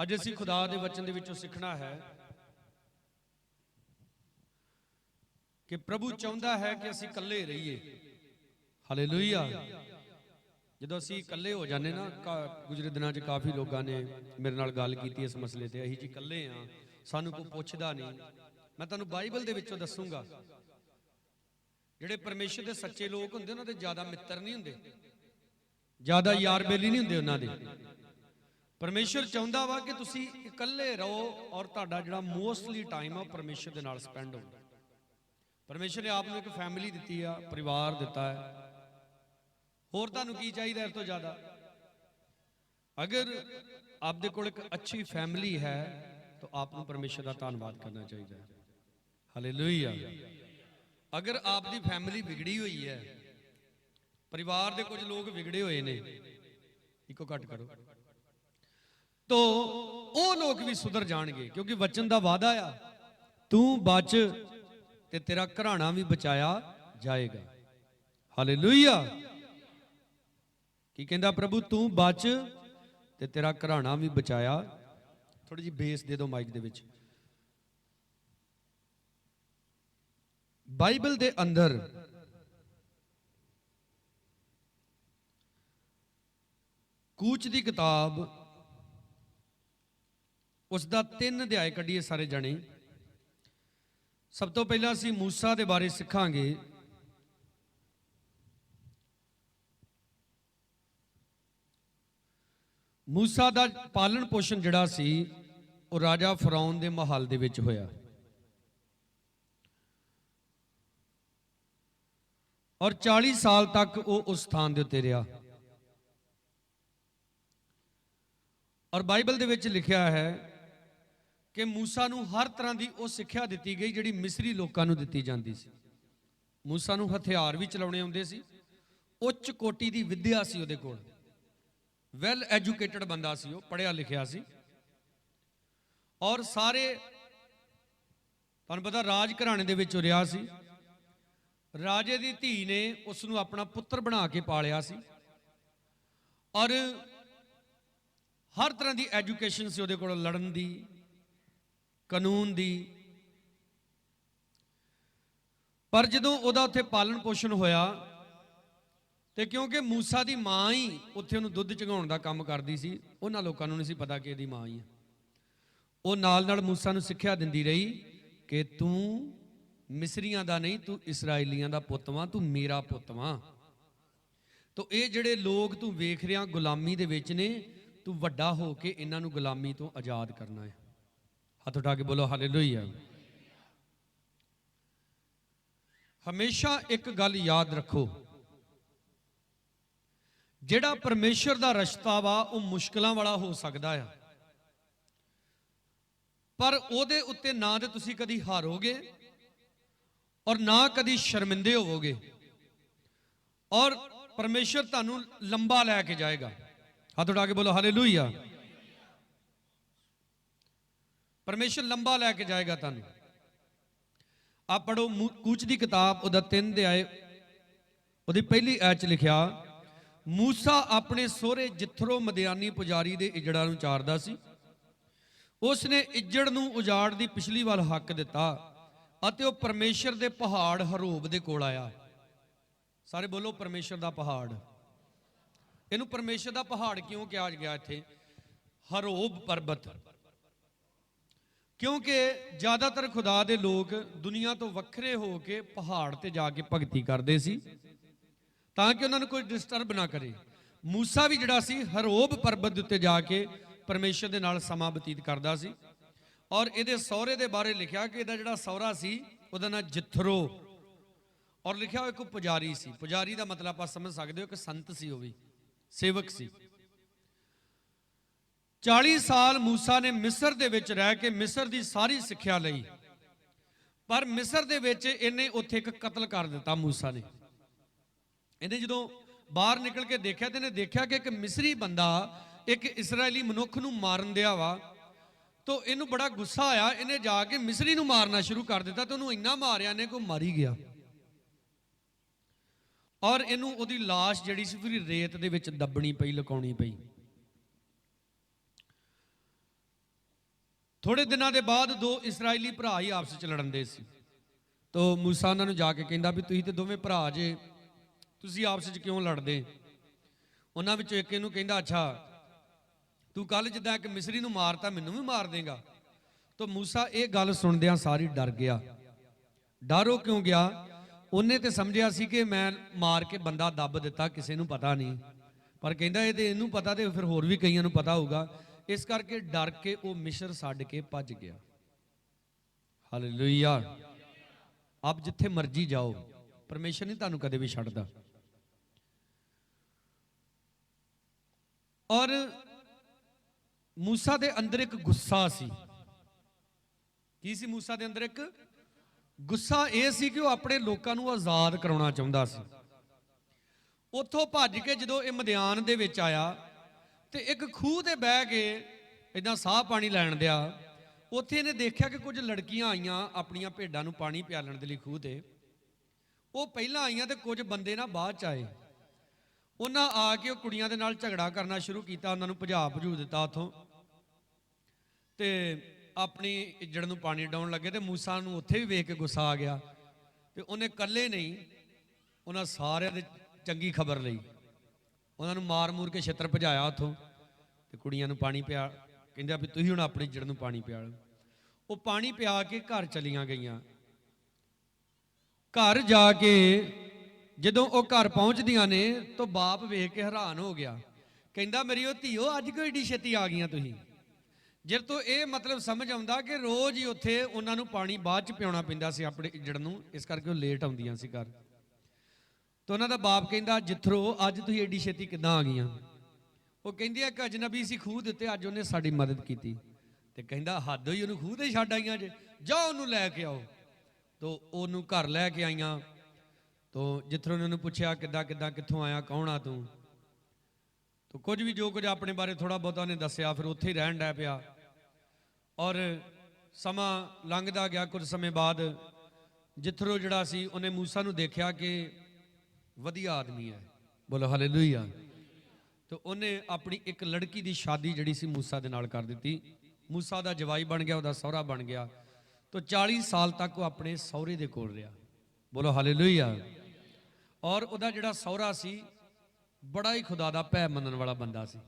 ਅੱਜ ਅਸੀਂ ਖੁਦਾ ਦੇ ਵਚਨ ਦੇ ਵਿੱਚੋਂ ਸਿੱਖਣਾ ਹੈ ਕਿ ਪ੍ਰਭੂ ਚਾਹੁੰਦਾ ਹੈ ਕਿ ਅਸੀਂ ਇਕੱਲੇ ਰਹੀਏ। ਹਾਲੇਲੂਇਆ। ਜਦੋਂ ਅਸੀਂ ਇਕੱਲੇ ਹੋ ਜਾਂਦੇ ਨਾ, ਗੁਜ਼ਰੇ ਦਿਨਾਂ 'ਚ ਕਾਫੀ ਲੋਕਾਂ ਨੇ ਮੇਰੇ ਨਾਲ ਗੱਲ ਕੀਤੀ ਇਸ ਮਸਲੇ ਤੇ, ਅਸੀਂ ਜੀ ਇਕੱਲੇ ਆ, ਸਾਨੂੰ ਕੋਈ ਪੁੱਛਦਾ ਨਹੀਂ। ਮੈਂ ਤੁਹਾਨੂੰ ਬਾਈਬਲ ਦੇ ਵਿੱਚੋਂ ਦੱਸੂਗਾ, ਜਿਹੜੇ ਪਰਮੇਸ਼ਰ ਦੇ ਸੱਚੇ ਲੋਕ ਹੁੰਦੇ ਉਹਨਾਂ ਦੇ ਜ਼ਿਆਦਾ ਮਿੱਤਰ ਨਹੀਂ ਹੁੰਦੇ, ਜ਼ਿਆਦਾ ਯਾਰ ਬੇਲੀ ਨਹੀਂ ਹੁੰਦੇ ਉਹਨਾਂ ਦੇ। ਪਰਮੇਸ਼ਰ ਚਾਹੁੰਦਾ ਵਾ ਕਿ ਤੁਸੀਂ ਇਕੱਲੇ ਰਹੋ ਔਰ ਤੁਹਾਡਾ ਜਿਹੜਾ ਮੋਸਟਲੀ ਟਾਈਮ ਆ ਪਰਮੇਸ਼ਰ ਦੇ ਨਾਲ ਸਪੈਂਡ ਹੋਵੇ। ਪਰਮੇਸ਼ਰ ਨੇ ਆਪ ਨੂੰ ਇੱਕ ਫੈਮਿਲੀ ਦਿੱਤੀ ਆ, ਪਰਿਵਾਰ ਦਿੱਤਾ ਹੈ। ਹੋਰ ਤੁਹਾਨੂੰ ਕੀ ਚਾਹੀਦਾ ਇਸ ਤੋਂ ਜ਼ਿਆਦਾ? ਅਗਰ ਆਪਦੇ ਕੋਲ ਇੱਕ ਅੱਛੀ ਫੈਮਿਲੀ ਹੈ ਤਾਂ ਆਪ ਨੂੰ ਪਰਮੇਸ਼ਰ ਦਾ ਧੰਨਵਾਦ ਕਰਨਾ ਚਾਹੀਦਾ ਹੈ। ਹਾਲੇਲੂਇਆ। ਅਗਰ ਆਪ ਦੀ ਫੈਮਿਲੀ ਵਿਗੜੀ ਹੋਈ ਹੈ, ਪਰਿਵਾਰ ਦੇ ਕੁਝ ਲੋਕ ਵਿਗੜੇ ਹੋਏ ਨੇ, ਇੱਕੋ ਘੱਟ ਕਰੋ, तो ਉਹ ਲੋਕ ਵੀ ਸੁਧਰ ਜਾਣਗੇ, ਕਿਉਂਕਿ ਵਚਨ ਦਾ ਵਾਅਦਾ ਆ, ਤੂੰ ਬਚ ਤੇ ਤੇਰਾ ਘਰਾਣਾ ਵੀ ਬਚਾਇਆ ਜਾਏਗਾ। ਹਾਲੇਲੂਇਆ। ਕੀ ਕਹਿੰਦਾ ਪ੍ਰਭੂ? ਤੂੰ ਬਚ ਤੇ ਤੇਰਾ ਘਰਾਣਾ ਵੀ ਬਚਾਇਆ। ਥੋੜੀ ਜਿਹੀ ਬੇਸ ਦੇ ਦਿਓ ਮਾਈਕ ਦੇ ਵਿੱਚ। ਬਾਈਬਲ ਦੇ ਅੰਦਰ ਕੂਚ ਦੀ ਕਿਤਾਬ, ਉਸ ਦਾ 3 ਅਧਿਆਇ ਕੱਢੀਏ ਸਾਰੇ ਜਣੇ। ਸਭ ਤੋਂ ਪਹਿਲਾਂ ਅਸੀਂ ਮੂਸਾ ਦੇ ਬਾਰੇ ਸਿੱਖਾਂਗੇ। ਮੂਸਾ ਦਾ ਪਾਲਣ ਪੋਸ਼ਣ ਜਿਹੜਾ ਸੀ ਉਹ ਰਾਜਾ ਫਰਾਉਨ ਦੇ ਮਹੱਲ ਦੇ ਵਿੱਚ ਹੋਇਆ, ਔਰ 40 ਸਾਲ ਤੱਕ ਉਹ ਉਸ ਸਥਾਨ ਦੇ ਉੱਤੇ ਰਿਹਾ। ਔਰ ਬਾਈਬਲ ਦੇ ਵਿੱਚ ਲਿਖਿਆ ਹੈ ਕਿ ਮੂਸਾ ਨੂੰ ਹਰ ਤਰ੍ਹਾਂ ਦੀ ਉਹ ਸਿੱਖਿਆ ਦਿੱਤੀ ਗਈ ਜਿਹੜੀ ਮਿਸਰੀ ਲੋਕਾਂ ਨੂੰ ਦਿੱਤੀ ਜਾਂਦੀ ਸੀ। ਮੂਸਾ ਨੂੰ ਹਥਿਆਰ ਵੀ ਚਲਾਉਣੇ ਆਉਂਦੇ ਸੀ, ਉੱਚ ਕੋਟੀ ਦੀ ਵਿੱਦਿਆ ਸੀ ਉਹਦੇ ਕੋਲ, ਵੈਲ ਐਜੂਕੇਟਡ ਬੰਦਾ ਸੀ, ਉਹ ਪੜ੍ਹਿਆ ਲਿਖਿਆ ਸੀ। ਔਰ ਸਾਰੇ ਤੁਹਾਨੂੰ ਪਤਾ ਰਾਜ ਘਰਾਣੇ ਦੇ ਵਿੱਚ ਰਿਹਾ ਸੀ। ਰਾਜੇ ਦੀ ਧੀ ਨੇ ਉਸ ਨੂੰ ਆਪਣਾ ਪੁੱਤਰ ਬਣਾ ਕੇ ਪਾਲਿਆ ਸੀ, ਔਰ ਹਰ ਤਰ੍ਹਾਂ ਦੀ ਐਜੂਕੇਸ਼ਨ ਸੀ ਉਹਦੇ ਕੋਲ, ਲੜਨ ਦੀ, ਕਾਨੂੰਨ ਦੀ। ਪਰ ਜਦੋਂ ਉਹਦਾ ਉੱਥੇ ਪਾਲਣ ਪੋਸ਼ਣ ਹੋਇਆ, ਤੇ ਕਿਉਂਕਿ ਮੂਸਾ ਦੀ ਮਾਂ ਹੀ ਉੱਥੇ ਉਹਨੂੰ ਦੁੱਧ ਚੁੰਘਾਉਣ ਦਾ ਕੰਮ ਕਰਦੀ ਸੀ, ਉਹਨਾਂ ਲੋਕਾਂ ਨੂੰ ਨਹੀਂ ਸੀ ਪਤਾ ਕਿ ਇਹਦੀ ਮਾਂ ਹੀ ਹੈ। ਉਹ ਨਾਲ ਨਾਲ ਮੂਸਾ ਨੂੰ ਸਿੱਖਿਆ ਦਿੰਦੀ ਰਹੀ ਕਿ ਤੂੰ ਮਿਸਰੀਆਂ ਦਾ ਨਹੀਂ, ਤੂੰ ਇਸਰਾਏਲੀਆਂ ਦਾ ਪੁੱਤ ਵਾਂ, ਤੂੰ ਮੇਰਾ ਪੁੱਤ ਵਾਂ। ਤੋ ਇਹ ਜਿਹੜੇ ਲੋਕ ਤੂੰ ਵੇਖ ਰਿਹਾ ਗੁਲਾਮੀ ਦੇ ਵਿੱਚ ਨੇ, ਤੂੰ ਵੱਡਾ ਹੋ ਕੇ ਇਹਨਾਂ ਨੂੰ ਗੁਲਾਮੀ ਤੋਂ ਆਜ਼ਾਦ ਕਰਨਾ ਹੈ। ਹੱਥ ਉਠਾ ਕੇ ਬੋਲੋ ਹਾਲੇਲੂਇਆ। ਹਮੇਸ਼ਾ ਇੱਕ ਗੱਲ ਯਾਦ ਰੱਖੋ, ਜਿਹੜਾ ਪਰਮੇਸ਼ਰ ਦਾ ਰਸਤਾ ਵਾ ਉਹ ਮੁਸ਼ਕਲਾਂ ਵਾਲਾ ਹੋ ਸਕਦਾ ਆ, ਪਰ ਉਹਦੇ ਉੱਤੇ ਨਾ ਤੇ ਤੁਸੀਂ ਕਦੀ ਹਾਰੋਗੇ ਔਰ ਨਾ ਕਦੀ ਸ਼ਰਮਿੰਦੇ ਹੋਵੋਗੇ, ਔਰ ਪਰਮੇਸ਼ਰ ਤੁਹਾਨੂੰ ਲੰਬਾ ਲੈ ਕੇ ਜਾਏਗਾ। ਹੱਥ ਉਠਾ ਕੇ ਬੋਲੋ ਹਾਲੇਲੂਇਆ। ਪਰਮੇਸ਼ਰ ਲੰਬਾ ਲੈ ਕੇ ਜਾਏਗਾ ਤੁਹਾਨੂੰ। ਆਪ ਪੜੋ ਕੂਚ ਦੀ ਕਿਤਾਬ, ਉਹਦਾ 3 ਅਧਿਆਇ, ਉਹਦੀ ਪਹਿਲੀ ਐਤ 'ਚ ਲਿਖਿਆ, ਮੂਸਾ ਆਪਣੇ ਸਹੁਰੇ ਜਿਥਰੋ ਮਦਿਆਨੀ ਪੁਜਾਰੀ ਦੇ ਇੱਜੜਾਂ ਨੂੰ ਚਾਰਦਾ ਸੀ। ਉਸ ਨੇ ਇੱਜੜ ਨੂੰ ਉਜਾੜ ਦੀ ਪਿਛਲੀ ਵੱਲ ਹੱਕ ਦਿੱਤਾ ਅਤੇ ਉਹ ਪਰਮੇਸ਼ਰ ਦੇ ਪਹਾੜ ਹਰੋਬ ਦੇ ਕੋਲ ਆਇਆ। ਸਾਰੇ ਬੋਲੋ ਪਰਮੇਸ਼ਰ ਦਾ ਪਹਾੜ। ਇਹਨੂੰ ਪਰਮੇਸ਼ਰ ਦਾ ਪਹਾੜ ਕਿਉਂ ਕਿਹਾ ਗਿਆ ਇੱਥੇ? ਹਰੋਬ ਪਰਬਤ। ਕਿਉਂਕਿ ਜ਼ਿਆਦਾਤਰ ਖੁਦਾ ਦੇ ਲੋਕ ਦੁਨੀਆ ਤੋਂ ਵੱਖਰੇ ਹੋ ਕੇ ਪਹਾੜ ਤੇ ਜਾ ਕੇ ਭਗਤੀ ਕਰਦੇ ਸੀ, ਤਾਂ ਕਿ ਉਹਨਾਂ ਨੂੰ ਕੋਈ ਡਿਸਟਰਬ ਨਾ ਕਰੇ। ਮੂਸਾ ਵੀ ਜਿਹੜਾ ਸੀ ਹਰੋਬ ਪਰਬਤ ਦੇ ਉੱਤੇ ਜਾ ਕੇ ਪਰਮੇਸ਼ਰ ਦੇ ਨਾਲ ਸਮਾਂ ਬਤੀਤ ਕਰਦਾ ਸੀ। ਔਰ ਇਹਦੇ ਸਹੁਰੇ ਦੇ ਬਾਰੇ ਲਿਖਿਆ ਕਿ ਇਹਦਾ ਜਿਹੜਾ ਸਹੁਰਾ ਸੀ ਉਹਦਾ ਨਾਂ ਜਿਥਰੋ, ਔਰ ਲਿਖਿਆ ਉਹ ਇੱਕ ਪੁਜਾਰੀ ਸੀ। ਪੁਜਾਰੀ ਦਾ ਮਤਲਬ ਆਪਾਂ ਸਮਝ ਸਕਦੇ ਹੋ ਕਿ ਸੰਤ ਸੀ, ਉਹ ਵੀ ਸੇਵਕ ਸੀ। 40 ਸਾਲ ਮੂਸਾ ਨੇ ਮਿਸਰ ਦੇ ਵਿੱਚ ਰਹਿ ਕੇ ਮਿਸਰ ਦੀ ਸਾਰੀ ਸਿੱਖਿਆ ਲਈ, ਪਰ ਮਿਸਰ ਦੇ ਵਿੱਚ ਇਹਨੇ ਉੱਥੇ ਇੱਕ ਕਤਲ ਕਰ ਦਿੱਤਾ। ਮੂਸਾ ਨੇ, ਇਹਨੇ ਜਦੋਂ ਬਾਹਰ ਨਿਕਲ ਕੇ ਦੇਖਿਆ ਤੇ ਇਹਨੇ ਦੇਖਿਆ ਕਿ ਇੱਕ ਮਿਸਰੀ ਬੰਦਾ ਇੱਕ ਇਸਰਾਏਲੀ ਮਨੁੱਖ ਨੂੰ ਮਾਰਨ ਦਿਆ ਵਾ। ਤੋ ਇਹਨੂੰ ਬੜਾ ਗੁੱਸਾ ਆਇਆ, ਇਹਨੇ ਜਾ ਕੇ ਮਿਸਰੀ ਨੂੰ ਮਾਰਨਾ ਸ਼ੁਰੂ ਕਰ ਦਿੱਤਾ, ਤੇ ਉਹਨੂੰ ਇੰਨਾ ਮਾਰਿਆ ਇਹਨੇ ਕਿ ਉਹ ਮਰ ਹੀ ਗਿਆ। ਔਰ ਇਹਨੂੰ ਉਹਦੀ ਲਾਸ਼ ਜਿਹੜੀ ਸੀ ਫਿਰ ਰੇਤ ਦੇ ਵਿੱਚ ਦੱਬਣੀ ਪਈ, ਲੁਕਾਉਣੀ ਪਈ। ਥੋੜੇ ਦਿਨਾਂ ਦੇ ਬਾਅਦ ਦੋ ਇਸਰਾਇਲੀ ਭਰਾ ਹੀ ਆਪਸ ਵਿੱਚ ਲੜਨ ਦੇ ਸੀ। ਤੋ ਮੂਸਾ ਉਹਨਾਂ ਨੂੰ ਜਾ ਕੇ ਕਹਿੰਦਾ ਵੀ ਤੁਸੀਂ ਤੇ ਦੋਵੇਂ ਭਰਾ ਜੇ, ਤੁਸੀਂ ਆਪਸ ਵਿੱਚ ਕਿਉਂ ਲੜਦੇ? ਉਹਨਾਂ ਵਿੱਚੋਂ ਇੱਕ ਇਹਨੂੰ ਕਹਿੰਦਾ, ਅੱਛਾ ਤੂੰ ਕੱਲ ਜਿੱਦਾਂ ਇੱਕ ਮਿਸਰੀ ਨੂੰ ਮਾਰਤਾ, ਮੈਨੂੰ ਵੀ ਮਾਰ ਦੇਗਾ? ਤੋ ਮੂਸਾ ਇਹ ਗੱਲ ਸੁਣਦਿਆਂ ਸਾਰੀ ਡਰ ਗਿਆ। ਡਰ ਉਹ ਕਿਉਂ ਗਿਆ? ਉਹਨੇ ਤੇ ਸਮਝਿਆ ਸੀ ਕਿ ਮੈਂ ਮਾਰ ਕੇ ਬੰਦਾ ਦੱਬ ਦਿੱਤਾ, ਕਿਸੇ ਨੂੰ ਪਤਾ ਨਹੀਂ, ਪਰ ਕਹਿੰਦਾ ਇਹ ਤੇ ਇਹਨੂੰ ਪਤਾ ਤੇ ਫਿਰ ਹੋਰ ਵੀ ਕਈਆਂ ਨੂੰ ਪਤਾ ਹੋਊਗਾ। ਇਸ ਕਰਕੇ ਡਰ ਕੇ ਉਹ ਮਿਸਰ ਛੱਡ ਕੇ ਭੱਜ ਗਿਆ। ਹਾਲੇਲੂਇਆ। ਆਪ ਜਿੱਥੇ ਮਰਜੀ ਜਾਓ, ਪਰਮੇਸ਼ਰ ਨਹੀਂ ਤੁਹਾਨੂੰ ਕਦੇ ਵੀ ਛੱਡਦਾ। ਔਰ ਮੂਸਾ ਦੇ ਅੰਦਰ ਇੱਕ ਗੁੱਸਾ ਸੀ। ਕੀ ਸੀ ਮੂਸਾ ਦੇ ਅੰਦਰ? ਇੱਕ ਗੁੱਸਾ ਇਹ ਸੀ ਕਿ ਉਹ ਆਪਣੇ ਲੋਕਾਂ ਨੂੰ ਆਜ਼ਾਦ ਕਰਾਉਣਾ ਚਾਹੁੰਦਾ ਸੀ। ਉੱਥੋਂ ਭੱਜ ਕੇ ਜਦੋਂ ਇਹ ਮਦਿਆਨ ਦੇ ਵਿੱਚ ਆਇਆ ਤੇ ਇੱਕ ਖੂਹ ਤੇ ਬਹਿ ਕੇ ਇਦਾਂ ਸਾਹ ਪਾਣੀ ਲੈਣ ਦਿਆ, ਉੱਥੇ ਇਹਨੇ ਦੇਖਿਆ ਕਿ ਕੁਝ ਲੜਕੀਆਂ ਆਈਆਂ ਆਪਣੀਆਂ ਭੇਡਾਂ ਨੂੰ ਪਾਣੀ ਪਿਆਲਣ ਦੇ ਲਈ ਖੂਹ ਤੇ। ਉਹ ਪਹਿਲਾਂ ਆਈਆਂ ਤੇ ਕੁਝ ਬੰਦੇ ਨਾ ਬਾਅਦ ਚ ਆਏ। ਉਹਨਾਂ ਆ ਕੇ ਉਹ ਕੁੜੀਆਂ ਦੇ ਨਾਲ ਝਗੜਾ ਕਰਨਾ ਸ਼ੁਰੂ ਕੀਤਾ, ਉਹਨਾਂ ਨੂੰ ਭਜਾ ਭਜੂ ਦਿੱਤਾ ਉੱਥੋਂ, ਤੇ ਆਪਣੀ ਇੱਜੜ ਨੂੰ ਪਾਣੀ ਡਾਉਣ ਲੱਗੇ। ਤੇ ਮੂਸਾ ਨੂੰ ਉੱਥੇ ਵੀ ਵੇਖ ਕੇ ਗੁੱਸਾ ਆ ਗਿਆ ਤੇ ਉਹਨੇ ਇਕੱਲੇ ਨਹੀਂ, ਉਹਨਾਂ ਸਾਰਿਆਂ ਦੇ ਚੰਗੀ ਖਬਰ ਲਈ, ਉਹਨਾਂ ਨੂੰ ਮਾਰ ਮੂਰ ਕੇ ਛਿੱਤਰ ਭਜਾਇਆ ਉੱਥੋਂ ਤੇ ਕੁੜੀਆਂ ਨੂੰ ਪਾਣੀ ਪਿਆ। ਕਹਿੰਦਾ ਵੀ ਤੁਸੀਂ ਹੁਣ ਆਪਣੀ ਇੱਜੜ ਨੂੰ ਪਾਣੀ ਪਿਆ ਲਓ। ਉਹ ਪਾਣੀ ਪਿਆ ਕੇ ਘਰ ਚਲੀਆਂ ਗਈਆਂ। ਘਰ ਜਾ ਕੇ ਜਦੋਂ ਉਹ ਘਰ ਪਹੁੰਚਦੀਆਂ ਨੇ ਤਾਂ ਬਾਪ ਵੇਖ ਕੇ ਹੈਰਾਨ ਹੋ ਗਿਆ। ਕਹਿੰਦਾ ਮੇਰੀ ਉਹ ਧੀਓ, ਅੱਜ ਕਿਉਂ ਏਡੀ ਛੇਤੀ ਆ ਗਈਆਂ ਤੁਸੀਂ? ਜਿਸ ਤੋਂ ਇਹ ਮਤਲਬ ਸਮਝ ਆਉਂਦਾ ਕਿ ਰੋਜ਼ ਹੀ ਉੱਥੇ ਉਹਨਾਂ ਨੂੰ ਪਾਣੀ ਬਾਅਦ ਚ ਪਿਆਉਣਾ ਪੈਂਦਾ ਸੀ ਆਪਣੇ ਇੱਜੜ ਨੂੰ, ਇਸ ਕਰਕੇ ਉਹ ਲੇਟ ਆਉਂਦੀਆਂ ਸੀ ਘਰ। ਤਾਂ ਉਹਨਾਂ ਦਾ ਬਾਪ ਕਹਿੰਦਾ, ਜਿੱਥਰੋ ਅੱਜ ਤੁਸੀਂ ਏਡੀ ਛੇਤੀ ਕਿੱਦਾਂ ਆ ਗਈਆਂ? ਉਹ ਕਹਿੰਦੀ ਆ ਕਿ ਅਜਨਬੀ ਸੀ ਖੂਹ ਦਿੱਤੇ, ਅੱਜ ਉਹਨੇ ਸਾਡੀ ਮਦਦ ਕੀਤੀ। ਤੇ ਕਹਿੰਦਾ ਹੱਦ ਹੋਈ, ਉਹਨੂੰ ਖੂਹ ਤੇ ਛੱਡ ਆਈਆਂ ਜੇ, ਜਾਓ ਉਹਨੂੰ ਲੈ ਕੇ ਆਓ। ਤੋ ਉਹਨੂੰ ਘਰ ਲੈ ਕੇ ਆਈਆਂ। ਤੋ ਜਿੱਥੋਂ ਉਹਨੂੰ ਪੁੱਛਿਆ ਕਿੱਦਾਂ ਕਿੱਦਾਂ, ਕਿੱਥੋਂ ਆਇਆ, ਕੌਣ ਆ ਤੂੰ? ਤੋ ਕੁਝ ਵੀ ਜੋ ਕੁਝ ਆਪਣੇ ਬਾਰੇ ਥੋੜਾ ਬਹੁਤਾ ਉਹਨੇ ਦੱਸਿਆ। ਫਿਰ ਉੱਥੇ ਹੀ ਰਹਿਣ ਡੈ ਪਿਆ। ਔਰ ਸਮਾਂ ਲੰਘਦਾ ਗਿਆ। ਕੁਝ ਸਮੇਂ ਬਾਅਦ ਜਿੱਥੋਂ ਜਿਹੜਾ ਸੀ ਉਹਨੇ ਮੂਸਾ ਨੂੰ ਦੇਖਿਆ ਕਿ ਵਧੀਆ ਆਦਮੀ ਹੈ, ਬੋਲੋ ਹਾਲੇਲੂਇਆ। ਤੇ ਉਹਨੇ ਆਪਣੀ ਇੱਕ ਲੜਕੀ ਦੀ ਸ਼ਾਦੀ ਜਿਹੜੀ ਸੀ ਮੂਸਾ ਦੇ ਨਾਲ ਕਰ ਦਿੱਤੀ। ਮੂਸਾ ਦਾ ਜਵਾਈ ਬਣ ਗਿਆ, ਉਹਦਾ ਸਹੁਰਾ ਬਣ ਗਿਆ। ਤੋ 40 ਸਾਲ ਤੱਕ ਉਹ ਆਪਣੇ ਸਹੁਰੇ ਦੇ ਕੋਲ ਰਿਹਾ, ਬੋਲੋ ਹਾਲੇਲੂਇਆ। ਔਰ ਉਹਦਾ ਜਿਹੜਾ ਸਹੁਰਾ ਸੀ ਬੜਾ ਹੀ ਖੁਦਾ ਦਾ ਭੈ ਮੰਨਣ ਵਾਲਾ ਬੰਦਾ ਸੀ।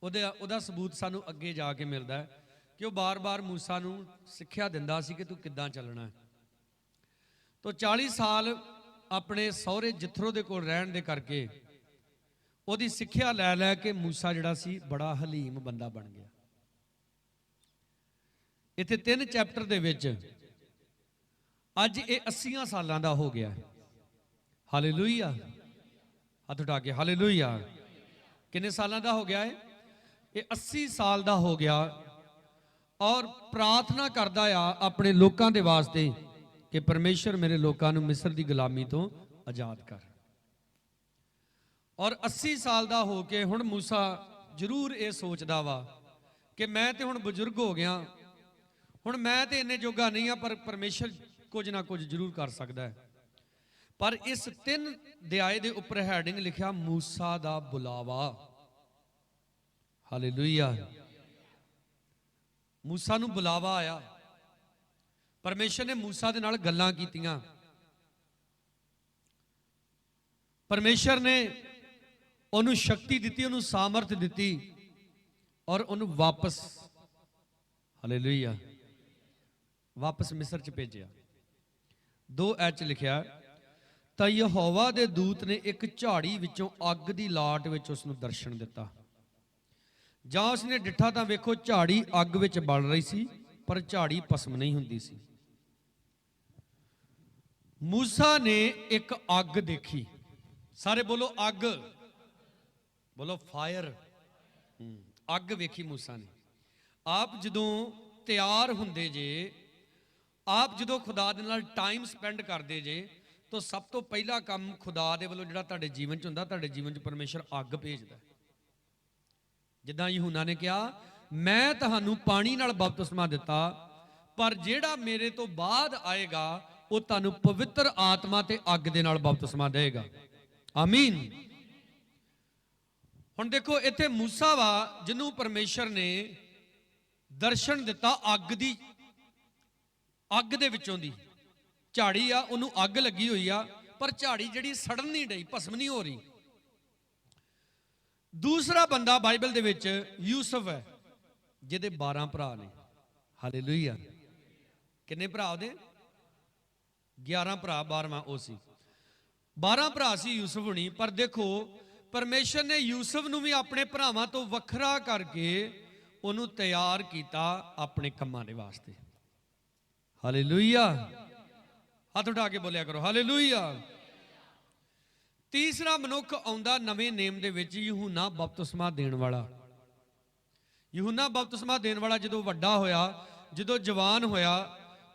ਉਹਦਾ ਸਬੂਤ ਸਾਨੂੰ ਅੱਗੇ ਜਾ ਕੇ ਮਿਲਦਾ ਹੈ ਕਿ ਉਹ ਬਾਰ-ਬਾਰ ਮੂਸਾ ਨੂੰ ਸਿੱਖਿਆ ਦਿੰਦਾ ਸੀ ਕਿ ਤੂੰ ਕਿੱਦਾਂ ਚੱਲਣਾ ਹੈ। ਤੋ 40 ਸਾਲ ਆਪਣੇ ਸਹੁਰੇ ਜਿਥਰੋ ਦੇ ਕੋਲ ਰਹਿਣ ਦੇ ਕਰਕੇ ਉਹਦੀ ਸਿੱਖਿਆ ਲੈ ਲੈ ਕੇ ਮੂਸਾ ਜਿਹੜਾ ਸੀ ਬੜਾ ਹਲੀਮ ਬੰਦਾ ਬਣ ਗਿਆ। ਇੱਥੇ 3 ਚੈਪਟਰ ਦੇ ਵਿੱਚ ਅੱਜ ਇਹ 80 ਸਾਲਾਂ ਦਾ ਹੋ ਗਿਆ। ਹਾਲੇਲੂਇਆ। ਹੱਥ ਉਠਾ ਕੇ ਹਾਲੇਲੂਇਆ। ਕਿੰਨੇ ਸਾਲਾਂ ਦਾ ਹੋ ਗਿਆ ਹੈ? ਇਹ 80 ਸਾਲ ਦਾ ਹੋ ਗਿਆ। ਔਰ ਪ੍ਰਾਰਥਨਾ ਕਰਦਾ ਆ ਆਪਣੇ ਲੋਕਾਂ ਦੇ ਵਾਸਤੇ ਕਿ ਪਰਮੇਸ਼ਰ ਮੇਰੇ ਲੋਕਾਂ ਨੂੰ ਮਿਸਰ ਦੀ ਗੁਲਾਮੀ ਤੋਂ ਆਜ਼ਾਦ ਕਰ। ਔਰ 80 ਸਾਲ ਦਾ ਹੋ ਕੇ ਹੁਣ ਮੂਸਾ ਜ਼ਰੂਰ ਇਹ ਸੋਚਦਾ ਵਾ ਕਿ ਮੈਂ ਤੇ ਹੁਣ ਬਜ਼ੁਰਗ ਹੋ ਗਿਆ, ਹੁਣ ਮੈਂ ਤੇ ਇੰਨੇ ਜੋਗਾ ਨਹੀਂ ਆ, ਪਰ ਪਰਮੇਸ਼ਰ ਕੁਝ ਨਾ ਕੁਝ ਜ਼ਰੂਰ ਕਰ ਸਕਦਾ ਹੈ। ਪਰ ਇਸ 3 ਅਧਿਆਏ ਦੇ ਉੱਪਰ ਹੈਡਿੰਗ ਲਿਖਿਆ ਮੂਸਾ ਦਾ ਬੁਲਾਵਾ। ਹਾਲੇਲੂਇਆ। ਮੂਸਾ ਨੂੰ ਬੁਲਾਵਾ ਆਇਆ। ਪਰਮੇਸ਼ਰ ਨੇ ਮੂਸਾ ਦੇ ਨਾਲ ਗੱਲਾਂ ਕੀਤੀਆਂ। ਪਰਮੇਸ਼ਰ ਨੇ ਉਹਨੂੰ ਸ਼ਕਤੀ ਦਿੱਤੀ, ਉਹਨੂੰ ਸਾਮਰਥ ਦਿੱਤੀ ਔਰ ਉਹਨੂੰ ਵਾਪਸ, ਹਾਲੇਲੂਇਆ, ਵਾਪਸ ਮਿਸਰ ਚ ਭੇਜਿਆ। 2 ਐਚ ਲਿਖਿਆ, ਤਾਂ ਯਹੋਵਾ ਦੇ ਦੂਤ ਨੇ ਇੱਕ ਝਾੜੀ ਵਿੱਚੋਂ ਅੱਗ ਦੀ ਲਾਟ ਵਿੱਚ ਉਸ ਨੂੰ ਦਰਸ਼ਨ ਦਿੱਤਾ। ਜਾਂ ਉਸਨੇ ਡਿੱਠਾ ਤਾਂ ਵੇਖੋ ਝਾੜੀ ਅੱਗ ਵਿੱਚ ਬਲ ਰਹੀ ਸੀ, ਪਰ ਝਾੜੀ ਭਸਮ ਨਹੀਂ ਹੁੰਦੀ ਸੀ। ਮੂਸਾ ਨੇ ਇੱਕ ਅੱਗ ਦੇਖੀ। ਸਾਰੇ ਬੋਲੋ ਅੱਗ, ਬੋਲੋ ਫਾਇਰ। ਅੱਗ ਵੇਖੀ ਮੂਸਾ ਨੇ। ਆਪ ਜਦੋਂ ਤਿਆਰ ਹੁੰਦੇ ਜੇ, ਆਪ ਜਦੋਂ ਖੁਦਾ ਦੇ ਨਾਲ ਟਾਈਮ ਸਪੈਂਡ ਕਰਦੇ ਜੇ, ਤਾਂ ਸਭ ਤੋਂ ਪਹਿਲਾ ਕੰਮ ਖੁਦਾ ਦੇ ਵੱਲੋਂ ਜਿਹੜਾ ਤੁਹਾਡੇ ਜੀਵਨ 'ਚ ਹੁੰਦਾ, ਤੁਹਾਡੇ ਜੀਵਨ 'ਚ ਪਰਮੇਸ਼ਰ ਅੱਗ ਭੇਜਦਾ। ਜਿੱਦਾਂ ਯਹੂਨਾ ਨੇ ਕਿਹਾ, ਮੈਂ ਤੁਹਾਨੂੰ ਪਾਣੀ ਨਾਲ ਬਪਤਿਸਮਾ ਦਿੱਤਾ, ਪਰ ਜਿਹੜਾ ਮੇਰੇ ਤੋਂ ਬਾਅਦ ਆਏਗਾ ਉਹ ਤੁਹਾਨੂੰ ਪਵਿੱਤਰ ਆਤਮਾ ਤੇ ਅੱਗ ਦੇ ਨਾਲ ਬਪਤਿਸਮਾ ਦੇਗਾ। ਆਮੀਨ। ਹੁਣ ਦੇਖੋ ਇੱਥੇ ਮੂਸਾ ਵਾ ਜਿਹਨੂੰ ਪਰਮੇਸ਼ਰ ਨੇ ਦਰਸ਼ਨ ਦਿੱਤਾ ਅੱਗ ਦੇ ਵਿੱਚੋਂ ਦੀ। ਝਾੜੀ ਆ, ਉਹਨੂੰ ਅੱਗ ਲੱਗੀ ਹੋਈ ਆ, ਪਰ ਝਾੜੀ ਜਿਹੜੀ ਸੜਨ ਨਹੀਂ ਡਈ, ਭਸਮ ਨਹੀਂ ਹੋ ਰਹੀ। ਦੂਸਰਾ ਬੰਦਾ ਬਾਈਬਲ ਦੇ ਵਿੱਚ ਯੂਸਫ ਹੈ, ਜਿਹਦੇ 12 ਭਰਾ ਨੇ। ਹਾਲੇਲੂਇਆ। ਕਿੰਨੇ ਭਰਾ ਉਹਦੇ? 11 ਭਰਾ, 12ਵਾਂ ਉਹ ਸੀ। 12 ਭਰਾ ਸੀ ਯੂਸਫ ਹੁਣੀ। ਪਰ ਦੇਖੋ, ਪਰਮੇਸ਼ਰ ਨੇ ਯੂਸਫ ਨੂੰ ਵੀ ਆਪਣੇ ਭਰਾਵਾਂ ਤੋਂ ਵੱਖਰਾ ਕਰਕੇ ਉਹਨੂੰ ਤਿਆਰ ਕੀਤਾ ਆਪਣੇ ਕੰਮਾਂ ਦੇ ਵਾਸਤੇ। ਹਾਲੇਲੂਇਆ। ਹੱਥ ਉਠਾ ਕੇ ਬੋਲਿਆ ਕਰੋ ਹਾਲੇਲੂਇਆ। ਤੀਸਰਾ ਮਨੁੱਖ ਆਉਂਦਾ ਨਵੇਂ ਨੇਮ ਦੇ ਵਿੱਚ, ਯਹੂਨਾ ਬਪਤਿਸਮਾ ਦੇਣ ਵਾਲਾ। ਯਹੂਨਾ ਬਪਤਿਸਮਾ ਦੇਣ ਵਾਲਾ ਜਦੋਂ ਵੱਡਾ ਹੋਇਆ, ਜਦੋਂ ਜਵਾਨ ਹੋਇਆ,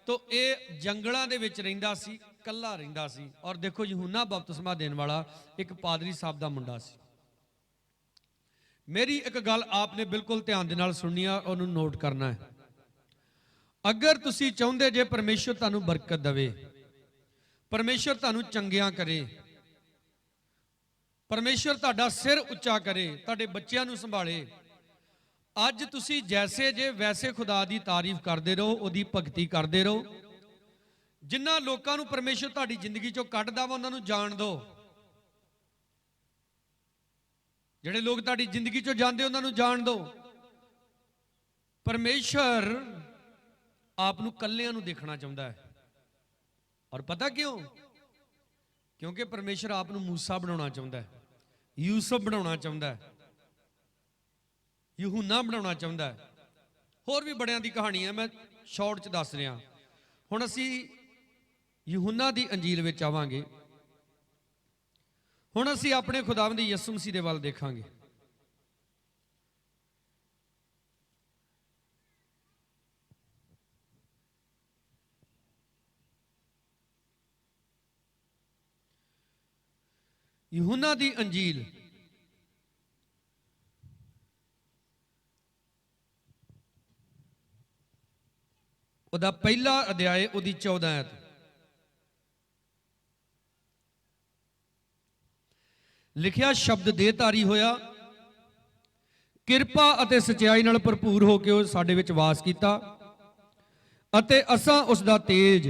ਤਾਂ ਇਹ ਜੰਗਲਾਂ ਦੇ ਵਿੱਚ ਰਹਿੰਦਾ ਸੀ, ਇਕੱਲਾ ਰਹਿੰਦਾ ਸੀ। ਔਰ ਦੇਖੋ, ਯਹੂਨਾ ਬਪਤਿਸਮਾ ਦੇਣ ਵਾਲਾ ਇੱਕ ਪਾਦਰੀ ਸਾਹਿਬ ਦਾ ਮੁੰਡਾ ਸੀ। ਮੇਰੀ ਇੱਕ ਗੱਲ ਆਪਨੇ ਬਿਲਕੁਲ ਧਿਆਨ ਦੇ ਨਾਲ ਸੁਣਨੀ ਆ, ਉਹਨੂੰ ਨੋਟ ਕਰਨਾ ਹੈ। ਅਗਰ ਤੁਸੀਂ ਚਾਹੁੰਦੇ ਜੇ ਪਰਮੇਸ਼ਰ ਤੁਹਾਨੂੰ ਬਰਕਤ ਦੇਵੇ, ਪਰਮੇਸ਼ਰ ਤੁਹਾਨੂੰ ਚੰਗਿਆਂ ਕਰੇ, ਪਰਮੇਸ਼ਰ ਤੁਹਾਡਾ ਸਿਰ ਉੱਚਾ ਕਰੇ, ਤੁਹਾਡੇ ਬੱਚਿਆਂ ਨੂੰ ਸੰਭਾਲੇ, ਅੱਜ ਤੁਸੀਂ ਜੈਸੇ ਜੇ ਵੈਸੇ ਖੁਦਾ ਦੀ ਤਾਰੀਫ ਕਰਦੇ ਰਹੋ, ਉਹਦੀ ਭਗਤੀ ਕਰਦੇ ਰਹੋ। ਜਿਨ੍ਹਾਂ ਲੋਕਾਂ ਨੂੰ ਪਰਮੇਸ਼ਰ ਤੁਹਾਡੀ ਜ਼ਿੰਦਗੀ ਚੋਂ ਕੱਢਦਾ ਵਾ, ਉਹਨਾਂ ਨੂੰ ਜਾਣ ਦਿਓ। ਜਿਹੜੇ ਲੋਕ ਤੁਹਾਡੀ ਜ਼ਿੰਦਗੀ ਚੋਂ ਜਾਂਦੇ, ਉਹਨਾਂ ਨੂੰ ਜਾਣ ਦਿਓ। ਪਰਮੇਸ਼ਰ ਆਪ ਨੂੰ ਕੱਲਿਆਂ ਨੂੰ ਦੇਖਣਾ ਚਾਹੁੰਦਾ ਹੈ। ਔਰ ਪਤਾ ਕਿਉਂ? ਕਿਉਂਕਿ ਪਰਮੇਸ਼ਰ ਆਪ ਨੂੰ ਮੂਸਾ ਬਣਾਉਣਾ ਚਾਹੁੰਦਾ ਹੈ, ਯੂਸਫ ਬਣਾਉਣਾ ਚਾਹੁੰਦਾ ਹੈ, ਯਹੂਨਾ ਬਣਾਉਣਾ ਚਾਹੁੰਦਾ ਹੈ। ਹੋਰ ਵੀ ਬੜਿਆਂ ਦੀ ਕਹਾਣੀ ਹੈ, ਮੈਂ ਸ਼ਾਰਟ 'ਚ ਦੱਸ ਰਿਹਾ। ਹੁਣ ਅਸੀਂ ਯਹੂਨਾ ਦੀ ਅੰਜੀਲ ਵਿੱਚ ਆਵਾਂਗੇ। ਹੁਣ ਅਸੀਂ ਆਪਣੇ ਖੁਦਾਵੰਦ ਯਿਸੂ ਮਸੀਹ ਦੇ ਵੱਲ ਦੇਖਾਂਗੇ। ਯਹੂਨਾ ਦੀ ਅੰਜੀਲ ਉਹਦਾ ਪਹਿਲਾ ਅਧਿਆਇ, ਉਹਦੀ 14 ਆਇਤ। ਲਿਖਿਆ, ਸ਼ਬਦ ਦੇਹਧਾਰੀ ਹੋਇਆ, ਕਿਰਪਾ ਅਤੇ ਸਚਾਈ ਨਾਲ ਭਰਪੂਰ ਹੋ ਕੇ ਉਹ ਸਾਡੇ ਵਿੱਚ ਵਾਸ ਕੀਤਾ, ਅਤੇ ਅਸਾਂ ਉਸ ਦਾ ਤੇਜ,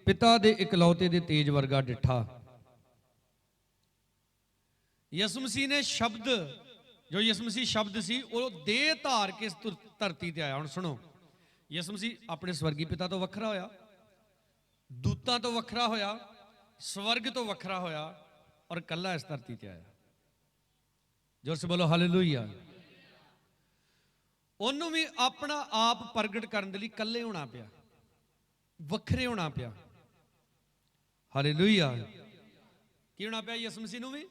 ਪਿਤਾ ਦੇ ਇਕਲੌਤੇ ਦੇ ਤੇਜ ਵਰਗਾ ਡਿੱਠਾ। ਯਿਸੂ ਮਸੀਹ ਨੇ ਸ਼ਬਦ, ਜੋ ਯਿਸੂ ਮਸੀਹ ਸ਼ਬਦ ਸੀ, ਉਹ ਦੇਹ ਧਾਰ ਕੇ ਧਰਤੀ ਤੇ ਆਇਆ। ਹੁਣ ਸੁਣੋ, ਯਿਸੂ ਮਸੀਹ ਆਪਣੇ ਸਵਰਗੀ ਪਿਤਾ ਤੋਂ ਵੱਖਰਾ ਹੋਇਆ, ਦੂਤਾਂ ਤੋਂ ਵੱਖਰਾ ਹੋਇਆ, ਸਵਰਗ ਤੋਂ ਵੱਖਰਾ ਹੋਇਆ, ਔਰ ਕੱਲਾ ਇਸ ਧਰਤੀ ਤੇ ਆਇਆ। ਜੋਰ ਸੇ ਬੋਲੋ ਹਾਲੇਲੂਇਆ। ਉਹਨੂੰ ਵੀ ਆਪਣਾ ਆਪ ਪ੍ਰਗਟ ਕਰਨ ਦੇ ਲਈ ਕੱਲੇ ਹੋਣਾ ਪਿਆ, ਵੱਖਰੇ ਹੋਣਾ ਪਿਆ। ਹਾਲੇਲੂਇਆ। ਕੀ ਹੋਣਾ ਪਿਆ? ਯਿਸੂ ਮਸੀਹ ਨੂੰ ਵੀ,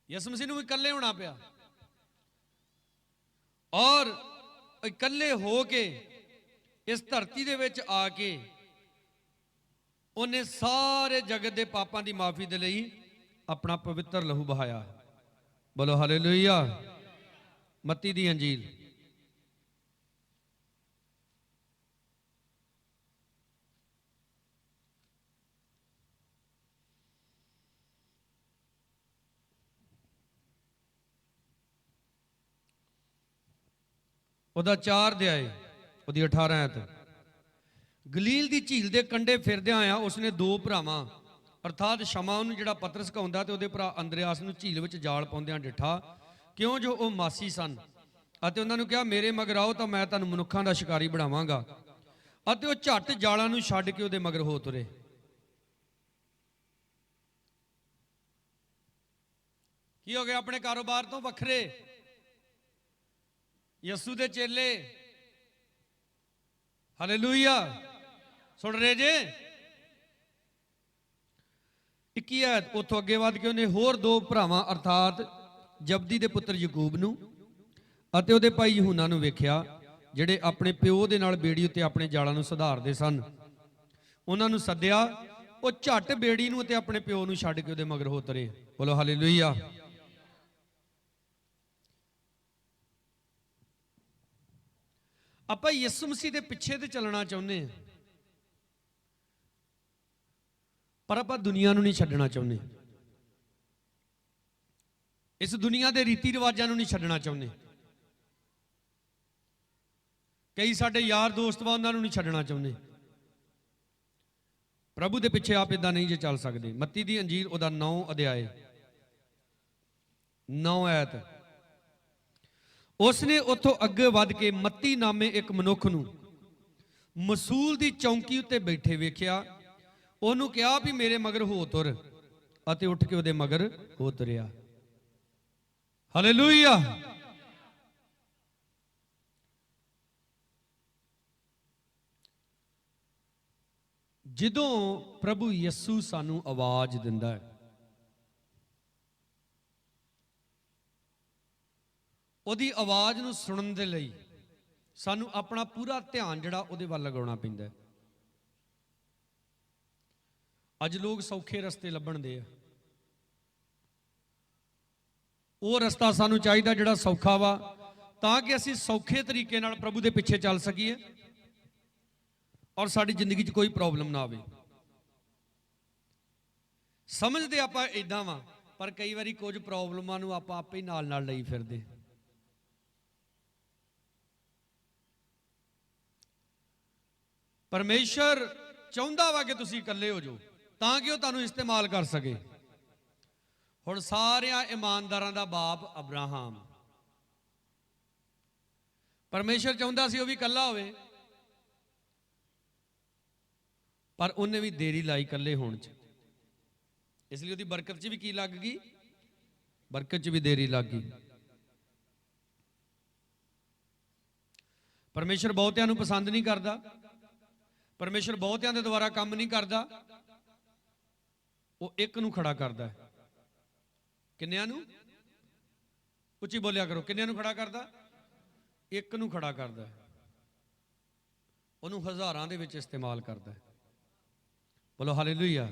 ਯਿਸੂ ਮਸੀਹ ਨੂੰ ਵੀ ਇਕੱਲੇ ਹੋਣਾ ਪਿਆ। ਔਰ ਇਕੱਲੇ ਹੋ ਕੇ ਇਸ ਧਰਤੀ ਦੇ ਵਿੱਚ ਆ ਕੇ ਉਹਨੇ ਸਾਰੇ ਜਗਤ ਦੇ ਪਾਪਾਂ ਦੀ ਮਾਫੀ ਦੇ ਲਈ ਆਪਣਾ ਪਵਿੱਤਰ ਲਹੂ ਬਹਾਇਆ। ਬੋਲੋ ਹਾਲੇਲੂਇਆ। ਮੱਤੀ ਦੀ ਅੰਜੀਲ ਉਹਦਾ 4 ਅਧਿਆਇ, ਉਹਦੀ 18 ਆਇਤ। ਗਲੀਲ ਦੀ ਝੀਲ ਦੇ ਕੰਢੇ ਫਿਰਦਿਆਂ ਆਇਆ ਉਸਨੇ 2 ਭਰਾਵਾਂ ਅਰਥਾਤ ਸ਼ਮਾ ਨੂੰ ਜਿਹੜਾ ਪਤਰਸ ਕਹਾਉਂਦਾ, ਤੇ ਉਹਦੇ ਭਰਾ ਅੰਦਰਿਆਸ ਨੂੰ ਝੀਲ ਵਿੱਚ ਜਾਲ ਪਾਉਂਦਿਆਂ ਡਿੱਠਾ, ਕਿਉਂ ਜੋ ਉਹ ਮਾਸੀ ਸਨ। ਅਤੇ ਉਹਨਾਂ ਨੂੰ ਕਿਹਾ, ਮੇਰੇ ਮਗਰ ਆਓ ਤਾਂ ਮੈਂ ਤੁਹਾਨੂੰ ਮਨੁੱਖਾਂ ਦਾ ਸ਼ਿਕਾਰੀ ਬਣਾਵਾਂਗਾ। ਅਤੇ ਉਹ ਝੱਟ ਜਾਲਾਂ ਨੂੰ ਛੱਡ ਕੇ ਉਹਦੇ ਮਗਰ ਹੋ ਤੁਰੇ। ਕੀ ਹੋ ਗਿਆ? ਆਪਣੇ ਕਾਰੋਬਾਰ ਤੋਂ ਵੱਖਰੇ, ਯਿਸੂ ਦੇ ਚੇਲੇ। ਹਾਲੇਲੂਇਆ। ਸੁਣ ਰਹੇ ਜੇ? 21 ਆਇਤ ਉੱਥੋਂ ਅੱਗੇ ਵੱਧ ਕੇ ਉਹਨੇ ਹੋਰ 2 ਭਰਾਵਾਂ ਅਰਥਾਤ ਜਬਦੀ ਦੇ ਪੁੱਤਰ ਯਕੂਬ ਨੂੰ ਅਤੇ ਉਹਦੇ ਭਾਈ ਯਹੂਨਾ ਨੂੰ ਵੇਖਿਆ, ਜਿਹੜੇ ਆਪਣੇ ਪਿਓ ਦੇ ਨਾਲ ਬੇੜੀ ਉੱਤੇ ਆਪਣੇ ਜਾਲਾਂ ਨੂੰ ਸੁਧਾਰਦੇ ਸਨ। ਉਹਨਾਂ ਨੂੰ ਸੱਦਿਆ, ਉਹ ਝੱਟ ਬੇੜੀ ਨੂੰ ਅਤੇ ਆਪਣੇ ਪਿਓ ਨੂੰ ਛੱਡ ਕੇ ਉਹਦੇ ਮਗਰ ਹੋ ਤੁਰੇ। ਬੋਲੋ ਹਾਲੇਲੂਇਆ। ਆਪਾਂ ਯਿਸੂ ਮਸੀਹ ਦੇ ਪਿੱਛੇ ਤੇ ਚੱਲਣਾ ਚਾਹੁੰਦੇ ਹਾਂ, ਪਰ ਆਪਾਂ ਦੁਨੀਆ ਨੂੰ ਨਹੀਂ ਛੱਡਣਾ ਚਾਹੁੰਦੇ, ਇਸ ਦੁਨੀਆ ਦੇ ਰੀਤੀ ਰਿਵਾਜਾਂ ਨੂੰ ਨਹੀਂ ਛੱਡਣਾ ਚਾਹੁੰਦੇ। ਕਈ ਸਾਡੇ ਯਾਰ ਦੋਸਤ ਵਾ, ਉਹਨਾਂ ਨੂੰ ਨਹੀਂ ਛੱਡਣਾ ਚਾਹੁੰਦੇ। ਪ੍ਰਭੂ ਦੇ ਪਿੱਛੇ ਆਪ ਇਦਾਂ ਨਹੀਂ ਜੇ ਚੱਲ ਸਕਦੇ। ਮੱਤੀ ਦੀ ਅੰਜੀਲ ਉਹਦਾ 9 ਅਧਿਆਏ 9 ਆਇਤ, ਉਸਨੇ ਉੱਥੋਂ ਅੱਗੇ ਵੱਧ ਕੇ ਮੱਤੀ ਨਾਮੇ ਇੱਕ ਮਨੁੱਖ ਨੂੰ ਮਸੂਲ ਦੀ ਚੌਂਕੀ ਉੱਤੇ ਬੈਠੇ ਵੇਖਿਆ। ਉਹਨੂੰ ਕਿਹਾ ਵੀ ਮੇਰੇ ਮਗਰ ਹੋ ਤੁਰ, ਅਤੇ ਉੱਠ ਕੇ ਉਹਦੇ ਮਗਰ ਹੋ ਤੁਰਿਆ। ਹਾਲੇਲੂਇਆ। ਜਦੋਂ ਪ੍ਰਭੂ ਯਿਸੂ ਸਾਨੂੰ ਆਵਾਜ਼ ਦਿੰਦਾ ਹੈ, ਉਹਦੀ ਆਵਾਜ਼ ਨੂੰ ਸੁਣਨ ਦੇ ਲਈ ਸਾਨੂੰ ਆਪਣਾ ਪੂਰਾ ਧਿਆਨ ਜਿਹੜਾ ਉਹਦੇ ਵੱਲ ਲਗਾਉਣਾ ਪੈਂਦਾ ਹੈ। ਅੱਜ ਲੋਕ ਸੌਖੇ ਰਸਤੇ ਲੱਭਣ ਦੇ ਆ। ਉਹ ਰਸਤਾ ਸਾਨੂੰ ਚਾਹੀਦਾ ਜਿਹੜਾ ਸੌਖਾ ਵਾ, ਤਾਂ ਕਿ ਅਸੀਂ ਸੌਖੇ ਤਰੀਕੇ ਨਾਲ ਪ੍ਰਭੂ ਦੇ ਪਿੱਛੇ ਚੱਲ ਸਕੀਏ ਔਰ ਸਾਡੀ ਜ਼ਿੰਦਗੀ 'ਚ ਕੋਈ ਪ੍ਰੋਬਲਮ ਨਾ ਆਵੇ। ਸਮਝਦੇ ਆਪਾਂ ਇਦਾਂ ਵਾ, ਪਰ ਕਈ ਵਾਰੀ ਕੁਝ ਪ੍ਰੋਬਲਮਾਂ ਨੂੰ ਆਪਾਂ ਆਪੇ ਹੀ ਨਾਲ ਨਾਲ ਲਈ ਫਿਰਦੇ। ਪਰਮੇਸ਼ਰ ਚਾਹੁੰਦਾ ਵਾ ਕਿ ਤੁਸੀਂ ਇਕੱਲੇ ਹੋ ਜਾਓ, ਤਾਂ ਕਿ ਉਹ ਤੁਹਾਨੂੰ ਇਸਤੇਮਾਲ ਕਰ ਸਕੇ। ਹੁਣ ਸਾਰਿਆਂ ਇਮਾਨਦਾਰਾਂ ਦਾ ਬਾਪ ਅਬਰਾਹਮ, ਪਰਮੇਸ਼ਰ ਚਾਹੁੰਦਾ ਸੀ ਉਹ ਵੀ ਇਕੱਲਾ ਹੋਵੇ, ਪਰ ਉਹਨੇ ਵੀ ਦੇਰੀ ਲਾਈ ਇਕੱਲੇ ਹੋਣ 'ਚ। ਇਸ ਲਈ ਉਹਦੀ ਬਰਕਤ 'ਚ ਵੀ ਕੀ ਲੱਗ ਗਈ? ਬਰਕਤ 'ਚ ਵੀ ਦੇਰੀ ਲੱਗ ਗਈ। ਪਰਮੇਸ਼ਰ ਬਹੁਤਿਆਂ ਨੂੰ ਪਸੰਦ ਨਹੀਂ ਕਰਦਾ। ਪਰਮੇਸ਼ਰ ਬਹੁਤਿਆਂ ਦੇ ਦੁਆਰਾ ਕੰਮ ਨਹੀਂ ਕਰਦਾ। ਉਹ ਇੱਕ ਨੂੰ ਖੜਾ ਕਰਦਾ ਹੈ। ਕਿੰਨਿਆਂ ਨੂੰ? ਉੱਚੀ ਬੋਲਿਆ ਕਰੋ। ਕਿੰਨਿਆਂ ਨੂੰ ਖੜਾ ਕਰਦਾ? ਇੱਕ ਨੂੰ ਖੜਾ ਕਰਦਾ ਹੈ। ਉਹਨੂੰ ਹਜ਼ਾਰਾਂ ਦੇ ਵਿੱਚ ਇਸਤੇਮਾਲ ਕਰਦਾ ਹੈ। ਬੋਲੋ ਹਾਲੇਲੂਇਆ।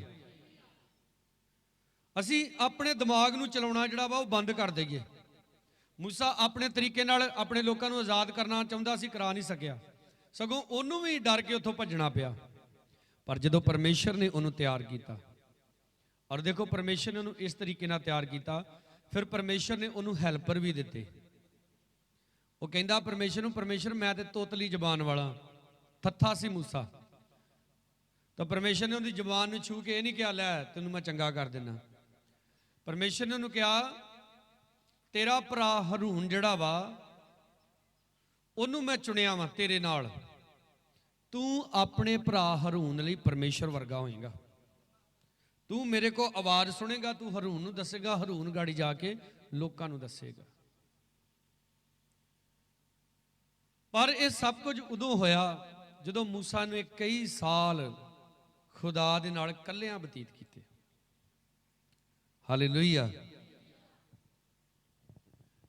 ਅਸੀਂ ਆਪਣੇ ਦਿਮਾਗ ਨੂੰ ਚਲਾਉਣਾ ਜਿਹੜਾ ਵਾ ਉਹ ਬੰਦ ਕਰ ਦਈਏ। ਮੂਸਾ ਆਪਣੇ ਤਰੀਕੇ ਨਾਲ ਆਪਣੇ ਲੋਕਾਂ ਨੂੰ ਆਜ਼ਾਦ ਕਰਨਾ ਚਾਹੁੰਦਾ ਸੀ, ਕਰਾ ਨਹੀਂ ਸਕਿਆ, ਸਗੋਂ ਉਹਨੂੰ ਵੀ ਡਰ ਕੇ ਉੱਥੋਂ ਭੱਜਣਾ ਪਿਆ। ਪਰ ਜਦੋਂ ਪਰਮੇਸ਼ਰ ਨੇ ਉਹਨੂੰ ਤਿਆਰ ਕੀਤਾ, ਔਰ ਦੇਖੋ ਪਰਮੇਸ਼ਰ ਨੇ ਉਹਨੂੰ ਇਸ ਤਰੀਕੇ ਨਾਲ ਤਿਆਰ ਕੀਤਾ, ਫਿਰ ਪਰਮੇਸ਼ਰ ਨੇ ਉਹਨੂੰ ਹੈਲਪਰ ਵੀ ਦਿੱਤੇ। ਉਹ ਕਹਿੰਦਾ ਪਰਮੇਸ਼ਰ ਨੂੰ, ਪਰਮੇਸ਼ਰ ਮੈਂ ਤੇ ਤੋਤਲੀ ਜ਼ਬਾਨ ਵਾਲਾ, ਥੱਥਾ ਸੀ ਮੂਸਾ। ਤਾਂ ਪਰਮੇਸ਼ਰ ਨੇ ਉਹਦੀ ਜ਼ਬਾਨ ਨੂੰ ਛੂ ਕੇ ਇਹ ਨਹੀਂ ਕਿਹਾ ਲੈ ਤੈਨੂੰ ਮੈਂ ਚੰਗਾ ਕਰ ਦਿੰਦਾ। ਪਰਮੇਸ਼ਰ ਨੇ ਉਹਨੂੰ ਕਿਹਾ ਤੇਰਾ ਭਰਾ ਹਰੂਨ ਜਿਹੜਾ ਵਾ ਉਹਨੂੰ ਮੈਂ ਚੁਣਿਆ ਵਾ ਤੇਰੇ ਨਾਲ, ਤੂੰ ਆਪਣੇ ਭਰਾ ਹਰੂਨ ਲਈ ਪਰਮੇਸ਼ਰ ਵਰਗਾ ਹੋਏਗਾ। ਤੂੰ ਮੇਰੇ ਕੋ ਆਵਾਜ਼ ਸੁਣੇਗਾ, ਤੂੰ ਹਰੂਨ ਨੂੰ ਦੱਸੇਗਾ, ਹਰੂਨ ਗਾੜੀ ਜਾ ਕੇ ਲੋਕਾਂ ਨੂੰ ਦੱਸੇਗਾ। ਪਰ ਇਹ ਸਭ ਕੁਝ ਉਦੋਂ ਹੋਇਆ ਜਦੋਂ ਮੂਸਾ ਨੇ ਕਈ ਸਾਲ ਖੁਦਾ ਦੇ ਨਾਲ ਇਕੱਲਿਆਂ ਬਤੀਤ ਕੀਤੇ। ਹਾਲੇਲੂਇਆ।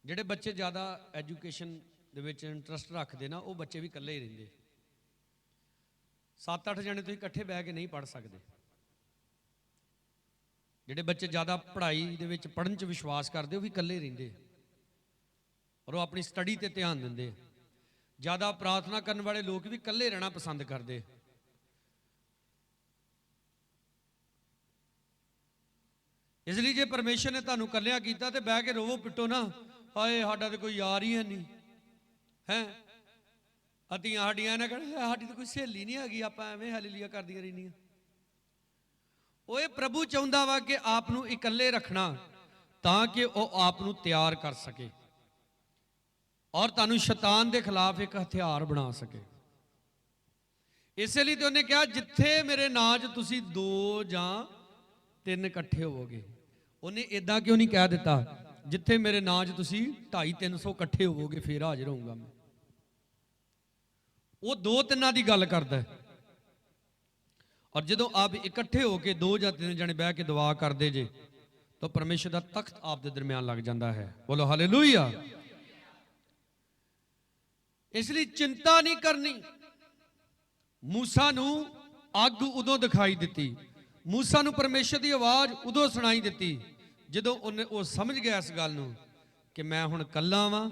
ਜਿਹੜੇ ਬੱਚੇ ਜ਼ਿਆਦਾ ਐਜੂਕੇਸ਼ਨ ਦੇ ਵਿੱਚ ਇੰਟਰਸਟ ਰੱਖਦੇ ਨਾ, ਉਹ ਬੱਚੇ ਵੀ ਇਕੱਲੇ ਹੀ ਰਹਿੰਦੇ। 7-8 ਜਣੇ ਤੁਸੀਂ ਇਕੱਠੇ ਬਹਿ ਕੇ ਨਹੀਂ ਪੜ੍ਹ ਸਕਦੇ। ਜਿਹੜੇ ਬੱਚੇ ਜ਼ਿਆਦਾ ਪੜ੍ਹਾਈ ਦੇ ਵਿੱਚ ਪੜ੍ਹਨ 'ਚ ਵਿਸ਼ਵਾਸ ਕਰਦੇ, ਉਹ ਵੀ ਇਕੱਲੇ ਰਹਿੰਦੇ ਔਰ ਉਹ ਆਪਣੀ ਸਟੱਡੀ ਤੇ ਧਿਆਨ ਦਿੰਦੇ। ਜ਼ਿਆਦਾ ਪ੍ਰਾਰਥਨਾ ਕਰਨ ਵਾਲੇ ਲੋਕ ਵੀ ਇਕੱਲੇ ਰਹਿਣਾ ਪਸੰਦ ਕਰਦੇ। ਇਸ ਲਈ ਜੇ ਪਰਮੇਸ਼ਰ ਨੇ ਤੁਹਾਨੂੰ ਇਕੱਲਿਆਂ ਕੀਤਾ ਤੇ ਬਹਿ ਕੇ ਰੋਵੋ ਪਿੱਟੋ ਨਾ, ਹਾਏ ਸਾਡਾ ਤੇ ਕੋਈ ਯਾਰ ਹੀ ਹੈ ਨਹੀਂ ਹੈ। ਅਤੀਆਂ ਸਾਡੀਆਂ ਨਾ ਕਹਿਣ ਸਾਡੀ ਤਾਂ ਕੋਈ ਸਹੇਲੀ ਨਹੀਂ ਹੈਗੀ, ਆਪਾਂ ਐਵੇਂ ਹਾਲੇਲੂਇਆ ਕਰਦੀਆਂ ਰਹਿੰਦੀਆਂ। ਉਹ ਇਹ ਪ੍ਰਭੂ ਚਾਹੁੰਦਾ ਵਾ ਕਿ ਆਪ ਨੂੰ ਇਕੱਲੇ ਰੱਖਣਾ, ਤਾਂ ਕਿ ਉਹ ਆਪ ਨੂੰ ਤਿਆਰ ਕਰ ਸਕੇ ਔਰ ਤੁਹਾਨੂੰ ਸ਼ੈਤਾਨ ਦੇ ਖਿਲਾਫ ਇੱਕ ਹਥਿਆਰ ਬਣਾ ਸਕੇ। ਇਸੇ ਲਈ ਤੇ ਉਹਨੇ ਕਿਹਾ ਜਿੱਥੇ ਮੇਰੇ ਨਾਂ 'ਚ ਤੁਸੀਂ 2 ਜਾਂ 3 ਇਕੱਠੇ ਹੋਵੋਗੇ। ਉਹਨੇ ਇਦਾਂ ਕਿਉਂ ਨਹੀਂ ਕਹਿ ਦਿੱਤਾ ਜਿੱਥੇ ਮੇਰੇ ਨਾਂ 'ਚ ਤੁਸੀਂ 250-300 ਇਕੱਠੇ ਹੋਵੋਗੇ ਫੇਰ ਹਾਜ਼ਰ ਹੋਊਂਗਾ ਮੈਂ। ਉਹ 2-3 ਦੀ ਗੱਲ ਕਰਦਾ। ਔਰ ਜਦੋਂ ਆਪ ਇਕੱਠੇ ਹੋ ਕੇ 2 ਜਾਂ 3 ਜਣੇ ਬਹਿ ਕੇ ਦੁਆ ਕਰਦੇ ਜੇ, ਤਾਂ ਪਰਮੇਸ਼ਰ ਦਾ ਤਖਤ ਆਪ ਦੇ ਦਰਮਿਆਨ ਲੱਗ ਜਾਂਦਾ ਹੈ। ਬੋਲੋ ਹਾਲੇਲੂਇਆ। ਇਸ ਲਈ ਚਿੰਤਾ ਨਹੀਂ ਕਰਨੀ। ਮੂਸਾ ਨੂੰ ਅੱਗ ਉਦੋਂ ਦਿਖਾਈ ਦਿੱਤੀ, ਮੂਸਾ ਨੂੰ ਪਰਮੇਸ਼ਰ ਦੀ ਆਵਾਜ਼ ਉਦੋਂ ਸੁਣਾਈ ਦਿੱਤੀ ਜਦੋਂ ਉਹ ਸਮਝ ਗਿਆ ਇਸ ਗੱਲ ਨੂੰ ਕਿ ਮੈਂ ਹੁਣ ਇਕੱਲਾ ਵਾਂ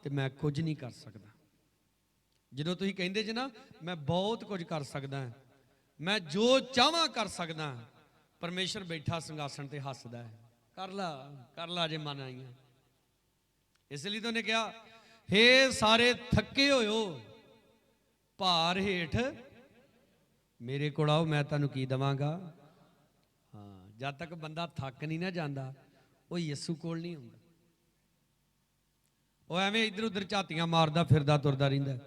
ਤੇ ਮੈਂ ਕੁਝ ਨਹੀਂ ਕਰ ਸਕਦਾ। ਜਦੋਂ ਤੁਸੀਂ ਕਹਿੰਦੇ ਜੇ ਨਾ ਮੈਂ ਬਹੁਤ ਕੁਝ ਕਰ ਸਕਦਾ, ਮੈਂ ਜੋ ਚਾਹਾਂ ਕਰ ਸਕਦਾ, ਪਰਮੇਸ਼ਰ ਬੈਠਾ ਸਿੰਘਾਸਣ ਤੇ ਹੱਸਦਾ ਹੈ, ਕਰ ਲਾ ਜੇ ਮਨ ਆਈਆਂ। ਇਸ ਲਈ ਤਾਂ ਉਹਨੇ ਕਿਹਾ ਹੇ ਸਾਰੇ ਥੱਕੇ ਹੋਇਓ ਭਾਰ ਹੇਠ ਮੇਰੇ ਕੋਲ ਆਓ, ਮੈਂ ਤੁਹਾਨੂੰ ਕੀ ਦੇਵਾਂਗਾ। ਹਾਂ, ਜਦ ਤੱਕ ਬੰਦਾ ਥੱਕ ਨਹੀਂ ਨਾ ਜਾਂਦਾ, ਉਹ ਯਿਸੂ ਕੋਲ ਨਹੀਂ ਹੁੰਦਾ। ਉਹ ਐਵੇਂ ਇੱਧਰ ਉੱਧਰ ਝਾਤੀਆਂ ਮਾਰਦਾ ਫਿਰਦਾ ਤੁਰਦਾ ਰਹਿੰਦਾ।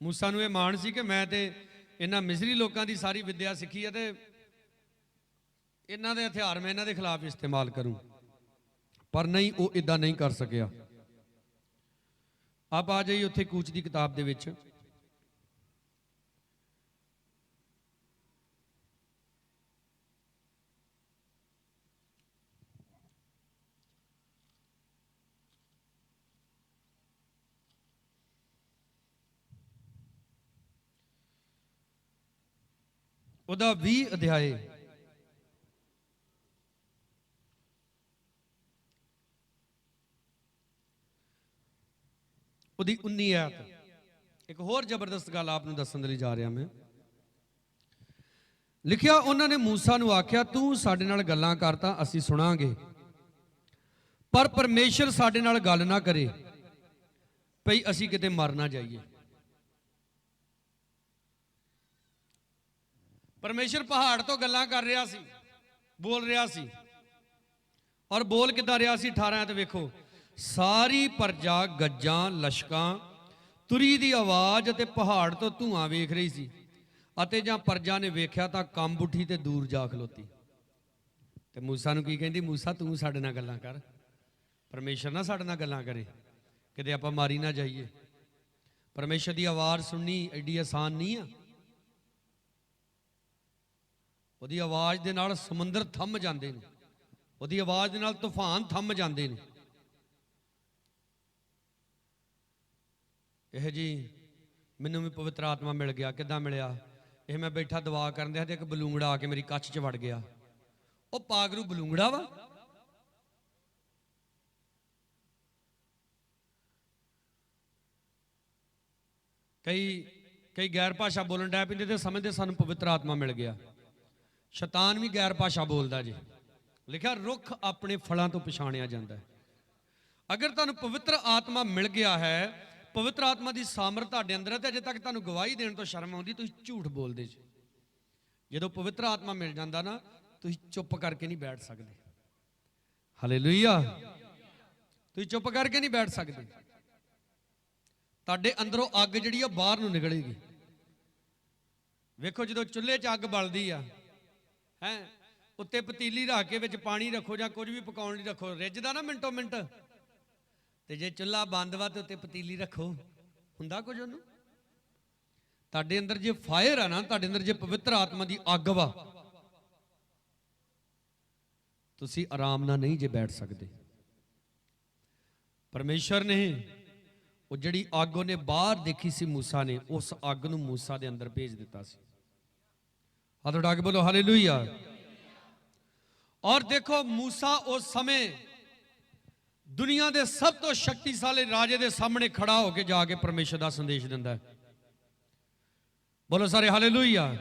ਮੂਸਾ ਨੂੰ ਇਹ ਮਾਣ ਸੀ ਕਿ ਮੈਂ ਤੇ ਇਹਨਾਂ ਮਿਸਰੀ ਲੋਕਾਂ ਦੀ ਸਾਰੀ ਵਿੱਦਿਆ ਸਿੱਖੀ ਹੈ ਤੇ ਇਹਨਾਂ ਦੇ ਹਥਿਆਰ ਮੈਂ ਇਹਨਾਂ ਦੇ ਖਿਲਾਫ ਇਸਤੇਮਾਲ ਕਰੂੰ, ਪਰ ਨਹੀਂ, ਉਹ ਇਦਾਂ ਨਹੀਂ ਕਰ ਸਕਿਆ। ਆਪ ਆ ਜਾਈਏ ਉੱਥੇ ਕੂਚ ਦੀ ਕਿਤਾਬ ਦੇ ਵਿੱਚ। ਉਹਦਾ 20 ਅਧਿਆਏ ਉਹਦੀ 19 ਆਇਤ। ਇੱਕ ਹੋਰ ਜ਼ਬਰਦਸਤ ਗੱਲ ਆਪ ਨੂੰ ਦੱਸਣ ਦੇ ਲਈ ਜਾ ਰਿਹਾ ਮੈਂ। ਲਿਖਿਆ, ਉਹਨਾਂ ਨੇ ਮੂਸਾ ਨੂੰ ਆਖਿਆ, ਤੂੰ ਸਾਡੇ ਨਾਲ ਗੱਲਾਂ ਕਰ ਤਾਂ ਅਸੀਂ ਸੁਣਾਂਗੇ, ਪਰ ਪਰਮੇਸ਼ਰ ਸਾਡੇ ਨਾਲ ਗੱਲ ਨਾ ਕਰੇ ਭਈ ਅਸੀਂ ਕਿਤੇ ਮਰ ਨਾ ਜਾਈਏ। ਪਰਮੇਸ਼ਰ ਪਹਾੜ ਤੋਂ ਗੱਲਾਂ ਕਰ ਰਿਹਾ ਸੀ, ਬੋਲ ਰਿਹਾ ਸੀ। ਔਰ ਬੋਲ ਕਿੱਦਾਂ ਰਿਹਾ ਸੀ? 18 ਤੇ ਵੇਖੋ, ਸਾਰੀ ਪਰਜਾ ਗੱਜਾਂ ਲਸ਼ਕਾਂ ਤੁਰੀ ਦੀ ਆਵਾਜ਼ ਅਤੇ ਪਹਾੜ ਤੋਂ ਧੂਆਂ ਵੇਖ ਰਹੀ ਸੀ, ਅਤੇ ਜਾਂ ਪਰਜਾ ਨੇ ਵੇਖਿਆ ਤਾਂ ਕੰਬ ਉੱਠੀ ਤੇ ਦੂਰ ਜਾ ਖਲੋਤੀ। ਤੇ ਮੂਸਾ ਨੂੰ ਕੀ ਕਹਿੰਦੀ? ਮੂਸਾ ਤੂੰ ਸਾਡੇ ਨਾਲ ਗੱਲਾਂ ਕਰ, ਪਰਮੇਸ਼ਰ ਨਾ ਸਾਡੇ ਨਾਲ ਗੱਲਾਂ ਕਰੇ, ਕਿਤੇ ਆਪਾਂ ਮਾਰੀ ਨਾ ਜਾਈਏ। ਪਰਮੇਸ਼ਰ ਦੀ ਆਵਾਜ਼ ਸੁਣਨੀ ਐਡੀ ਆਸਾਨ ਨਹੀਂ ਆ। ਉਹਦੀ ਆਵਾਜ਼ ਦੇ ਨਾਲ ਸਮੁੰਦਰ ਥੰਮ ਜਾਂਦੇ ਨੇ, ਉਹਦੀ ਆਵਾਜ਼ ਦੇ ਨਾਲ ਤੂਫਾਨ ਥੰਮ ਜਾਂਦੇ ਨੇ। ਇਹ ਜੀ ਮੈਨੂੰ ਵੀ ਪਵਿੱਤਰ ਆਤਮਾ ਮਿਲ ਗਿਆ। ਕਿੱਦਾਂ ਮਿਲਿਆ? ਇਹ ਮੈਂ ਬੈਠਾ ਦੁਆ ਕਰਨ ਦਿਆ ਤੇ ਇੱਕ ਬਲੂੰਗੜਾ ਆ ਕੇ ਮੇਰੀ ਕੱਛ 'ਚ ਵੜ ਗਿਆ। ਉਹ ਪਾਗਰੂ ਬਲੂੰਗੜਾ ਵਾ। ਕਈ ਗੈਰ ਭਾਸ਼ਾ ਬੋਲਣ ਡੈ ਪੈਂਦੇ ਤੇ ਸਮਝਦੇ ਸਾਨੂੰ ਪਵਿੱਤਰ ਆਤਮਾ ਮਿਲ ਗਿਆ। ਸ਼ੈਤਾਨ ਵੀ ਗੈਰ ਭਾਸ਼ਾ ਬੋਲਦਾ ਜੀ। ਲਿਖਿਆ, ਰੁੱਖ ਆਪਣੇ ਫਲਾਂ ਤੋਂ ਪਛਾਣਿਆ ਜਾਂਦਾ ਹੈ। ਅਗਰ ਤੁਹਾਨੂੰ ਪਵਿੱਤਰ ਆਤਮਾ ਮਿਲ ਗਿਆ ਹੈ, ਪਵਿੱਤਰ ਆਤਮਾ ਦੀ ਸਾਮਰਥ ਤੁਹਾਡੇ ਅੰਦਰ ਹੈ, ਤੇ ਅਜੇ ਤੱਕ ਤੁਹਾਨੂੰ ਗਵਾਹੀ ਦੇਣ ਤੋਂ ਸ਼ਰਮ ਆਉਂਦੀ, ਤੁਸੀਂ ਝੂਠ ਬੋਲਦੇ ਜੀ। ਜਦੋਂ ਪਵਿੱਤਰ ਆਤਮਾ ਮਿਲ ਜਾਂਦਾ ਨਾ, ਤੁਸੀਂ ਚੁੱਪ ਕਰਕੇ ਨਹੀਂ ਬੈਠ ਸਕਦੇ। ਹਾਲੇਲੂਇਆ। ਤੁਸੀਂ ਚੁੱਪ ਕਰਕੇ ਨਹੀਂ ਬੈਠ ਸਕਦੇ। ਤੁਹਾਡੇ ਅੰਦਰੋਂ ਅੱਗ ਜਿਹੜੀ ਆ ਬਾਹਰ ਨੂੰ ਨਿਕਲੇਗੀ। ਵੇਖੋ, ਜਦੋਂ ਚੁੱਲ੍ਹੇ 'ਚ ਅੱਗ ਬਲਦੀ ਆ, ਉੱਤੇ ਪਤੀਲੀ ਰੱਖ ਕੇ ਵਿੱਚ ਪਾਣੀ ਰੱਖੋ ਜਾਂ ਕੁਝ ਵੀ ਪਕਾਉਣ ਲਈ ਰੱਖੋ, ਰਿੱਝਦਾ ਨਾ ਮਿੰਟੋ ਮਿੰਟ। ਤੇ ਜੇ ਚੁੱਲ੍ਹਾ ਬੰਦ ਵਾ ਤੇ ਉੱਤੇ ਪਤੀਲੀ ਰੱਖੋ, ਹੁੰਦਾ ਕੁਝ ਉਹਨੂੰ? ਤੁਹਾਡੇ ਅੰਦਰ ਜੇ ਫਾਇਰ ਆ ਨਾ, ਤੁਹਾਡੇ ਅੰਦਰ ਜੇ ਪਵਿੱਤਰ ਆਤਮਾ ਦੀ ਅੱਗ ਵਾ, ਤੁਸੀਂ ਆਰਾਮ ਨਾਲ ਨਹੀਂ ਜੇ ਬੈਠ ਸਕਦੇ। ਪਰਮੇਸ਼ਰ ਨੇ ਉਹ ਜਿਹੜੀ ਅੱਗ ਉਹਨੇ ਬਾਹਰ ਦੇਖੀ ਸੀ ਮੂਸਾ ਨੇ, ਉਸ ਅੱਗ ਨੂੰ ਮੂਸਾ ਦੇ ਅੰਦਰ ਭੇਜ ਦਿੱਤਾ ਸੀ। ਹੱਥ ਉਠਾ ਕੇ ਬੋਲੋ ਹਾਲੇਲੂਇਆ। ਔਰ ਦੇਖੋ, ਮੂਸਾ ਉਸ ਸਮੇਂ ਦੁਨੀਆ ਦੇ ਸਭ ਤੋਂ ਸ਼ਕਤੀਸ਼ਾਲੀ ਰਾਜੇ ਦੇ ਸਾਹਮਣੇ ਖੜਾ ਹੋ ਕੇ ਜਾ ਕੇ ਪਰਮੇਸ਼ਰ ਦਾ ਸੰਦੇਸ਼ ਦਿੰਦਾ ਹੈ। ਬੋਲੋ ਸਾਰੇ ਹਾਲੇਲੂਇਆ।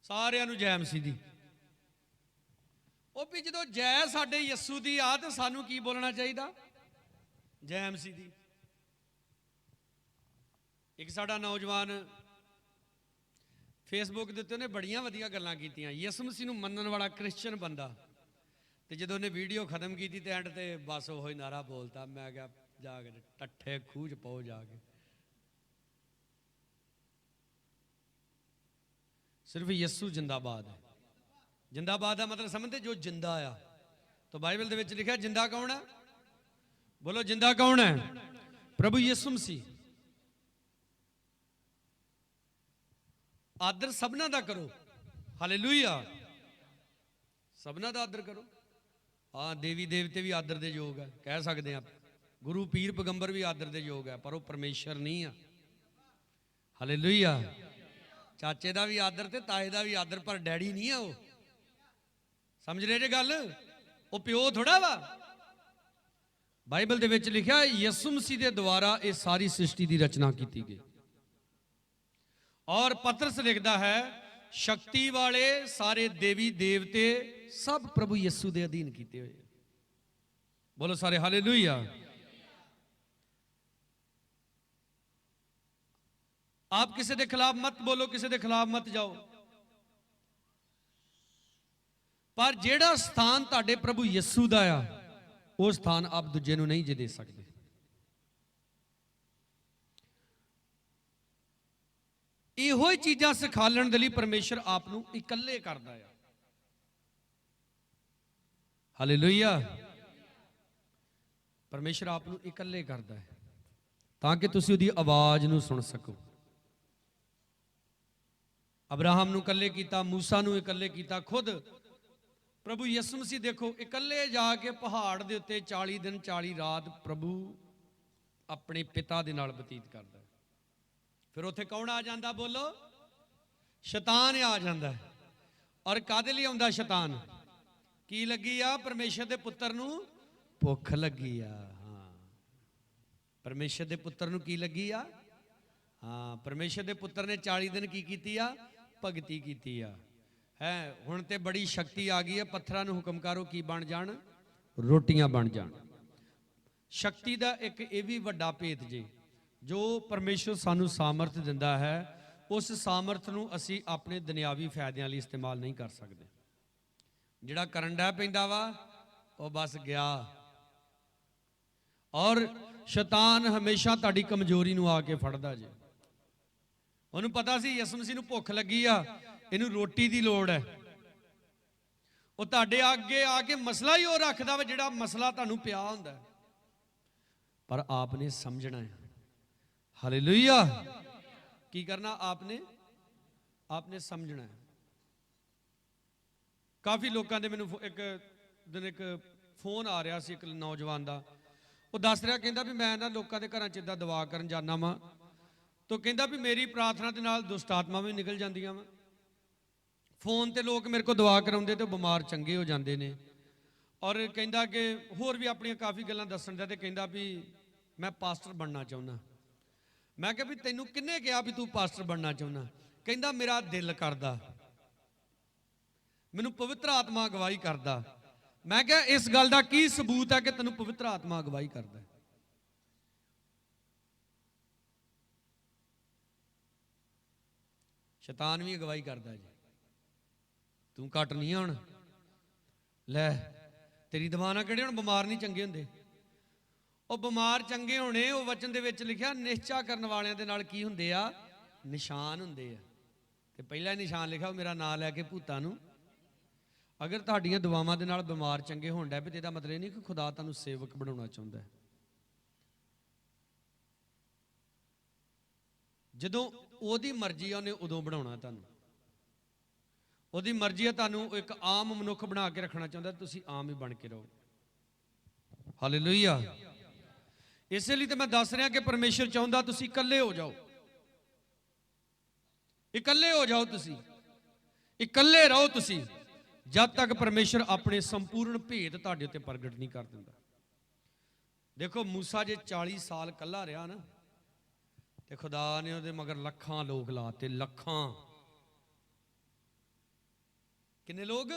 ਸਾਰਿਆਂ ਨੂੰ ਜੈ ਮਸੀਹ ਦੀ। ਉਹ ਵੀ ਜਦੋਂ ਜੈ ਸਾਡੇ ਯਿਸੂ ਦੀ ਆ ਤੇ ਸਾਨੂੰ ਕੀ ਬੋਲਣਾ ਚਾਹੀਦਾ? ਜੈ ਮਸੀਹ ਦੀ। ਇੱਕ ਸਾਡਾ ਨੌਜਵਾਨ ਫੇਸਬੁੱਕ ਦੇ ਉੱਤੇ ਉਹਨੇ ਬੜੀਆਂ ਵਧੀਆ ਗੱਲਾਂ ਕੀਤੀਆਂ। ਯਿਸੂ ਮਸੀਹ ਨੂੰ ਮੰਨਣ ਵਾਲਾ ਕ੍ਰਿਸਚਨ ਬੰਦਾ, ਤੇ ਜਦੋਂ ਉਹਨੇ ਵੀਡੀਓ ਖਤਮ ਕੀਤੀ ਤੇ ਐਂਡ ਤੇ ਬਸ ਉਹੀ ਨਾਰਾ ਬੋਲਤਾ। ਮੈਂ ਕਿਹਾ ਜਾ ਕੇ ਟੱਠੇ ਖੂਹ 'ਚ ਪਾਓ ਜਾ ਕੇ। ਸਿਰਫ ਯਿਸੂ ਜਿੰਦਾਬਾਦ ਹੈ। ਜਿੰਦਾਬਾਦ ਦਾ ਮਤਲਬ ਸਮਝਦੇ? ਜੋ ਜਿੰਦਾ ਆ। ਤਾਂ ਬਾਈਬਲ ਦੇ ਵਿੱਚ ਲਿਖਿਆ ਜਿੰਦਾ ਕੌਣ ਹੈ? ਬੋਲੋ ਜਿੰਦਾ ਕੌਣ ਹੈ? ਪ੍ਰਭੂ ਯਿਸੂ ਮਸੀਹ। ਆਦਰ ਸਭਨਾਂ ਦਾ ਕਰੋ। ਹਾਲੇਲੂਇਆ। ਸਭਨਾਂ ਦਾ ਆਦਰ ਕਰੋ। ਹਾਂ, ਦੇਵੀ ਦੇਵਤੇ ਵੀ ਆਦਰ ਦੇ ਯੋਗ ਹੈ, ਕਹਿ ਸਕਦੇ ਹਾਂ। ਗੁਰੂ ਪੀਰ ਪੈਗੰਬਰ ਵੀ ਆਦਰ ਦੇ ਯੋਗ ਹੈ, ਪਰ ਉਹ ਪਰਮੇਸ਼ਰ ਨਹੀਂ ਆ। ਹਾਲੇਲੂਇਆ। ਚਾਚੇ ਦਾ ਵੀ ਆਦਰ ਤੇ ਤਾਏ ਦਾ ਵੀ ਆਦਰ, ਪਰ ਡੈਡੀ ਨਹੀਂ ਆ ਉਹ। ਸਮਝ ਰਹੇ ਜੇ ਗੱਲ? ਉਹ ਪਿਓ ਥੋੜਾ ਵਾ। ਬਾਈਬਲ ਦੇ ਵਿੱਚ ਲਿਖਿਆ ਯਿਸੂ ਮਸੀਹ ਦੇ ਦੁਆਰਾ ਇਹ ਸਾਰੀ ਸ੍ਰਿਸ਼ਟੀ ਦੀ ਰਚਨਾ ਕੀਤੀ ਗਈ। ਔਰ ਪਤਰਸ ਲਿਖਦਾ ਹੈ ਸ਼ਕਤੀ ਵਾਲੇ ਸਾਰੇ ਦੇਵੀ ਦੇਵਤੇ ਸਭ ਪ੍ਰਭੂ ਯਿਸੂ ਦੇ ਅਧੀਨ ਕੀਤੇ ਹੋਏ। ਬੋਲੋ ਸਾਰੇ ਹਾਲੇਲੂਇਆ। ਆਪ ਕਿਸੇ ਦੇ ਖਿਲਾਫ ਮਤ ਬੋਲੋ, ਕਿਸੇ ਦੇ ਖਿਲਾਫ ਮਤ ਜਾਓ, ਪਰ ਜਿਹੜਾ ਸਥਾਨ ਤੁਹਾਡੇ ਪ੍ਰਭੂ ਯਿਸੂ ਦਾ ਆ, ਉਹ ਸਥਾਨ ਆਪ ਦੂਜੇ ਨੂੰ ਨਹੀਂ ਜੇ ਦੇ ਸਕਦੇ। ਇਹੋ ਹੀ ਚੀਜ਼ਾਂ ਸਿਖਾਲਣ ਦੇ ਲਈ ਪਰਮੇਸ਼ਰ ਆਪ ਨੂੰ ਇਕੱਲੇ ਕਰਦਾ ਆ। ਹਾਲੇਲੂਇਆ। ਪਰਮੇਸ਼ਰ ਆਪ ਨੂੰ ਇਕੱਲੇ ਕਰਦਾ ਹੈ ਤਾਂ ਕਿ ਤੁਸੀਂ ਉਹਦੀ ਆਵਾਜ਼ ਨੂੰ ਸੁਣ ਸਕੋ। ਅਬਰਾਹਮ ਨੂੰ ਇਕੱਲੇ ਕੀਤਾ, ਮੂਸਾ ਨੂੰ ਇਕੱਲੇ ਕੀਤਾ, ਖੁਦ ਪ੍ਰਭੂ ਯਿਸੂ ਮਸੀਹ ਦੇਖੋ ਇਕੱਲੇ ਜਾ ਕੇ ਪਹਾੜ ਦੇ ਉੱਤੇ 40 ਦਿਨ 40 ਰਾਤ ਪ੍ਰਭੂ ਆਪਣੇ ਪਿਤਾ ਦੇ ਨਾਲ ਬਤੀਤ ਕਰਦਾ। ਫਿਰ ਉੱਥੇ ਕੌਣ ਆ ਜਾਂਦਾ? ਬੋਲੋ, ਸ਼ੈਤਾਨ ਆ ਜਾਂਦਾ। ਔਰ ਕਾਹਦੇ ਲਈ ਆਉਂਦਾ ਸ਼ੈਤਾਨ? ਕੀ ਲੱਗੀ ਆ? ਪਰਮੇਸ਼ਰ ਦੇ ਪੁੱਤਰ ਨੂੰ ਭੁੱਖ ਲੱਗੀ ਆ। ਹਾਂ, ਪਰਮੇਸ਼ਰ ਦੇ ਪੁੱਤਰ ਨੂੰ ਕੀ ਲੱਗੀ ਆ? ਹਾਂ, ਪਰਮੇਸ਼ਰ ਦੇ ਪੁੱਤਰ ਨੇ 40 ਦਿਨ ਕੀ ਕੀਤੀ ਆ? ਭਗਤੀ ਕੀਤੀ ਆ। ਹੈ ਹੁਣ ਤੇ ਬੜੀ ਸ਼ਕਤੀ ਆ ਗਈ ਹੈ, ਪੱਥਰਾਂ ਨੂੰ ਹੁਕਮ ਕਰੋ ਕੀ ਬਣ ਜਾਣ? ਰੋਟੀਆਂ ਬਣ ਜਾਣ। ਸ਼ਕਤੀ ਦਾ ਇੱਕ ਇਹ ਵੀ ਵੱਡਾ ਭੇਤ ਜੇ, ਜੋ ਪਰਮੇਸ਼ਰ ਸਾਨੂੰ ਸਾਮਰਥ ਦਿੰਦਾ ਹੈ, ਉਸ ਸਾਮਰਥ ਨੂੰ ਅਸੀਂ ਆਪਣੇ ਦੁਨਿਆਵੀ ਫਾਇਦਿਆਂ ਲਈ ਇਸਤੇਮਾਲ ਨਹੀਂ ਕਰ ਸਕਦੇ। ਜਿਹੜਾ ਕਰਨ ਡੈ ਪੈਂਦਾ ਵਾ ਉਹ ਬਸ ਗਿਆ। ਔਰ ਸ਼ੈਤਾਨ ਹਮੇਸ਼ਾ ਤੁਹਾਡੀ ਕਮਜ਼ੋਰੀ ਨੂੰ ਆ ਕੇ ਫੜਦਾ ਜੇ। ਉਹਨੂੰ ਪਤਾ ਸੀ ਯਿਸੂ ਮਸੀਹ ਨੂੰ ਭੁੱਖ ਲੱਗੀ ਆ, ਇਹਨੂੰ ਰੋਟੀ ਦੀ ਲੋੜ ਹੈ। ਉਹ ਤੁਹਾਡੇ ਅੱਗੇ ਆ ਕੇ ਮਸਲਾ ਹੀ ਉਹ ਰੱਖਦਾ ਵਾ ਜਿਹੜਾ ਮਸਲਾ ਤੁਹਾਨੂੰ ਪਿਆ ਹੁੰਦਾ। ਪਰ ਆਪ ਨੇ ਸਮਝਣਾ ਹੈ। ਹਾਲੇਲੂਇਆ। ਕੀ ਕਰਨਾ? ਆਪਨੇ ਸਮਝਣਾ ਹੈ। ਕਾਫੀ ਲੋਕਾਂ ਦੇ ਮੈਨੂੰ ਇੱਕ ਦਿਨ ਇੱਕ ਫੋਨ ਆ ਰਿਹਾ ਸੀ ਇੱਕ ਨੌਜਵਾਨ ਦਾ। ਉਹ ਦੱਸ ਰਿਹਾ, ਕਹਿੰਦਾ ਵੀ ਮੈਂ ਨਾ ਲੋਕਾਂ ਦੇ ਘਰਾਂ 'ਚ ਇੱਦਾਂ ਦੁਆ ਕਰਨ ਜਾਂਦਾ ਵਾਂ, ਤਾਂ ਕਹਿੰਦਾ ਵੀ ਮੇਰੀ ਪ੍ਰਾਰਥਨਾ ਦੇ ਨਾਲ ਦੁਸ਼ਟ ਆਤਮਾ ਵੀ ਨਿਕਲ ਜਾਂਦੀਆਂ ਵਾ। ਫੋਨ ਤੇ ਲੋਕ ਮੇਰੇ ਕੋਲ ਦੁਆ ਕਰਾਉਂਦੇ ਤੇ ਬਿਮਾਰ ਚੰਗੇ ਹੋ ਜਾਂਦੇ ਨੇ। ਔਰ ਕਹਿੰਦਾ ਕਿ ਹੋਰ ਵੀ ਆਪਣੀਆਂ ਕਾਫੀ ਗੱਲਾਂ ਦੱਸਣ ਦਾ, ਤੇ ਕਹਿੰਦਾ ਵੀ ਮੈਂ ਪਾਸਟਰ ਬਣਨਾ ਚਾਹੁੰਦਾ। ਮੈਂ ਕਿਹਾ ਵੀ ਤੈਨੂੰ ਕਿਹਨੇ ਕਿਹਾ ਵੀ ਤੂੰ ਪਾਸਟਰ ਬਣਨਾ ਚਾਹੁੰਦਾ? ਕਹਿੰਦਾ ਮੇਰਾ ਦਿਲ ਕਰਦਾ, ਮੈਨੂੰ ਪਵਿੱਤਰ ਆਤਮਾ ਅਗਵਾਈ ਕਰਦਾ। ਮੈਂ ਕਿਹਾ ਇਸ ਗੱਲ ਦਾ ਕੀ ਸਬੂਤ ਹੈ ਕਿ ਤੈਨੂੰ ਪਵਿੱਤਰ ਆਤਮਾ ਅਗਵਾਈ ਕਰਦਾ? ਸ਼ੈਤਾਨ ਵੀ ਅਗਵਾਈ ਕਰਦਾ ਜੀ। ਤੂੰ ਘੱਟ ਨਹੀਂ ਹੁਣ ਲੈ, ਤੇਰੀ ਦਵਾ ਨਾਲ ਕਿਹੜੇ ਹੁਣ ਬਿਮਾਰ ਨਹੀਂ ਚੰਗੇ ਹੁੰਦੇ? ਉਹ ਬਿਮਾਰ ਚੰਗੇ ਹੋਣੇ, ਉਹ ਵਚਨ ਦੇ ਵਿੱਚ ਲਿਖਿਆ ਨਿਸ਼ਚਾ ਕਰਨ ਵਾਲਿਆਂ ਦੇ ਨਾਲ ਕੀ ਹੁੰਦੇ ਆ? ਨਿਸ਼ਾਨ ਹੁੰਦੇ ਆ। ਤੇ ਪਹਿਲਾ ਨਿਸ਼ਾਨ ਲਿਖਿਆ ਮੇਰਾ ਨਾਂ ਲੈ ਕੇ ਭੂਤਾਂ ਨੂੰ। ਅਗਰ ਤੁਹਾਡੀਆਂ ਦੁਆਵਾਂ ਦੇ ਨਾਲ ਬਿਮਾਰ ਚੰਗੇ ਹੋਣ ਡੈ ਪਏ, ਇਹਦਾ ਮਤਲਬ ਇਹ ਨਹੀਂ ਕਿ ਖੁਦਾ ਤੁਹਾਨੂੰ ਸੇਵਕ ਬਣਾਉਣਾ ਚਾਹੁੰਦਾ। ਜਦੋਂ ਉਹਦੀ ਮਰਜ਼ੀ ਆ ਉਹਨੇ ਉਦੋਂ ਬਣਾਉਣਾ ਤੁਹਾਨੂੰ। ਉਹਦੀ ਮਰਜ਼ੀ ਆ ਤੁਹਾਨੂੰ ਇੱਕ ਆਮ ਮਨੁੱਖ ਬਣਾ ਕੇ ਰੱਖਣਾ ਚਾਹੁੰਦਾ, ਤੁਸੀਂ ਆਮ ਹੀ ਬਣ ਕੇ ਰਹੋ। ਹਾਲੇਲੂਇਆ। ਇਸੇ ਲਈ ਤਾਂ ਮੈਂ ਦੱਸ ਰਿਹਾ ਕਿ ਪਰਮੇਸ਼ਰ ਚਾਹੁੰਦਾ ਤੁਸੀਂ ਇਕੱਲੇ ਹੋ ਜਾਓ। ਇਕੱਲੇ ਹੋ ਜਾਓ, ਤੁਸੀਂ ਇਕੱਲੇ ਰਹੋ ਤੁਸੀਂ, ਜਦ ਤੱਕ ਪਰਮੇਸ਼ਰ ਆਪਣੇ ਸੰਪੂਰਨ ਭੇਤ ਤੁਹਾਡੇ ਉੱਤੇ ਪ੍ਰਗਟ ਨਹੀਂ ਕਰ ਦਿੰਦਾ। ਦੇਖੋ ਮੂਸਾ ਜੇ 40 ਸਾਲ ਇਕੱਲਾ ਰਿਹਾ ਨਾ, ਤੇ ਖੁਦਾ ਨੇ ਉਹਦੇ ਮਗਰ ਲੱਖਾਂ ਲੋਕ ਲਾਤੇ। ਲੱਖਾਂ। ਕਿੰਨੇ ਲੋਕ?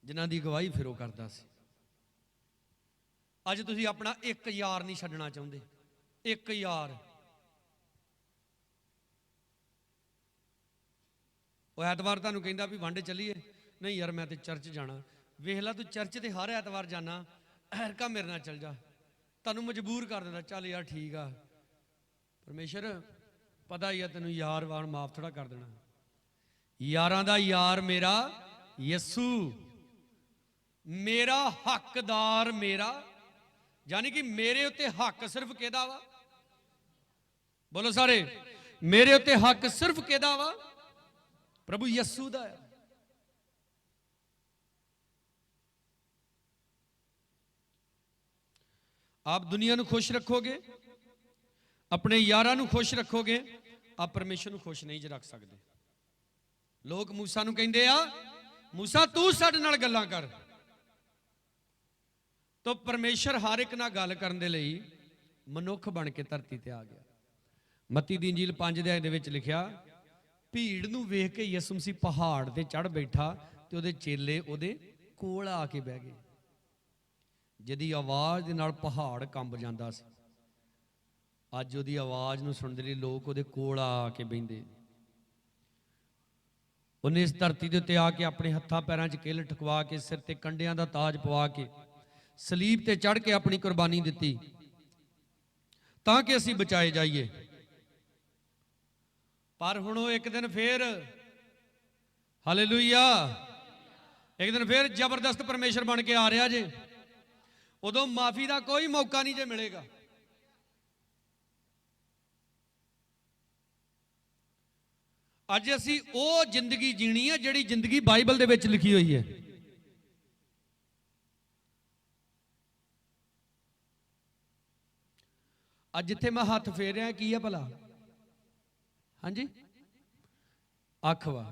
ਜਿਨ੍ਹਾਂ ਦੀ ਅਗਵਾਈ ਫਿਰ ਉਹ ਕਰਦਾ ਸੀ। ਅੱਜ ਤੁਸੀਂ ਆਪਣਾ ਇੱਕ ਯਾਰ ਨਹੀਂ ਛੱਡਣਾ ਚਾਹੁੰਦੇ। ਇੱਕ ਯਾਰ। ਉਹ ਐਤਵਾਰ ਤੁਹਾਨੂੰ ਕਹਿੰਦਾ ਵੀ ਵਾਂਢੇ ਚੱਲੀਏ, ਨਹੀਂ ਯਾਰ ਮੈਂ ਤੇ ਚਰਚ ਜਾਣਾ। ਵੇਖ ਲਾ ਤੂੰ ਚਰਚ ਤੇ ਹਰ ਐਤਵਾਰ ਜਾਣਾ, ਐਰਕਾ ਮੇਰੇ ਨਾਲ ਚੱਲ ਜਾ। ਤੁਹਾਨੂੰ ਮਜਬੂਰ ਕਰ ਦਿੰਦਾ, ਚੱਲ ਯਾਰ ਠੀਕ ਆ। ਪਰਮੇਸ਼ਰ ਪਤਾ ਹੀ ਆ ਤੈਨੂੰ ਯਾਰ ਵਾਰ ਮਾਫ ਥੋੜਾ ਕਰ ਦੇਣਾ। ਯਾਰਾਂ ਦਾ ਯਾਰ ਮੇਰਾ ਯਿਸੂ, ਮੇਰਾ ਹੱਕਦਾਰ ਮੇਰਾ, ਯਾਨੀ ਕਿ ਮੇਰੇ ਉੱਤੇ ਹੱਕ ਸਿਰਫ ਕਿਹਦਾ ਵਾ? ਬੋਲੋ ਸਾਰੇ, ਮੇਰੇ ਉੱਤੇ ਹੱਕ ਸਿਰਫ ਕਿਹਦਾ ਵਾ? ਪ੍ਰਭੂ ਯਿਸੂ ਦਾ ਹੈ। ਆਪ ਦੁਨੀਆ ਨੂੰ ਖੁਸ਼ ਰੱਖੋਗੇ, ਆਪਣੇ ਯਾਰਾਂ ਨੂੰ ਖੁਸ਼ ਰੱਖੋਗੇ, आप परमेश्वर ਨੂੰ खुश नहीं ज रख सकते। लोग मूसा ਨੂੰ ਕਹਿੰਦੇ ਆ मूसा तू ਸਾਡੇ ਨਾਲ ਗੱਲਾਂ कर। तो परमेश्वर हर एक नाल गल करन दे लई मनुख बन के धरती ते आ गया। मत्ती दी इंजील 5 अध्याय दे विच लिखिया भीड़ नूं वेख के यसु मसीह पहाड़ ते चढ़ बैठा ते उहदे चेले उहदे कोल आके बह गए। जिहदी आवाज़ दे नाल पहाड़ कंब जांदा सी, अज उहदी आवाज़ नूं सुणन दे लई लोक उहदे कोल आके बहिंदे। उन्हें इस धरती के उत्ते आके अपने हत्थां पैरां 'च किल ठकवा के सिर ते कंडियां दा ताज पवा के सलीब ते चढ़ के अपनी कुर्बानी दी ताकि असीं बचाए जाइए। पर हुण ओह एक दिन फिर हालेलुया एक दिन फिर जबरदस्त परमेश्वर बन के आ रहा जे। उदों माफी का कोई मौका नहीं जे मिलेगा। अज असीं ओह जिंदगी जीनी है जिहड़ी जिंदगी बाइबल दे विच लिखी हुई है। अज जिथे मैं हथ फेर रहा की है भला, हाँ जी अख वा।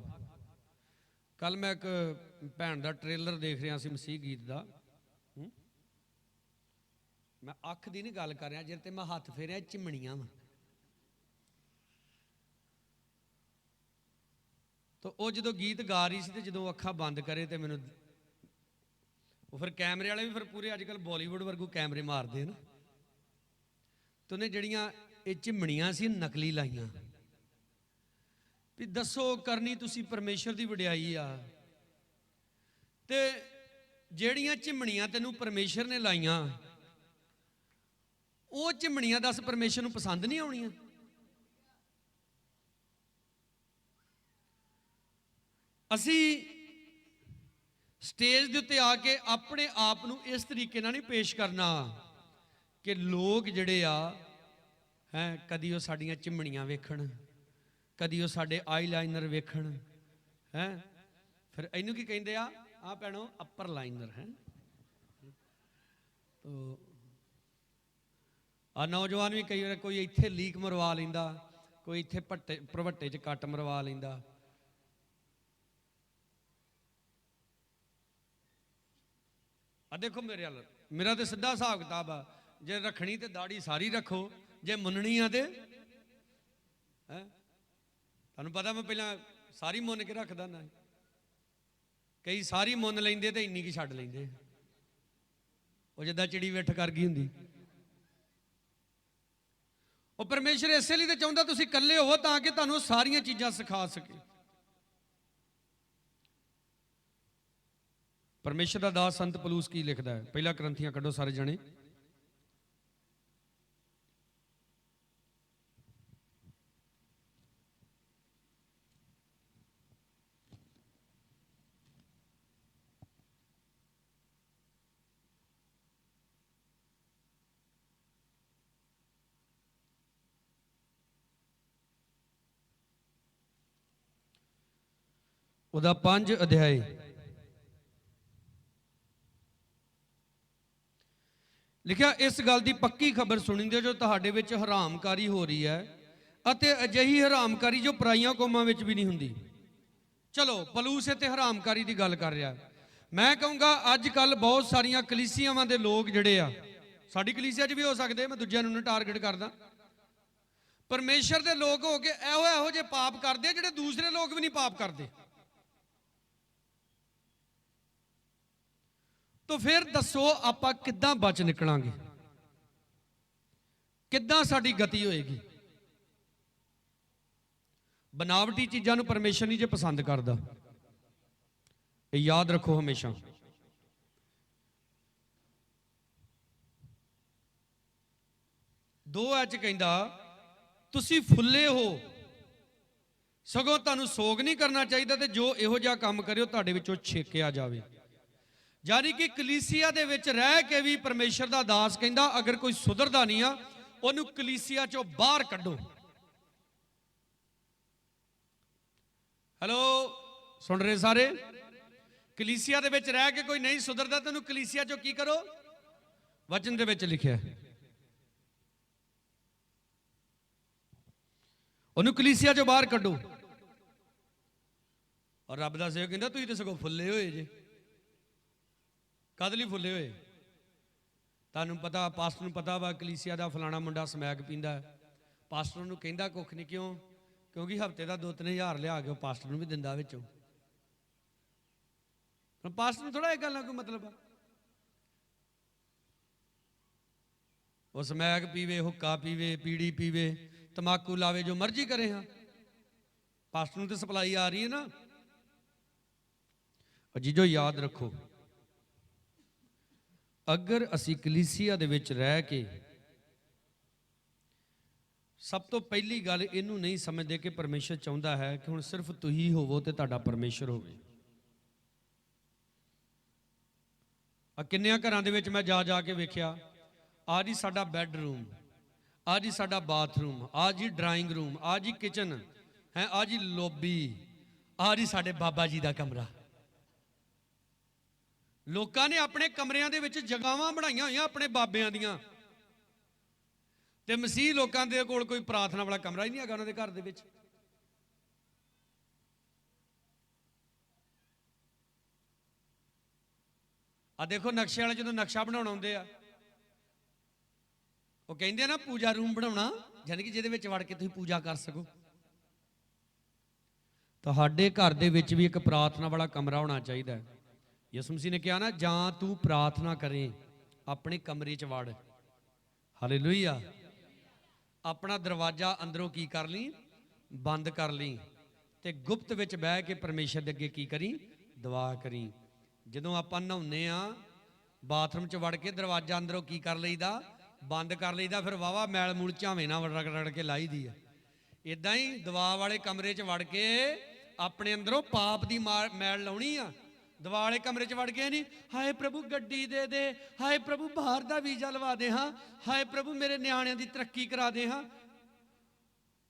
कल मैं एक भैन का ट्रेलर देख रहा सी मसीह गीत का। मैं अख की नहीं गल कर रहा जिहते मैं हथ फेरिया चिमनियां वा। तो वह जो गीत गा रही सी तो जो अखा बंद करे तो मैनू फिर कैमरे वाले भी फिर पूरे अजकल बॉलीवुड वर्गू कैमरे मारते हैं ना। तो उन्हें जड़ियाँ ये चिमनियां सी नकली लाइया भी दसो करनी तुसी परमेश्वर की वडियाई आ ते जड़ियाँ चिमनियां तेनू परमेश्वर ने लाइया वो चिमनियां दस परमेश्वर नू पसंद नहीं आउणियां। असी स्टेज के उत्ते आके अपने आप नू इस तरीके नाल नहीं पेश करना कि लोग जड़े आ हैं कदी वो साड़ियाँ चिमनियां वेखण, कदी वो साडे आई लाइनर वेखण हैं। फिर इनू की कहिंदे आ भैणो अपर लाइनर है। तो आ नौजवान भी कई बार कोई इत्थे लीक मरवा लैंदा, कोई इत्थे भरवट्टे च कट मरवा लैंदा। देखो मेरे वाल मेरा तो सीधा हिसाब किताब आ, जे रखनी तो दाड़ी सारी रखो, जे मुन्ननी आ तो तुहानूं पता मैं पहला सारी मुन के रखदा ना। कई सारी मुन लेंदे तो इन्नी की छड्ड लेंदे, वो जिद्दां चिड़ी विठ कर गई हुंदी। वो परमेश्वर इस लई तो चाहुंदा तुसीं इकल्ले होवो ताकि तुहानूं सारियां चीज़ां सिखा सके। परमेश्वर का दास संत पलूस की लिखता है, पहला करंथियां कढ़ो सारे जने। उदा 5 अध्याय लिखा, इस गल की पक्की खबर सुनिंदे जो तुहाडे विच हरामकारी हो रही है अते अजिही हरामकारी जो पराइयां कौमां विच भी नहीं हुंदी। चलो पलूस इत्थे हरामकारी की गल कर रहा। मैं कहूँगा अजकल बहुत सारिया कलीसियावां दे लोग जिहड़े आ, साडी कलीसिया च भी हो सकते, मैं दूजिआं नूं टारगेट करदा, परमेश्वर दे लोग हो के एहो जे पाप करदे जिहड़े दूसरे लोग भी नहीं पाप करते। तो फिर दसो आपां किद्दां बच निकलांगे, किद्दां साडी गति होएगी। बनावटी चीज़ां नूं परमेश्वर नहीं जे पसंद करदा, ये याद रखो हमेशा। दो अच कहंदा तुसीं फुल्ले हो, सगों तुहानूं सोग नहीं करना चाहिए ते जो इहो जिहा काम करियो तुहाडे विचों छेकिया जावे। यानी कि कलीसिया दे विच रह के भी परमेश्वर दा दास कहंदा अगर कोई सुधरदा नहीं आ उहनूं कलीसिया चों बाहर कड्डो। हेलो सुन रहे सारे? कलीसिया दे विच रह के कोई नहीं सुधरदा तो उहनूं कलीसिया चों की करो? वचन दे विच लिखिआ ਉਹਨੂੰ ਕਲੀਸਿਆ ਚੋਂ ਬਾਹਰ ਕੱਢੋ। ਔਰ ਰੱਬ ਦਾ ਸੇਵਕ ਕਹਿੰਦਾ ਤੁਸੀਂ ਤਾਂ ਸਗੋਂ ਫੁੱਲੇ ਹੋਏ ਜੇ। ਕਦ ਲਈ ਫੁੱਲੇ ਹੋਏ? ਤੁਹਾਨੂੰ ਪਤਾ, ਪਾਸਟਰ ਨੂੰ ਪਤਾ ਵਾ ਕਲੀਸਿਆ ਦਾ ਫਲਾਣਾ ਮੁੰਡਾ ਸਮੈਕ ਪੀਂਦਾ ਹੈ। ਪਾਸਟਰ ਨੂੰ ਕਹਿੰਦਾ ਕੁੱਖ ਨਹੀਂ। ਕਿਉਂ? ਕਿਉਂਕਿ ਹਫਤੇ ਦਾ 2-3 ਹਜ਼ਾਰ ਲਿਆ ਕੇ ਉਹ ਪਾਸਟਰ ਨੂੰ ਵੀ ਦਿੰਦਾ ਵਿੱਚੋਂ। ਪਾਸਟਰ ਨੂੰ ਥੋੜਾ ਇਹ ਗੱਲ ਨਾਲ ਕੋਈ ਮਤਲਬ ਆ। ਉਹ ਸਮੈਕ ਪੀਵੇ, ਹੁੱਕਾ ਪੀਵੇ, ਪੀੜੀ ਪੀਵੇ, ਤਮਾਕੂ ਲਾਵੇ, ਜੋ ਮਰਜ਼ੀ ਕਰੇ। ਹਾਂ, ਪਾਸਟਰ ਨੂੰ ਤੇ ਸਪਲਾਈ ਆ ਰਹੀ ਹੈ ਨਾ। ਅਜੀਜ਼ੋ ਯਾਦ ਰੱਖੋ, ਅਗਰ ਅਸੀਂ ਕਲੀਸਿਆ ਦੇ ਵਿੱਚ ਰਹਿ ਕੇ ਸਭ ਤੋਂ ਪਹਿਲੀ ਗੱਲ ਇਹਨੂੰ ਨਹੀਂ ਸਮਝਦੇ ਕਿ ਪਰਮੇਸ਼ਰ ਚਾਹੁੰਦਾ ਹੈ ਕਿ ਹੁਣ ਸਿਰਫ ਤੁਸੀਂ ਹੋਵੋ ਤੇ ਤੁਹਾਡਾ ਪਰਮੇਸ਼ਰ ਹੋਵੇ। ਆ ਕਿੰਨਿਆਂ ਘਰਾਂ ਦੇ ਵਿੱਚ ਮੈਂ ਜਾ ਕੇ ਵੇਖਿਆ, ਆਹ ਜੀ ਸਾਡਾ ਬੈੱਡਰੂਮ, ਆਹ ਜੀ ਸਾਡਾ ਬਾਥਰੂਮ, ਆਹ ਜੀ ਡਰਾਇੰਗ ਰੂਮ, ਆਹ ਜੀ ਕਿਚਨ ਹੈ, ਆਹ ਜੀ ਲੋਬੀ, ਆਹ ਜੀ ਸਾਡੇ ਬਾਬਾ ਜੀ ਦਾ ਕਮਰਾ। ਲੋਕਾਂ ਨੇ ਆਪਣੇ ਕਮਰਿਆਂ ਦੇ ਵਿੱਚ ਜਗ੍ਹਾਵਾਂ ਬਣਾਈਆਂ ਹੋਈਆਂ ਆਪਣੇ ਬਾਬਿਆਂ ਦੀਆਂ, ਤੇ ਮਸੀਹ ਲੋਕਾਂ ਦੇ ਕੋਲ ਕੋਈ ਪ੍ਰਾਰਥਨਾ ਵਾਲਾ ਕਮਰਾ ਹੀ ਨਹੀਂ ਹੈਗਾ ਉਹਨਾਂ ਦੇ ਘਰ ਦੇ ਵਿੱਚ। ਆ ਦੇਖੋ, ਨਕਸ਼ੇ ਵਾਲੇ ਜਦੋਂ ਨਕਸ਼ਾ ਬਣਾਉਣ ਆਉਂਦੇ ਆ, ਉਹ ਕਹਿੰਦੇ ਆ ਨਾ ਪੂਜਾ ਰੂਮ ਬਣਾਉਣਾ, ਯਾਨੀ ਕਿ ਜਿਹਦੇ ਵਿੱਚ ਵੜ ਕੇ ਤੁਸੀਂ ਪੂਜਾ ਕਰ ਸਕੋ। ਤੁਹਾਡੇ ਘਰ ਦੇ ਵਿੱਚ ਵੀ ਇੱਕ ਪ੍ਰਾਰਥਨਾ ਵਾਲਾ ਕਮਰਾ ਹੋਣਾ ਚਾਹੀਦਾ ਹੈ। ਯਿਸੂ ਮਸੀਹ ਨੇ ਕਿਹਾ ਨਾ, ਜਾਂ ਤੂੰ ਪ੍ਰਾਰਥਨਾ ਕਰੇ ਆਪਣੇ ਕਮਰੇ 'ਚ ਵੜ। ਹਾਲੇਲੂਇਆ। ਆਪਣਾ ਦਰਵਾਜ਼ਾ ਅੰਦਰੋਂ ਕੀ ਕਰ ਲਈ? ਬੰਦ ਕਰ ਲਈ, ਤੇ ਗੁਪਤ ਵਿੱਚ ਬਹਿ ਕੇ ਪਰਮੇਸ਼ਰ ਦੇ ਅੱਗੇ ਕੀ ਕਰੀ? ਦੁਆ ਕਰੀ। ਜਦੋਂ ਆਪਾਂ ਨਹਾਉਂਦੇ ਆ, ਬਾਥਰੂਮ 'ਚ ਵੜ ਕੇ ਦਰਵਾਜ਼ਾ ਅੰਦਰੋਂ ਕੀ ਕਰ ਲਈਦਾ? ਬੰਦ ਕਰ ਲਈਦਾ। ਫਿਰ ਵਾਵਾ ਮੈਲ ਮੂਲ ਝਾਵੇਂ ਨਾਲ ਰਗੜ ਕੇ ਲਾਈ ਦੀ ਆ। ਇਦਾਂ ਹੀ ਦੁਆ ਵਾਲੇ ਕਮਰੇ 'ਚ ਵੜ ਕੇ ਆਪਣੇ ਅੰਦਰੋਂ ਪਾਪ ਦੀ ਮੈਲ ਲਾਉਣੀ ਆ। ਦੁਆ ਵਾਲੇ ਕਮਰੇ 'ਚ ਵੜ ਕੇ ਨਹੀਂ, ਹਾਏ ਪ੍ਰਭੂ ਗੱਡੀ ਦੇ ਦੇ, ਹਾਏ ਪ੍ਰਭੂ ਬਾਹਰ ਦਾ ਵੀਜ਼ਾ ਲਵਾ ਦੇ ਹਾਂ, ਹਾਏ ਪ੍ਰਭੂ ਮੇਰੇ ਨਿਆਣਿਆਂ ਦੀ ਤਰੱਕੀ ਕਰਾ ਦੇ ਹਾਂ।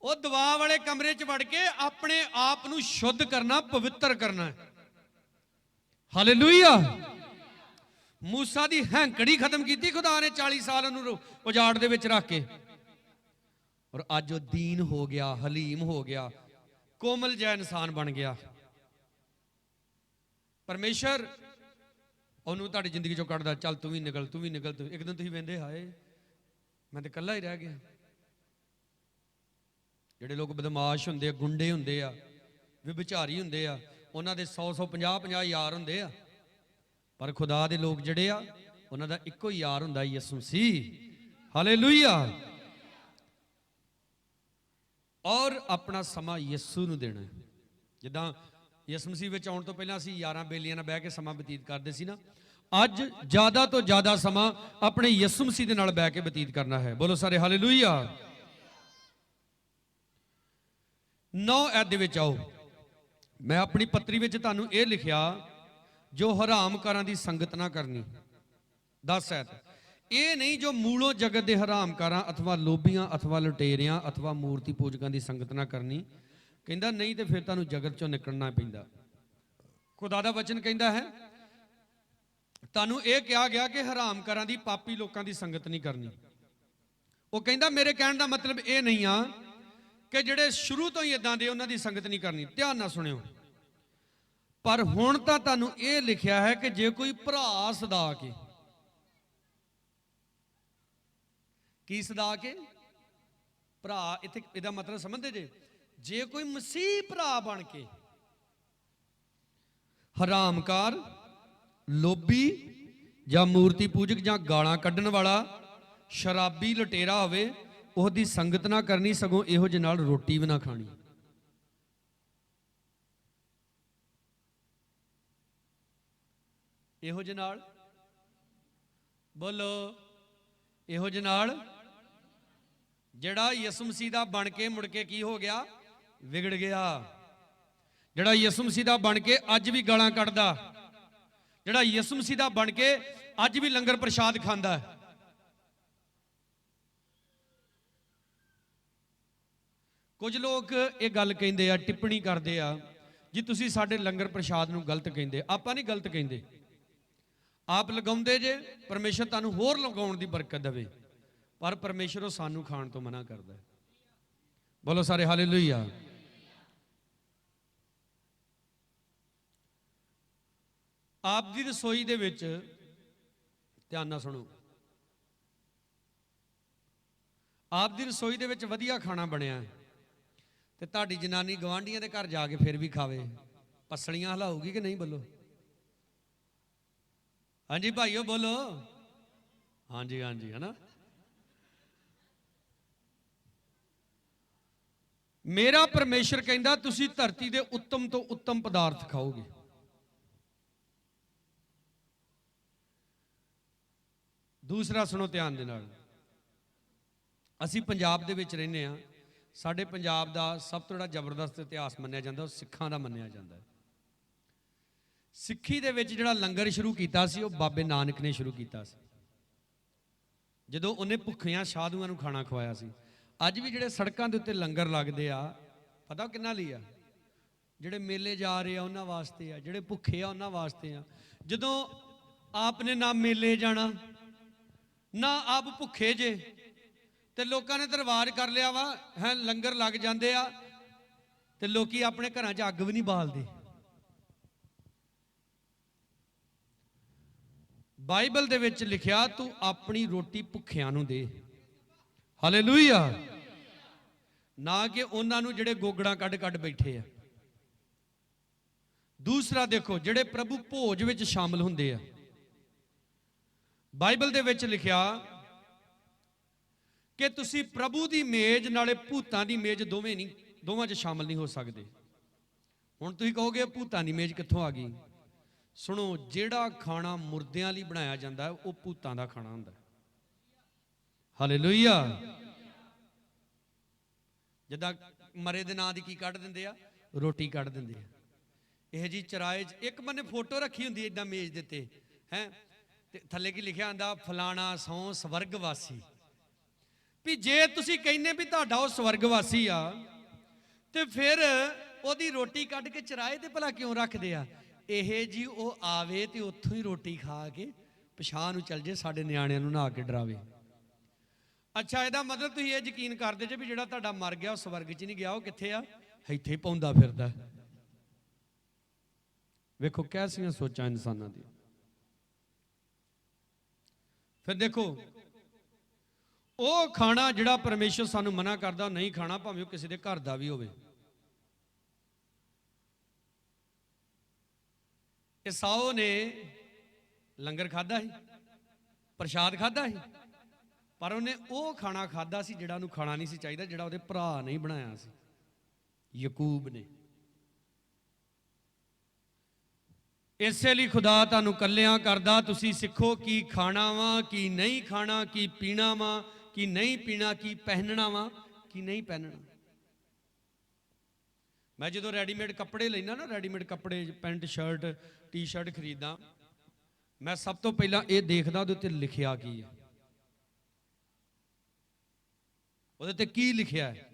ਉਹ ਦੁਆ ਵਾਲੇ ਕਮਰੇ 'ਚ ਵੜ ਕੇ ਆਪਣੇ ਆਪ ਨੂੰ ਸ਼ੁੱਧ ਕਰਨਾ, ਪਵਿੱਤਰ ਕਰਨਾ। ਹਾਲੇਲੂਇਆ। ਮੂਸਾ ਦੀ ਹੈਂਕੜੀ ਖਤਮ ਕੀਤੀ ਖੁਦਾ ਨੇ, 40 ਸਾਲ ਉਹਨੂੰ ਉਜਾੜ ਦੇ ਵਿੱਚ ਰੱਖ ਕੇ, ਔਰ ਅੱਜ ਉਹ ਦੀਨ ਹੋ ਗਿਆ, ਹਲੀਮ ਹੋ ਗਿਆ, ਕੋਮਲ ਜਿਹਾ ਇਨਸਾਨ ਬਣ ਗਿਆ। ਪਰਮੇਸ਼ਰ ਉਹਨੂੰ ਤੁਹਾਡੀ ਜ਼ਿੰਦਗੀ ਚੋਂ ਕੱਢਦਾ, ਚੱਲ ਤੂੰ ਵੀ ਨਿਕਲ, ਤੂੰ ਵੀ ਨਿਕਲ। ਤੂੰ ਇੱਕ ਦਿਨ ਤੁਸੀਂ ਵੇਂਦੇ, ਹਾਏ ਮੈਂ ਤੇ ਇਕੱਲਾ ਹੀ ਰਹਿ ਗਿਆ। ਜਿਹੜੇ ਲੋਕ ਬਦਮਾਸ਼ ਹੁੰਦੇ ਆ, ਗੁੰਡੇ ਹੁੰਦੇ ਆ, ਵਿਭਚਾਰੀ ਹੁੰਦੇ ਆ, ਉਹਨਾਂ ਦੇ 100 50 ਯਾਰ ਹੁੰਦੇ ਆ, ਪਰ ਖੁਦਾ ਦੇ ਲੋਕ ਜਿਹੜੇ ਆ, ਉਹਨਾਂ ਦਾ ਇੱਕੋ ਹੀ ਯਾਰ ਹੁੰਦਾ, ਯਿਸੂ ਮਸੀਹ। ਹਾਲੇਲੂਇਆ। ਔਰ ਆਪਣਾ ਸਮਾਂ ਯਿਸੂ ਨੂੰ ਦੇਣਾ। ਜਿੱਦਾਂ ਯਿਸੂ ਮਸੀਹ ਵਿੱਚ ਆਉਣ ਤੋਂ ਪਹਿਲਾਂ ਅਸੀਂ ਯਾਰਾਂ ਬੇਲੀਆਂ ਨਾਲ ਬਹਿ ਕੇ ਸਮਾਂ ਬਤੀਤ ਕਰਦੇ ਸੀ ਨਾ, ਅੱਜ ਜ਼ਿਆਦਾ ਤੋਂ ਜ਼ਿਆਦਾ ਸਮਾਂ ਆਪਣੇ ਯਿਸੂ ਮਸੀਹ ਦੇ ਨਾਲ ਬਹਿ ਕੇ ਬਤੀਤ ਕਰਨਾ ਹੈ। ਬੋਲੋ ਸਾਰੇ ਹਾਲੇਲੂਇਆ। 9 ਐਤ ਦੇ ਵਿੱਚ ਆਓ। ਮੈਂ ਆਪਣੀ ਪੱਤਰੀ ਵਿੱਚ ਤੁਹਾਨੂੰ ਇਹ ਲਿਖਿਆ, ਜੋ ਹਰਾਮਕਾਰਾਂ ਦੀ ਸੰਗਤ ਨਾ ਕਰਨੀ। 10 ਐਤ ਇਹ ਨਹੀਂ ਜੋ ਮੂਲੋਂ ਜਗਤ ਦੇ ਹਰਾਮਕਾਰਾਂ ਅਥਵਾ ਲੋਭੀਆਂ ਅਥਵਾ ਲੁਟੇਰਿਆਂ ਅਥਵਾ ਮੂਰਤੀ ਪੂਜਕਾਂ ਦੀ ਸੰਗਤ ਨਾ ਕਰਨੀ। ਕਹਿੰਦਾ ਨਹੀਂ ਤੇ ਫਿਰ ਤੁਹਾਨੂੰ ਜਗਤ ਚੋਂ ਨਿਕਲਣਾ ਪੈਂਦਾ। ਖੁਦਾ ਦਾ ਵਚਨ ਕਹਿੰਦਾ ਹੈ, ਤੁਹਾਨੂੰ ਇਹ ਕਿਹਾ ਗਿਆ ਕਿ ਹਰਾਮਕਾਰਾਂ ਦੀ, ਪਾਪੀ ਲੋਕਾਂ ਦੀ ਸੰਗਤ ਨਹੀਂ ਕਰਨੀ। ਉਹ ਕਹਿੰਦਾ ਮੇਰੇ ਕਹਿਣ ਦਾ ਮਤਲਬ ਇਹ ਨਹੀਂ ਆ ਕਿ ਜਿਹੜੇ ਸ਼ੁਰੂ ਤੋਂ ਹੀ ਇਦਾਂ ਦੇ, ਉਹਨਾਂ ਦੀ ਸੰਗਤ ਨਹੀਂ ਕਰਨੀ। ਧਿਆਨ ਨਾਲ ਸੁਣਿਓ। ਪਰ ਹੁਣ ਤਾਂ ਤੁਹਾਨੂੰ ਇਹ ਲਿਖਿਆ ਹੈ ਕਿ ਜੇ ਕੋਈ ਭਰਾ ਸਦਾ ਕੇ, ਕੀ ਸਦਾ ਕੇ? ਭਰਾ, ਇੱਥੇ ਇਹਦਾ ਮਤਲਬ ਸਮਝਦੇ ਜੇ? ਜੇ ਕੋਈ ਮਸੀਹ ਭਰਾ ਬਣ ਕੇ ਹਰਾਮਕਾਰ, ਲੋਭੀ ਜਾਂ ਮੂਰਤੀ ਪੂਜਕ ਜਾਂ ਗਾਲਾਂ ਕੱਢਣ ਵਾਲਾ, ਸ਼ਰਾਬੀ, ਲੁਟੇਰਾ ਹੋਵੇ, ਉਹਦੀ ਸੰਗਤ ਨਾ ਕਰਨੀ, ਸਗੋਂ ਇਹੋ ਜਿਹੇ ਨਾਲ ਰੋਟੀ ਵੀ ਨਾ ਖਾਣੀ। ਇਹੋ ਜਿਹੇ ਨਾਲ, ਬੋਲੋ, ਇਹੋ ਜਿਹੇ ਨਾਲ ਜਿਹੜਾ ਯਿਸੂ ਮਸੀਹ ਦਾ ਬਣ ਕੇ ਮੁੜ ਕੇ ਕੀ ਹੋ ਗਿਆ? ਵਿਗੜ ਗਿਆ। ਜਿਹੜਾ ਯਿਸੂ ਮਸੀਹ ਦਾ ਬਣ ਕੇ ਅੱਜ ਵੀ ਗਾਲਾਂ ਕੱਢਦਾ, ਜਿਹੜਾ ਯਿਸੂ ਮਸੀਹ ਦਾ ਬਣ ਕੇ ਅੱਜ ਵੀ ਲੰਗਰ ਪ੍ਰਸ਼ਾਦ ਖਾਂਦਾ। ਕੁਝ ਲੋਕ ਇਹ ਗੱਲ ਕਹਿੰਦੇ ਆ, ਟਿੱਪਣੀ ਕਰਦੇ ਆ, ਜੀ ਤੁਸੀਂ ਸਾਡੇ ਲੰਗਰ ਪ੍ਰਸ਼ਾਦ ਨੂੰ ਗਲਤ ਕਹਿੰਦੇ। ਆਪਾਂ ਨਹੀਂ ਗਲਤ ਕਹਿੰਦੇ, ਆਪ ਲਗਾਉਂਦੇ ਜੇ। ਪਰਮੇਸ਼ਰ ਤੁਹਾਨੂੰ ਹੋਰ ਲਗਾਉਣ ਦੀ ਬਰਕਤ ਦੇਵੇ, ਪਰ ਪਰਮੇਸ਼ਰ ਉਹ ਸਾਨੂੰ ਖਾਣ ਤੋਂ ਮਨਾ ਕਰਦਾ ਹੈ। ਬੋਲੋ ਸਾਰੇ ਹਾਲੇਲੂਇਆ। ਆਪ ਦੀ ਰਸੋਈ ਦੇ ਵਿੱਚ ਧਿਆਨ ਨਾਲ ਸੁਣੋ, ਆਪ ਦੀ ਰਸੋਈ ਦੇ ਵਿੱਚ ਵਧੀਆ ਖਾਣਾ ਬਣਿਆ ਤੇ ਤੁਹਾਡੀ ਜਨਾਨੀ ਗਵਾਂਢੀਆਂ ਦੇ ਘਰ ਜਾ ਕੇ ਫਿਰ ਵੀ ਖਾਵੇ, ਪਸਲੀਆਂ ਹਿਲਾਊਗੀ ਕਿ ਨਹੀਂ? ਬੋਲੋ ਹਾਂਜੀ ਭਾਈਓ, ਬੋਲੋ ਹਾਂਜੀ ਹਾਂਜੀ, ਹੈ ਨਾ। ਮੇਰਾ ਪਰਮੇਸ਼ਰ ਕਹਿੰਦਾ ਤੁਸੀਂ ਧਰਤੀ ਦੇ ਉੱਤਮ ਤੋਂ ਉੱਤਮ ਪਦਾਰਥ ਖਾਓਗੇ। ਦੂਸਰਾ ਸੁਣੋ ਧਿਆਨ ਦੇ ਨਾਲ, ਅਸੀਂ ਪੰਜਾਬ ਦੇ ਵਿੱਚ ਰਹਿੰਦੇ ਹਾਂ। ਸਾਡੇ ਪੰਜਾਬ ਦਾ ਸਭ ਤੋਂ ਜਿਹੜਾ ਜ਼ਬਰਦਸਤ ਇਤਿਹਾਸ ਮੰਨਿਆ ਜਾਂਦਾ ਉਹ ਸਿੱਖਾਂ ਦਾ ਮੰਨਿਆ ਜਾਂਦਾ ਹੈ। ਸਿੱਖੀ ਦੇ ਵਿੱਚ ਜਿਹੜਾ ਲੰਗਰ ਸ਼ੁਰੂ ਕੀਤਾ ਸੀ ਉਹ ਬਾਬੇ ਨਾਨਕ ਨੇ ਸ਼ੁਰੂ ਕੀਤਾ ਸੀ, ਜਦੋਂ ਉਹਨੇ ਭੁੱਖਿਆਂ ਸਾਧੂਆਂ ਨੂੰ ਖਾਣਾ ਖਵਾਇਆ ਸੀ। ਅੱਜ ਵੀ ਜਿਹੜੇ ਸੜਕਾਂ ਦੇ ਉੱਤੇ ਲੰਗਰ ਲੱਗਦੇ ਆ, ਪਤਾ ਕਿਹਨਾਂ ਲਈ ਆ? ਜਿਹੜੇ ਮੇਲੇ ਜਾ ਰਹੇ ਆ ਉਹਨਾਂ ਵਾਸਤੇ ਆ, ਜਿਹੜੇ ਭੁੱਖੇ ਆ ਉਹਨਾਂ ਵਾਸਤੇ ਆ। ਜਦੋਂ ਆਪ ਨੇ ਨਾ ਮੇਲੇ ਜਾਣਾ ਨਾ ਆਪ ਭੁੱਖੇ ਜੇ, ਤੇ ਲੋਕਾਂ ਨੇ ਦਰਬਾਰ ਕਰ ਲਿਆ ਵਾ ਹੈ, ਲੰਗਰ ਲੱਗ ਜਾਂਦੇ ਆ ਤੇ ਲੋਕੀ ਆਪਣੇ ਘਰਾਂ 'ਚ ਅੱਗ ਵੀ ਨਹੀਂ ਬਾਲਦੇ। ਬਾਈਬਲ ਦੇ ਵਿੱਚ ਲਿਖਿਆ ਤੂੰ ਆਪਣੀ ਰੋਟੀ ਭੁੱਖਿਆਂ ਨੂੰ ਦੇ, ਹਾਲੇਲੂਇਆ, ਨਾ ਕਿ ਉਹਨਾਂ ਨੂੰ ਜਿਹੜੇ ਗੋਗੜਾਂ ਕੱਢ ਕੱਢ ਬੈਠੇ ਆ। ਦੂਸਰਾ ਦੇਖੋ, ਜਿਹੜੇ ਪ੍ਰਭੂ ਭੋਜ ਵਿੱਚ ਸ਼ਾਮਲ ਹੁੰਦੇ ਆ, ਬਾਈਬਲ ਦੇ ਵਿੱਚ ਲਿਖਿਆ ਕਿ ਤੁਸੀਂ ਪ੍ਰਭੂ ਦੀ ਮੇਜ਼ ਨਾਲੇ ਭੂਤਾਂ ਦੀ ਮੇਜ਼ ਦੋਵਾਂ 'ਚ ਸ਼ਾਮਲ ਨਹੀਂ ਹੋ ਸਕਦੇ। ਹੁਣ ਤੁਸੀਂ ਕਹੋਗੇ ਭੂਤਾਂ ਦੀ ਮੇਜ਼ ਕਿੱਥੋਂ ਆ ਗਈ? ਸੁਣੋ, ਜਿਹੜਾ ਖਾਣਾ ਮੁਰਦਿਆਂ ਲਈ ਬਣਾਇਆ ਜਾਂਦਾ ਹੈ ਉਹ ਭੂਤਾਂ ਦਾ ਖਾਣਾ ਹੁੰਦਾ ਹੈ, ਹਾਲੇਲੂਇਆ। ਜਿੱਦਾਂ ਮਰੇ ਦੇ ਨਾਂ ਦੀ ਕੀ ਕੱਢ ਦਿੰਦੇ ਆ? ਰੋਟੀ ਕੱਢ ਦਿੰਦੇ ਆ। ਇਹ ਜੀ ਚਰਾਏ 'ਚ ਇੱਕ ਬੰਨੇ ਫੋਟੋ ਰੱਖੀ ਹੁੰਦੀ ਏਦਾਂ ਮੇਜ਼ ਦੇ ਉੱਤੇ, ਹੈ, ਤੇ ਥੱਲੇ ਕੀ ਲਿਖਿਆ ਹੁੰਦਾ? ਫਲਾਣਾ ਸੌ ਸਵਰਗਵਾਸੀ। ਵੀ ਜੇ ਤੁਸੀਂ ਕਹਿੰਦੇ ਵੀ ਤੁਹਾਡਾ ਉਹ ਸਵਰਗਵਾਸੀ ਆ, ਤੇ ਫਿਰ ਉਹਦੀ ਰੋਟੀ ਕੱਢ ਕੇ ਚਰਾਏ ਤੇ ਭਲਾ ਕਿਉਂ ਰੱਖਦੇ ਆ? ਇਹ ਜੀ ਉਹ ਆਵੇ ਤੇ ਉੱਥੋਂ ਹੀ ਰੋਟੀ ਖਾ ਕੇ ਪਛਾਣ ਨੂੰ ਚੱਲ ਜੇ, ਸਾਡੇ ਨਿਆਣਿਆਂ ਨੂੰ ਨਾ ਕੇ ਡਰਾਵੇ। ਅੱਛਾ, ਇਹਦਾ ਮਤਲਬ ਤੁਸੀਂ ਇਹ ਯਕੀਨ ਕਰਦੇ ਜੇ ਵੀ ਜਿਹੜਾ ਤੁਹਾਡਾ ਮਰ ਗਿਆ ਉਹ ਸਵਰਗ 'ਚ ਨਹੀਂ ਗਿਆ, ਉਹ ਕਿੱਥੇ ਆ? ਇੱਥੇ ਪਾਉਂਦਾ ਫਿਰਦਾ। ਵੇਖੋ ਕੈਸੀਆਂ ਸੋਚਾਂ ਇਨਸਾਨਾਂ ਦੀਆਂ। ਫਿਰ ਦੇਖੋ, ਉਹ ਖਾਣਾ ਜਿਹੜਾ ਪਰਮੇਸ਼ਰ ਸਾਨੂੰ ਮਨਾ ਕਰਦਾ ਉਹ ਨਹੀਂ ਖਾਣਾ, ਭਾਵੇਂ ਉਹ ਕਿਸੇ ਦੇ ਘਰ ਦਾ ਵੀ ਹੋਵੇ। ਏਸਾਓ ਨੇ ਲੰਗਰ ਖਾਦਾ ਸੀ, ਪ੍ਰਸ਼ਾਦ ਖਾਦਾ ਸੀ, ਪਰ ਉਹਨੇ ਉਹ ਖਾਣਾ ਖਾਦਾ ਸੀ ਜਿਹੜਾ ਉਹਨੂੰ ਖਾਣਾ ਨਹੀਂ ਸੀ ਚਾਹੀਦਾ, ਜਿਹੜਾ ਉਹਦੇ ਭਰਾ ਨੇ ਬਣਾਇਆ ਸੀ, ਯਾਕੂਬ ਨੇ। ਇਸੇ ਲਈ ਖੁਦਾ ਤੁਹਾਨੂੰ ਕੱਲਿਆਂ ਕਰਦਾ, ਤੁਸੀਂ ਸਿੱਖੋ ਕੀ ਖਾਣਾ ਵਾ, ਕੀ ਨਹੀਂ ਖਾਣਾ, ਕੀ ਪੀਣਾ ਵਾ, ਕੀ ਨਹੀਂ ਪੀਣਾ, ਕੀ ਪਹਿਨਣਾ ਵਾ, ਕੀ ਨਹੀਂ ਪਹਿਨਣਾ। ਮੈਂ ਜਦੋਂ ਰੈਡੀਮੇਡ ਕੱਪੜੇ ਲੈਣਾ ਨਾ, ਰੈਡੀਮੇਡ ਕੱਪੜੇ ਪੈਂਟ ਸ਼ਰਟ ਟੀ ਸ਼ਰਟ ਖਰੀਦਾਂ, ਮੈਂ ਸਭ ਤੋਂ ਪਹਿਲਾਂ ਇਹ ਦੇਖਦਾ ਉਹਦੇ ਉੱਤੇ ਲਿਖਿਆ ਕੀ ਹੈ, ਉਹਦੇ ਤੇ ਕੀ ਲਿਖਿਆ ਹੈ,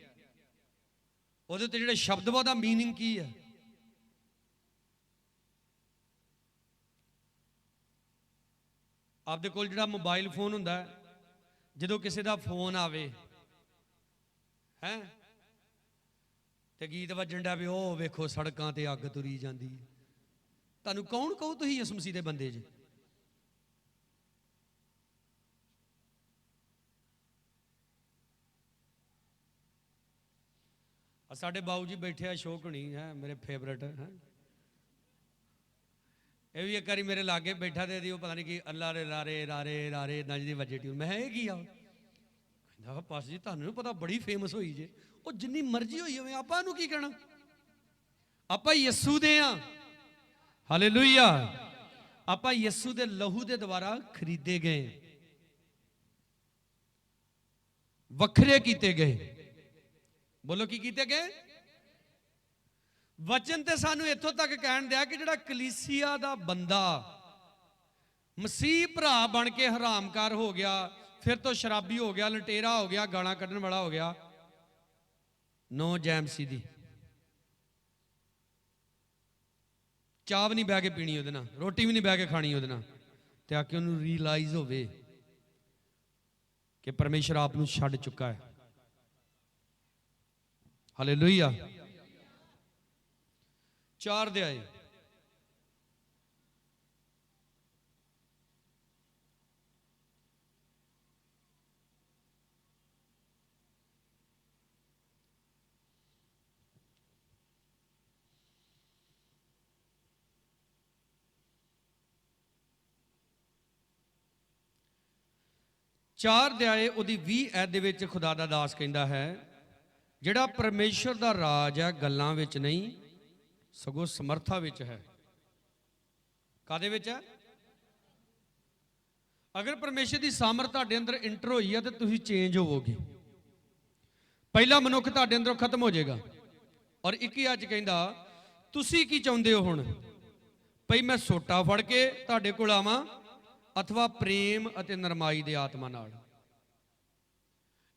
ਉਹਦੇ ਉੱਤੇ ਜਿਹੜੇ ਸ਼ਬਦ ਵਾ ਉਹਦਾ ਮੀਨਿੰਗ ਕੀ ਹੈ। ਆਪਦੇ ਕੋਲ ਜਿਹੜਾ ਮੋਬਾਈਲ ਫੋਨ ਹੁੰਦਾ, ਜਦੋਂ ਕਿਸੇ ਦਾ ਫੋਨ ਆਵੇ ਹੈ ਤੇ ਗੀਤ ਵੱਜਣ ਡਿਆ ਵੀ ਉਹ ਵੇਖੋ ਸੜਕਾਂ ਤੇ ਅੱਗ ਤੁਰੀ ਜਾਂਦੀ, ਤੁਹਾਨੂੰ ਕੌਣ ਕਹੂ ਤੁਸੀਂ ਇਸ ਮਸੀਹ ਦੇ ਬੰਦੇ ਜੇ? ਸਾਡੇ ਬਾਊ ਜੀ ਬੈਠੇ ਆ, ਅਸ਼ੋਕ ਹੁਣੀ ਹੈ ਮੇਰੇ ਫੇਵਰਟ ਹੈ, ਇਹ ਵੀ ਇੱਕ ਵਾਰੀ ਮੇਰੇ ਲਾਗੇ ਬੈਠਾ ਤੇ ਉਹ ਪਤਾ ਨਹੀਂ ਕੀ ਅੱਲਾ ਰੇ ਲਾਰੇ ਰਾਰੇ ਰਾਰੇ ਇਦਾਂ ਜਿਹਦੀ ਵੱਜੇ ਟਿਊਨ। ਮੈਂ ਇਹ ਕੀ ਆ? ਕਹਿੰਦਾ ਪਾਸ ਜੀ ਤੁਹਾਨੂੰ ਪਤਾ ਬੜੀ ਫੇਮਸ ਹੋਈ ਜੇ। ਉਹ ਜਿੰਨੀ ਮਰਜ਼ੀ ਹੋਈ ਹੋਵੇ, ਆਪਾਂ ਨੂੰ ਕੀ ਕਹਿਣਾ? ਆਪਾਂ ਯਿਸੂ ਦੇ ਆ, ਹਾਲੇਲੂਇਆ। ਆਪਾਂ ਯਿਸੂ ਦੇ ਲਹੂ ਦੇ ਦੁਆਰਾ ਖਰੀਦੇ ਗਏ, ਵੱਖਰੇ ਕੀਤੇ ਗਏ। ਬੋਲੋ ਕੀ ਕੀਤੇ ਗਏ? ਵਚਨ ਤੇ ਸਾਨੂੰ ਇੱਥੋਂ ਤੱਕ ਕਹਿਣ ਦਿਆ ਕਿ ਜਿਹੜਾ ਕਲੀਸਿਆ ਦਾ ਬੰਦਾ ਮਸੀਹ ਭਰਾ ਬਣ ਕੇ ਹਰਾਮਕਾਰ ਹੋ ਗਿਆ, ਫਿਰ ਤੋਂ ਸ਼ਰਾਬੀ ਹੋ ਗਿਆ, ਲਟੇਰਾ ਹੋ ਗਿਆ, ਗਾਲਾਂ ਕੱਢਣ ਵਾਲਾ ਹੋ ਗਿਆ, ਨੋ ਜੈਮਸੀ ਦੀ ਚਾਹ ਵੀ ਨਹੀਂ ਬਹਿ ਕੇ ਪੀਣੀ ਉਹਦੇ ਨਾਲ, ਰੋਟੀ ਵੀ ਨਹੀਂ ਬਹਿ ਕੇ ਖਾਣੀ ਉਹਦੇ ਨਾਲ, ਤੇ ਆ ਕੇ ਉਹਨੂੰ ਰੀਅਲਾਈਜ਼ ਹੋਵੇ ਕਿ ਪਰਮੇਸ਼ਰ ਆਪ ਨੂੰ ਛੱਡ ਚੁੱਕਾ ਹੈ। ਹਾਲੇਲੂਇਆ। 4 ਅਧਿਆਏ ਉਹਦੀ 20 ਐਤ ਦੇ ਵਿੱਚ ਖੁਦਾ ਦਾ ਦਾਸ ਕਹਿੰਦਾ ਹੈ, ਜਿਹੜਾ ਪਰਮੇਸ਼ਰ ਦਾ ਰਾਜ ਹੈ ਗੱਲਾਂ ਵਿੱਚ ਨਹੀਂ ਸਗੋਂ ਸਮਰਥਾ ਵਿੱਚ ਹੈ। ਕਾਦੇ ਵਿੱਚ ਹੈ? ਅਗਰ ਪਰਮੇਸ਼ਰ ਦੀ ਸਾਮਰਥ ਤੁਹਾਡੇ ਅੰਦਰ ਇੰਟਰ ਹੋਈ ਹੈ ਤਾਂ ਤੁਸੀਂ ਚੇਂਜ ਹੋਵੋਗੇ। ਪਹਿਲਾ ਮਨੁੱਖ ਤੁਹਾਡੇ ਅੰਦਰੋਂ ਖਤਮ ਹੋ ਜਾਏਗਾ। ਔਰ 21 ਅੱਜ ਕਹਿੰਦਾ, ਤੁਸੀਂ ਕੀ ਚਾਹੁੰਦੇ ਹੋ ਹੁਣ? ਭਈ ਮੈਂ ਸੋਟਾ ਫੜ ਕੇ ਤੁਹਾਡੇ ਕੋਲ ਆਵਾਂ ਅਥਵਾ ਪ੍ਰੇਮ ਅਤੇ ਨਰਮਾਈ ਦੇ ਆਤਮਾ ਨਾਲ।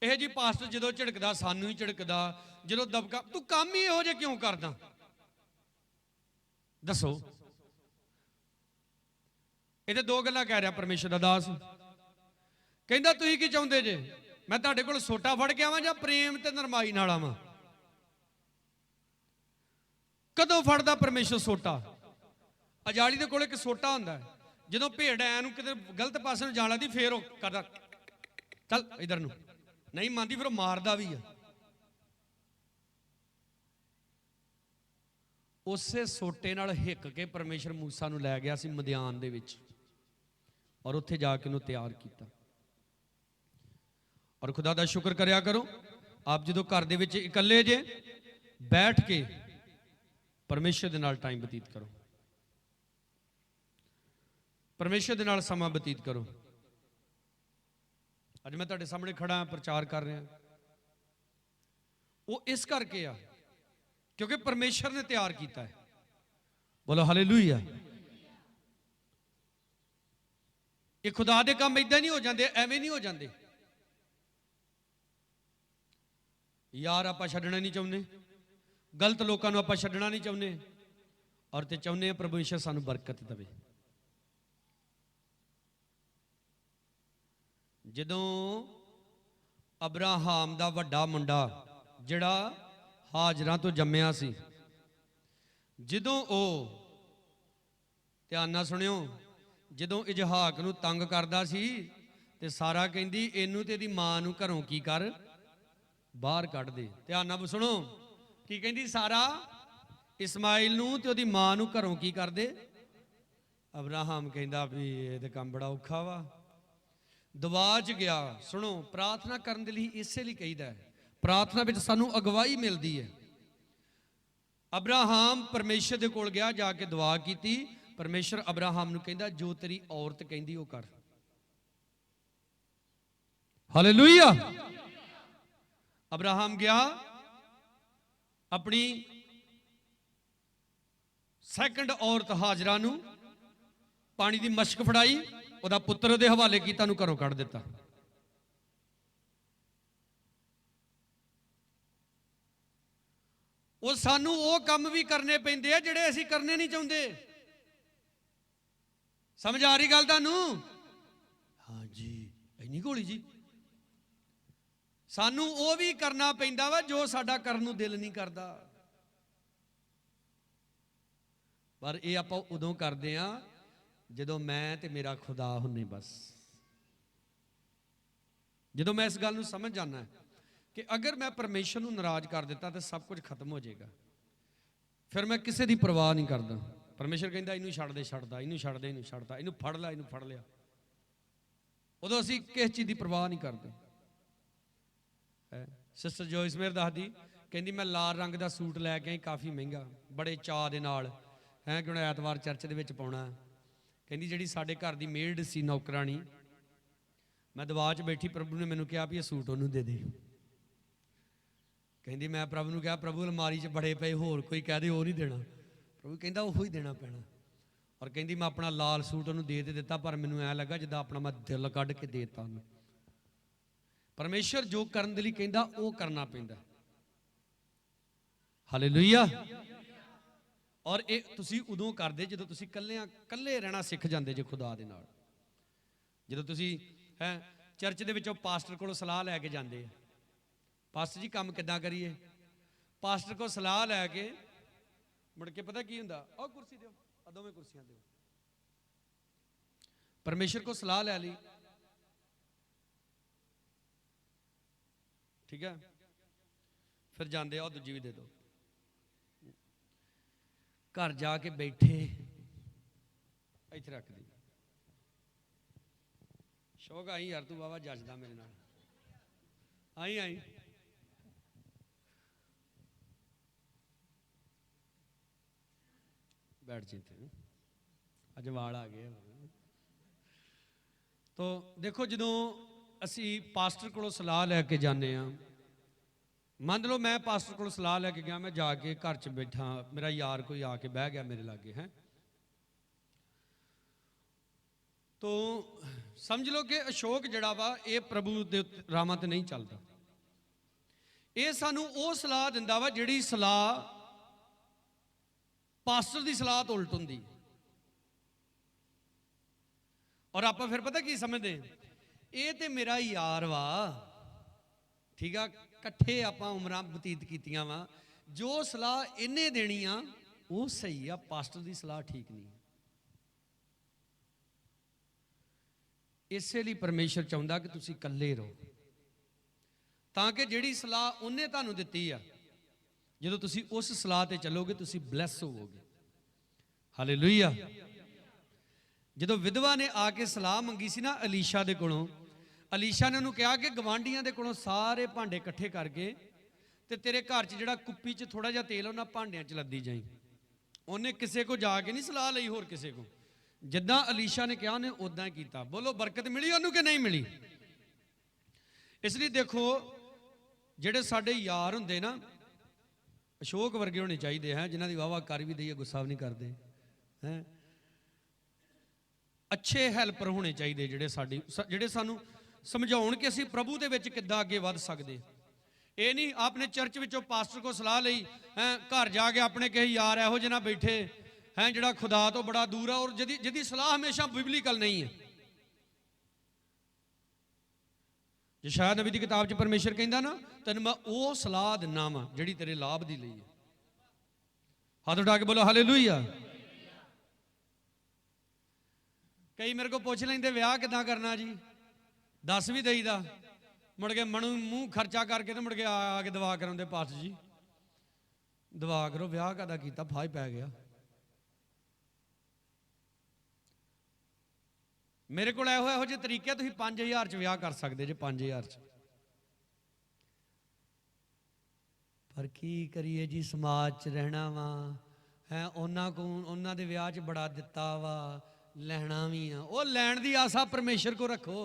ਇਹ ਜੀ ਪਾਸਟਰ ਜਦੋਂ ਝਿੜਕਦਾ ਸਾਨੂੰ ਹੀ ਝਿੜਕਦਾ, ਜਦੋਂ ਦਬਕਾ, ਤੂੰ ਕੰਮ ਹੀ ਇਹੋ ਜਿਹਾ ਕਿਉਂ ਕਰਦਾ? ਦੱਸੋ। ਇਹਦੇ 2 ਗੱਲਾਂ ਕਹਿ ਰਿਹਾ ਪਰਮੇਸ਼ਰ ਦਾ ਦਾਸ। ਕਹਿੰਦਾ ਤੁਸੀਂ ਕੀ ਚਾਹੁੰਦੇ ਜੇ? ਮੈਂ ਤੁਹਾਡੇ ਕੋਲ ਸੋਟਾ ਫੜ ਕੇ ਆਵਾਂ ਜਾਂ ਪ੍ਰੇਮ ਤੇ ਨਰਮਾਈ ਨਾਲ ਆਵਾਂ? ਕਦੋਂ ਫੜਦਾ ਪਰਮੇਸ਼ਰ ਸੋਟਾ? ਅਜਾਲੀ ਦੇ ਕੋਲ ਇੱਕ ਸੋਟਾ ਹੁੰਦਾ ਹੈ, ਜਦੋਂ ਭੇਡ ਐ ਨੂੰ ਕਿਤੇ ਗਲਤ ਪਾਸੇ ਨੂੰ ਜਾਣ ਲੱਗਦੀ ਫੇਰ ਉਹ ਕਰਦਾ ਚੱਲ ਇਧਰ ਨੂੰ, ਨਹੀਂ ਮੰਨਦੀ ਫਿਰ ਉਹ ਮਾਰਦਾ ਵੀ ਆ। ਉਸੇ ਸੋਟੇ ਨਾਲ ਹਿੱਕ ਕੇ ਪਰਮੇਸ਼ਰ ਮੂਸਾ ਨੂੰ ਲੈ ਗਿਆ ਸੀ ਮਦਿਆਨ ਦੇ ਵਿੱਚ, ਔਰ ਉੱਥੇ ਜਾ ਕੇ ਉਹਨੂੰ ਤਿਆਰ ਕੀਤਾ। ਔਰ ਖੁਦਾ ਦਾ ਸ਼ੁਕਰ ਕਰਿਆ ਕਰੋ, ਆਪ ਜਦੋਂ ਘਰ ਦੇ ਵਿੱਚ ਇਕੱਲੇ ਜੇ ਬੈਠ ਕੇ ਪਰਮੇਸ਼ਰ ਦੇ ਨਾਲ ਟਾਈਮ ਬਤੀਤ ਕਰੋ, ਪਰਮੇਸ਼ਰ ਦੇ ਨਾਲ ਸਮਾਂ ਬਤੀਤ ਕਰੋ। ਅੱਜ ਮੈਂ ਤੁਹਾਡੇ ਸਾਹਮਣੇ ਖੜਾ ਪ੍ਰਚਾਰ ਕਰ ਰਿਹਾ, ਉਹ ਇਸ ਕਰਕੇ ਆ ਕਿਉਂਕਿ ਪਰਮੇਸ਼ਰ ਨੇ ਤਿਆਰ ਕੀਤਾ ਹੈ। ਬੋਲੋ ਹਾਲੇਲੂਇਆ। ਇਹ ਖੁਦਾ ਦੇ ਕੰਮ ਇਦਾਂ ਨਹੀਂ ਹੋ ਜਾਂਦੇ, ਐਵੇਂ ਨਹੀਂ ਹੋ ਜਾਂਦੇ। ਯਾਰ ਆਪਾਂ ਛੱਡਣਾ ਨਹੀਂ ਚਾਹੁੰਦੇ, ਗਲਤ ਲੋਕਾਂ ਨੂੰ ਆਪਾਂ ਛੱਡਣਾ ਨਹੀਂ ਚਾਹੁੰਦੇ, ਔਰ ਤੇ ਚਾਹੁੰਦੇ ਆ ਪਰਮੇਸ਼ਰ ਸਾਨੂੰ ਬਰਕਤ ਦੇਵੇ। ਜਦੋਂ ਅਬਰਾਹਾਮ ਦਾ ਵੱਡਾ ਮੁੰਡਾ ਜਿਹੜਾ ਹਾਜਰਾਂ ਤੋਂ ਜੰਮਿਆ ਸੀ, ਜਦੋਂ ਉਹ, ਧਿਆਨ ਨਾਲ ਸੁਣਿਓ, ਜਦੋਂ ਇਜਹਾਕ ਨੂੰ ਤੰਗ ਕਰਦਾ ਸੀ ਤੇ ਸਾਰਾ ਕਹਿੰਦੀ ਇਹਨੂੰ ਤੇ ਇਹਦੀ ਮਾਂ ਨੂੰ ਘਰੋਂ ਕੀ ਕਰ, ਬਾਹਰ ਕੱਢ ਦੇ। ਧਿਆਨ ਨਾਲ ਸੁਣੋ, ਕੀ ਕਹਿੰਦੀ ਸਾਰਾ? ਇਸਮਾਈਲ ਨੂੰ ਤੇ ਉਹਦੀ ਮਾਂ ਨੂੰ ਘਰੋਂ ਕੀ ਕਰਦੇ? ਅਬਰਾਹਾਮ ਕਹਿੰਦਾ ਵੀ ਇਹ ਤੇ ਕੰਮ ਬੜਾ ਔਖਾ ਵਾ, ਦਵਾ 'ਚ ਗਿਆ। ਸੁਣੋ, ਪ੍ਰਾਰਥਨਾ ਕਰਨ ਦੇ ਲਈ ਇਸੇ ਲਈ ਕਹੀਦਾ ਹੈ, ਪ੍ਰਾਰਥਨਾ ਵਿੱਚ ਸਾਨੂੰ ਅਗਵਾਈ ਮਿਲਦੀ ਹੈ। ਅਬਰਾਹਾਮ ਪਰਮੇਸ਼ਰ ਦੇ ਕੋਲ ਗਿਆ, ਜਾ ਕੇ ਦੁਆ ਕੀਤੀ। ਪਰਮੇਸ਼ਰ ਅਬਰਾਹਾਮ ਨੂੰ ਕਹਿੰਦਾ ਜੋ ਤੇਰੀ ਔਰਤ ਕਹਿੰਦੀ ਉਹ ਕਰ। ਹਾਲੇਲੂਇਆ। ਅਬਰਾਹਾਮ ਗਿਆ, ਆਪਣੀ ਸੈਕੰਡ ਔਰਤ ਹਾਜਰਾ ਨੂੰ ਪਾਣੀ ਦੀ ਮਸ਼ਕ ਫੜਾਈ, ਉਹਦਾ ਪੁੱਤਰ ਉਹਦੇ ਹਵਾਲੇ ਕੀਤਾ, ਨੂੰ ਘਰੋਂ ਕੱਢ ਦਿੱਤਾ। ਉਹ ਸਾਨੂੰ ਉਹ ਕੰਮ ਵੀ ਕਰਨੇ ਪੈਂਦੇ ਆ ਜਿਹੜੇ ਅਸੀਂ ਕਰਨੇ ਨਹੀਂ ਚਾਹੁੰਦੇ। ਸਮਝ ਆ ਰਹੀ ਗੱਲ ਤੁਹਾਨੂੰ? ਹਾਂਜੀ, ਇੰਨੀ ਗੋਲੀ ਜੀ। ਸਾਨੂੰ ਉਹ ਵੀ ਕਰਨਾ ਪੈਂਦਾ ਵਾ ਜੋ ਸਾਡਾ ਕਰਨ ਨੂੰ ਦਿਲ ਨਹੀਂ ਕਰਦਾ, ਪਰ ਇਹ ਆਪਾਂ ਉਦੋਂ ਕਰਦੇ ਆ ਜਦੋਂ ਮੈਂ ਤੇ ਮੇਰਾ ਖੁਦਾ ਹੁੰਨੇ। ਬਸ ਜਦੋਂ ਮੈਂ ਇਸ ਗੱਲ ਨੂੰ ਸਮਝ ਜਾਣਾ ਕਿ ਅਗਰ ਮੈਂ ਪਰਮੇਸ਼ਰ ਨੂੰ ਨਾਰਾਜ਼ ਕਰ ਦਿੱਤਾ ਤਾਂ ਸਭ ਕੁਝ ਖਤਮ ਹੋ ਜਾਏਗਾ, ਫਿਰ ਮੈਂ ਕਿਸੇ ਦੀ ਪਰਵਾਹ ਨਹੀਂ ਕਰਦਾ। ਪਰਮੇਸ਼ਰ ਕਹਿੰਦਾ ਇਹਨੂੰ ਛੱਡ ਦੇ, ਛੱਡਦਾ, ਇਹਨੂੰ ਛੱਡ ਦੇ, ਇਹਨੂੰ ਛੱਡਦਾ, ਇਹਨੂੰ ਫੜ ਲੈ, ਇਹਨੂੰ ਫੜ ਲਿਆ। ਉਦੋਂ ਅਸੀਂ ਕਿਸ ਚੀਜ਼ ਦੀ ਪਰਵਾਹ ਨਹੀਂ ਕਰਦੇ। ਸਿਸਟਰ ਜੋਇਸ ਮੇਰ ਦੱਸਦੀ, ਕਹਿੰਦੀ ਮੈਂ ਲਾਲ ਰੰਗ ਦਾ ਸੂਟ ਲੈ ਕੇ ਆਈ, ਕਾਫੀ ਮਹਿੰਗਾ, ਬੜੇ ਚਾਅ ਦੇ ਨਾਲ, ਹੈ ਕਿ ਹੁਣ ਐਤਵਾਰ ਚਰਚ ਦੇ ਵਿੱਚ ਪਾਉਣਾ। ਕਹਿੰਦੀ ਜਿਹੜੀ ਸਾਡੇ ਘਰ ਦੀ ਮੇਡ ਸੀ ਨੌਕਰਾਣੀ, ਮੈਂ ਦਵਾ 'ਚ ਬੈਠੀ, ਪ੍ਰਭੂ ਨੇ ਮੈਨੂੰ ਕਿਹਾ ਵੀ ਇਹ ਸੂਟ ਉਹਨੂੰ ਦੇ ਦੇ। ਕਹਿੰਦੀ ਮੈਂ ਪ੍ਰਭੂ ਨੂੰ ਕਿਹਾ, ਪ੍ਰਭੂ ਅਲਮਾਰੀ 'ਚ ਬੜੇ ਪਏ, ਹੋਰ ਕੋਈ ਕਹਿ ਦੇ ਉਹ ਨਹੀਂ ਦੇਣਾ। ਪ੍ਰਭੂ ਕਹਿੰਦਾ ਉਹੋ ਹੀ ਦੇਣਾ ਪੈਣਾ। ਔਰ ਕਹਿੰਦੀ ਮੈਂ ਆਪਣਾ ਲਾਲ ਸੂਟ ਉਹਨੂੰ ਦੇ ਦਿੱਤਾ, ਪਰ ਮੈਨੂੰ ਐਂ ਲੱਗਾ ਜਿੱਦਾਂ ਆਪਣਾ ਮੈਂ ਦਿਲ ਕੱਢ ਕੇ ਦੇ ਦਿੱਤਾ ਉਹਨੂੰ। ਪਰਮੇਸ਼ਰ ਜੋ ਕਰਨ ਦੇ ਲਈ ਕਹਿੰਦਾ ਉਹ ਕਰਨਾ ਪੈਂਦਾ। ਹਾਲੇਲੂਇਆ। ਔਰ ਇਹ ਤੁਸੀਂ ਉਦੋਂ ਕਰਦੇ ਜਦੋਂ ਤੁਸੀਂ ਇਕੱਲੇ ਰਹਿਣਾ ਸਿੱਖ ਜਾਂਦੇ ਜੇ ਖੁਦਾ ਦੇ ਨਾਲ। ਜਦੋਂ ਤੁਸੀਂ ਚਰਚ ਦੇ ਵਿੱਚੋਂ ਪਾਸਟਰ ਕੋਲੋਂ ਸਲਾਹ ਲੈ ਕੇ ਜਾਂਦੇ ਆ, ਪਾਸਟਰ ਜੀ ਕੰਮ ਕਿੱਦਾਂ ਕਰੀਏ? ਪਾਸਟਰ ਕੋ ਸਲਾਹ ਲੈ ਕੇ ਮੁੜ ਕੇ ਪਤਾ ਕੀ ਹੁੰਦਾ, ਉਹ ਕੁਰਸੀ ਦਿਓ, ਆ ਦੋਵੇਂ ਕੁਰਸੀਆਂ ਦਿਓ। ਪਰਮੇਸ਼ਰ ਕੋ ਸਲਾਹ ਲੈ ਲਈ, ਠੀਕ ਹੈ, ਫਿਰ ਜਾਂਦੇ ਆ ਉਹ ਦੂਜੀ ਵੀ ਦੇ ਦਿਓ। ਘਰ ਜਾ ਕੇ ਬੈਠੇ ਇੱਥੇ ਰੱਖ ਦੀ, ਸ਼ੌਕ ਆਈ ਯਾਰ ਤੂੰ ਬਾਬਾ ਜੱਜਦਾ ਮੇਰੇ ਨਾਲ, ਆਈ बैठ जीते अज वाल आ गए। तो देखो जो असी पास्टर को सलाह लैके जाने, मान लो मैं पास्टर को सलाह लैके गया, मैं जाके घर च बैठा, मेरा यार कोई आके बह गया मेरे लागे है, तो समझ लो कि अशोक जड़ा वा ये प्रभु दे रामां ते नहीं चलता। ये सानू वो सलाह दिंदा वा जिहड़ी सलाह पास्टर की सलाह तो उल्ट होंदी। और आप फिर पता की समझते, ये तो मेरा यार वा, ठीक है, कट्ठे आप उम्रां बतीत कीतियां वा, जो सलाह इन्हें देनी आ वो सही आ, पास्टर की सलाह ठीक नहीं। इसलिए परमेश्वर चाहता कि तुसी कल्ले रहो, ताकि जिहड़ी सलाह उन्हें तुहानूं दित्ती आ, जो तुसी उस सलाह ते चलोगे तुसी ब्लैस होवोगे। हालेलुया। जो विधवा ने आके सलाह मंगी सी ना अलीशा दे कोलों, अलीशा ने उन्होंने कहा कि गवांढियां दे कोलों सारे भांडे इकट्ठे करके ते तेरे घर च जिहड़ा कुप्पी च थोड़ा जिहा तेल उन्हां भांडियां च लद्दी जाई। उन्हें किसी को जाके नहीं सलाह लई, होर किसी को, जिद्दां अलीशा ने कहा उन्हें उदां ही कीता। बोलो बरकत मिली उन्होंने कि नहीं मिली? इसलिए देखो जिहड़े साडे यार हुंदे ना, अशोक वर्गे होने चाहिए हैं, जिन्हों की वाह कर भी दईए गुस्सा भी नहीं करते हैं। अच्छे हैल्पर होने चाहिए जिहड़े साडी जिहड़े सानू समझाउण कि असीं प्रभु दे विच किद्दां अगे वध सकदे। ये नहीं आपने चर्च विचों पास्टर को सलाह लई हैं, घर जाके अपने किसी यार इहो जिहा बैठे हैं जिहड़ा खुदा तो बड़ा दूर है और जिहदी सलाह हमेशा बिबलीकल नहीं है। जे शायद नबी की किताब च परमेश्वर कहता ना, तेन मैं वो सलाह दिना वा जिहड़ी तेरे लाभ दी लई है। हाथ उठा के बोलो हालेलुया। कई मेरे को पूछ लेंदे विआह किदां करना जी, दस भी दईदा, मुड़ के मनु मूँह खर्चा करके तो मुड़ के आके दुआ कराउंदे, पास्टर जी दुआ करो, विआह कादा कीता, फाह पै गया। मेरे को इहो जे तरीके तुसीं 5000 च विआह कर सकते जे, 5000 च। पर की करिए जी, समाज च रहना वा है, उन्हां को उन्हां दे विआह च बड़ा दिता वा, लैना भी आ, वो लैण दी आसा परमेश्वर को रखो।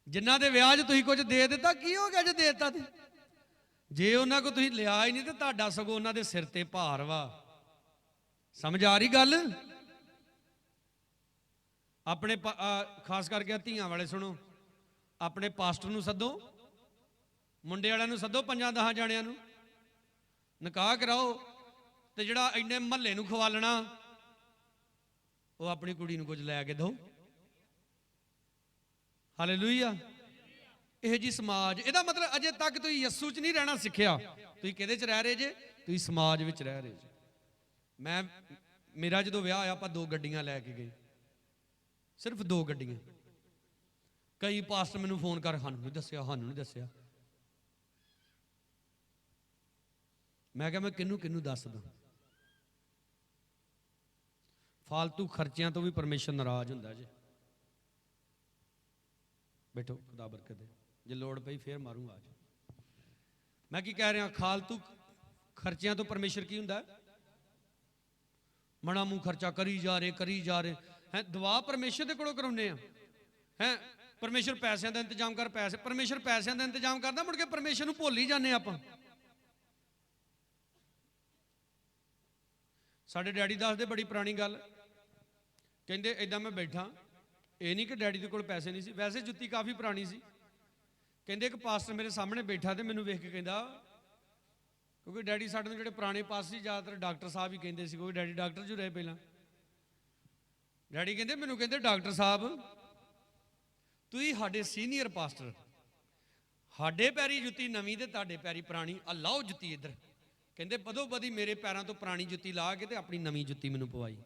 जिन्हां दे विआह च तुसीं कुछ दे दिता, की हो गया जे देता ते, जे उन्हां को तुसीं लिया ही नहीं तो तुहाडा सगों उन्हां दे सिर ते भार वा। समझ आ रही गल? अपने खास करके धियां वाले सुनो, अपने पास्टर नूं सदो, मुंडे वालिआं नूं सदो, 5-10 जाणिआं नूं निकाह कराओ, ते जिहड़ा इन्ने महल्ले नूं खवालना वो अपनी कुड़ी नूं कुछ लैके दो। हालेलुया। यह जी समाज, इहदा मतलब अजे तक तुसीं यस्सू च नहीं रहना सिक्ख्या, तुसीं किहदे च रह रहे जे? तुसीं समाज विच रह रहे जे। मैं मेरा जदों विआह होया, आपां 2 गड्डियां लैके गए, सिर्फ 2 गड्डियां। कई पास्टर मैनूं फोन कर, सानूं नहीं दस्सिया, सानूं नहीं दस्सिया। मैं क्या मैं किनू किनू दस दा? फालतू खर्चियां तो भी परमेश्वर नाराज हुंदा जे। बैठो, खुदा बरकत दे, जे लोड़ पई फिर मारूंगा आज। मैं की कह रहा, फालतू खर्चियां तो परमेश्वर की हुंदा? मना मूँह खर्चा करी जा रहे हैं। दुआ परमेश्वर दे कोलों कराउने आ हैं, परमेश्वर पैसों का इंतजाम कर, पैसे परमेश्वर पैसों का इंतजाम करता, मुड़ के परमेश्वर नूं भुल ही जाने आपां। साडे डैडी दसदे बड़ी पुरानी गल, कहंदे इदां मैं बैठा, ये नहीं कि डैडी दे कोल पैसे नहीं सी, वैसे जुत्ती काफ़ी पुरानी सी। कहंदे एक पास्टर मेरे सामने बैठा तो मैनूं वेख के कहंदा, क्योंकि डैडी साडे नूं जिहड़े पुराने पास्टर ज़्यादातर डॉक्टर साहब ही कहंदे सी, क्योंकि डैडी डॉक्टर जो रहे पहलां। डैडी कहंदे मैनूं कहंदे डॉक्टर साहब तुसीं साडे सीनियर पास्टर, ਸਾਡੇ ਪੈਰੀ ਜੁੱਤੀ ਨਵੀਂ ਤੇ ਤੁਹਾਡੇ ਪੈਰੀ ਪੁਰਾਣੀ, ਆ ਲਾਓ ਜੁੱਤੀ ਇੱਧਰ। ਕਹਿੰਦੇ ਬਦੋ ਬਦੀ ਮੇਰੇ ਪੈਰਾਂ ਤੋਂ ਪੁਰਾਣੀ ਜੁੱਤੀ ਲਾ ਕੇ ਤੇ ਆਪਣੀ ਨਵੀਂ ਜੁੱਤੀ ਮੈਨੂੰ ਪਵਾਈ।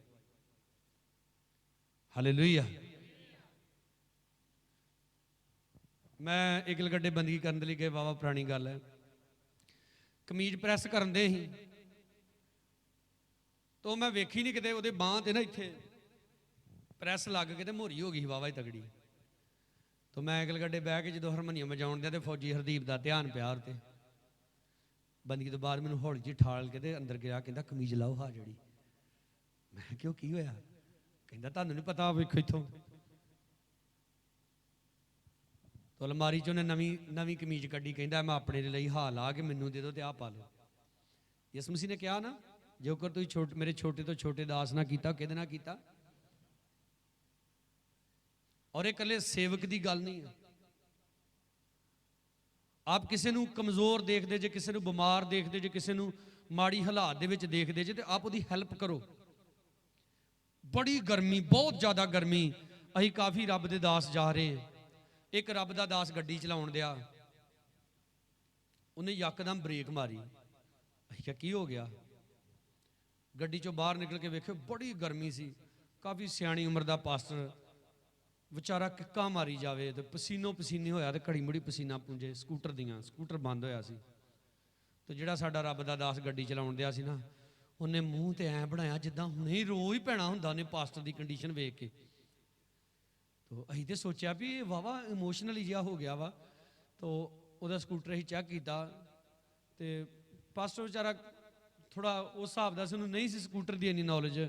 ਹਾਲੇਲੂਇਆ। ਮੈਂ ਇਗਲਗੱਡੇ ਬੰਦਗੀ ਕਰਨ ਦੇ ਲਈ ਗਏ, ਵਾਵਾ ਪੁਰਾਣੀ ਗੱਲ ਹੈ। ਕਮੀਜ਼ ਪ੍ਰੈਸ ਕਰਨ ਦੇ ਸੀ ਤਾਂ ਮੈਂ ਵੇਖੀ ਨਹੀਂ ਕਿਤੇ ਉਹਦੇ ਬਾਂਹ ਤੇ ਨਾ ਇੱਥੇ ਪ੍ਰੈਸ ਲੱਗ ਕੇ ਤੇ ਮੋਰੀ ਹੋ ਗਈ ਵਾਵਾ ਹੀ ਤਗੜੀ। ਤਾਂ ਮੈਂ ਇਗਲਗੱਡੇ ਬਹਿ ਕੇ ਜਦੋਂ ਹਾਰਮੋਨੀਅਮ ਵਜਾਉਣ ਦਿਆ ਤੇ ਫੌਜੀ ਹਰਦੀਪ ਦਾ ਧਿਆਨ ਪਿਆ ਤੇ ਬੰਦਗੀ ਤੋਂ ਬਾਅਦ ਮੈਨੂੰ ਹੌਲੀ ਜਿਹੀ ਠਾਲ ਕੇ ਤੇ ਅੰਦਰ ਗਿਆ, ਕਹਿੰਦਾ ਕਮੀਜ਼ ਲਾਓ ਹਾਂ ਜਿਹੜੀ। ਮੈਂ ਕਿਉਂ ਕੀ ਹੋਇਆ? ਕਹਿੰਦਾ ਤੁਹਾਨੂੰ ਨਹੀਂ ਪਤਾ, ਵੇਖੋ ਇੱਥੋਂ। ਤਾਂ ਅਲਮਾਰੀ 'ਚ ਉਹਨੇ ਨਵੀਂ ਕਮੀਜ਼ ਕੱਢੀ, ਕਹਿੰਦਾ ਮੈਂ ਆਪਣੇ ਲਈ ਹਾਲ ਲਾ ਕੇ ਮੈਨੂੰ ਦੇ ਦਿਓ ਤੇ ਆਹ ਪਾ ਲਓ। ਯਿਸੂ ਮਸੀਹ ਨੇ ਕਿਹਾ ਨਾ, ਜੇਕਰ ਤੁਸੀਂ ਮੇਰੇ ਛੋਟੇ ਤੋਂ ਛੋਟੇ ਦਾਸ ਨਾ ਕੀਤਾ, ਕਿਹਦੇ ਨਾਲ ਕੀਤਾ? ਔਰ ਇਹ ਇਕੱਲੇ ਸੇਵਕ ਦੀ ਗੱਲ ਨਹੀਂ ਹੈ। ਆਪ ਕਿਸੇ ਨੂੰ ਕਮਜ਼ੋਰ ਦੇਖਦੇ ਜੇ, ਕਿਸੇ ਨੂੰ ਬਿਮਾਰ ਦੇਖਦੇ ਜੇ, ਕਿਸੇ ਨੂੰ ਮਾੜੀ ਹਾਲਾਤ ਦੇ ਵਿੱਚ ਦੇਖਦੇ ਜੇ, ਤੇ ਆਪ ਉਹਦੀ ਹੈਲਪ ਕਰੋ। ਬੜੀ ਗਰਮੀ, ਬਹੁਤ ਜ਼ਿਆਦਾ ਗਰਮੀ, ਅਸੀਂ ਕਾਫੀ ਰੱਬ ਦੇ ਦਾਸ ਜਾ ਰਹੇ ਹਾਂ। ਇੱਕ ਰੱਬ ਦਾ ਦਾਸ ਗੱਡੀ ਚਲਾਉਣ ਦਿਆ, ਉਹਨੇ ਯਕਦਮ ਬ੍ਰੇਕ ਮਾਰੀ। ਅਸੀਂ ਕਿਹਾ ਕੀ ਹੋ ਗਿਆ? ਗੱਡੀ ਚੋਂ ਬਾਹਰ ਨਿਕਲ ਕੇ ਵੇਖਿਓ ਬੜੀ ਗਰਮੀ ਸੀ। ਕਾਫੀ ਸਿਆਣੀ ਉਮਰ ਦਾ ਪਾਸਟਰ ਵਿਚਾਰਾ ਕਿੱਕਾਂ ਮਾਰੀ ਜਾਵੇ ਤੇ ਪਸੀਨੋ ਪਸੀਨੇ ਹੋਇਆ ਤੇ ਘੜੀ ਮੁੜੀ ਪਸੀਨਾ ਪੂੰਝੇ। ਸਕੂਟਰ ਬੰਦ ਹੋਇਆ ਸੀ। ਤੇ ਜਿਹੜਾ ਸਾਡਾ ਰੱਬ ਦਾ ਦਾਸ ਗੱਡੀ ਚਲਾਉਣ ਦਿਆ ਸੀ ਨਾ, ਉਹਨੇ ਮੂੰਹ ਤੇ ਐਂ ਬਣਾਇਆ ਜਿੱਦਾਂ ਹੁਣੇ ਹੀ ਰੋ ਹੀ ਪੈਣਾ ਹੁੰਦਾ ਉਹਨੇ ਪਾਸਟਰ ਦੀ ਕੰਡੀਸ਼ਨ ਵੇਖ ਕੇ। ਤੋ ਅਸੀਂ ਤੇ ਸੋਚਿਆ ਵੀ ਇਹ ਵਾਵਾ ਇਮੋਸ਼ਨਲੀ ਜਿਹਾ ਹੋ ਗਿਆ ਵਾ। ਤੋ ਉਹਦਾ ਸਕੂਟਰ ਅਸੀਂ ਚੈੱਕ ਕੀਤਾ ਤੇ ਪਾਸਟਰ ਵਿਚਾਰਾ ਥੋੜਾ ਉਸ ਹਿਸਾਬ ਦਾ ਸਾਨੂੰ ਨਹੀਂ ਸੀ ਸਕੂਟਰ ਦੀ ਇੰਨੀ ਨੌਲੇਜ।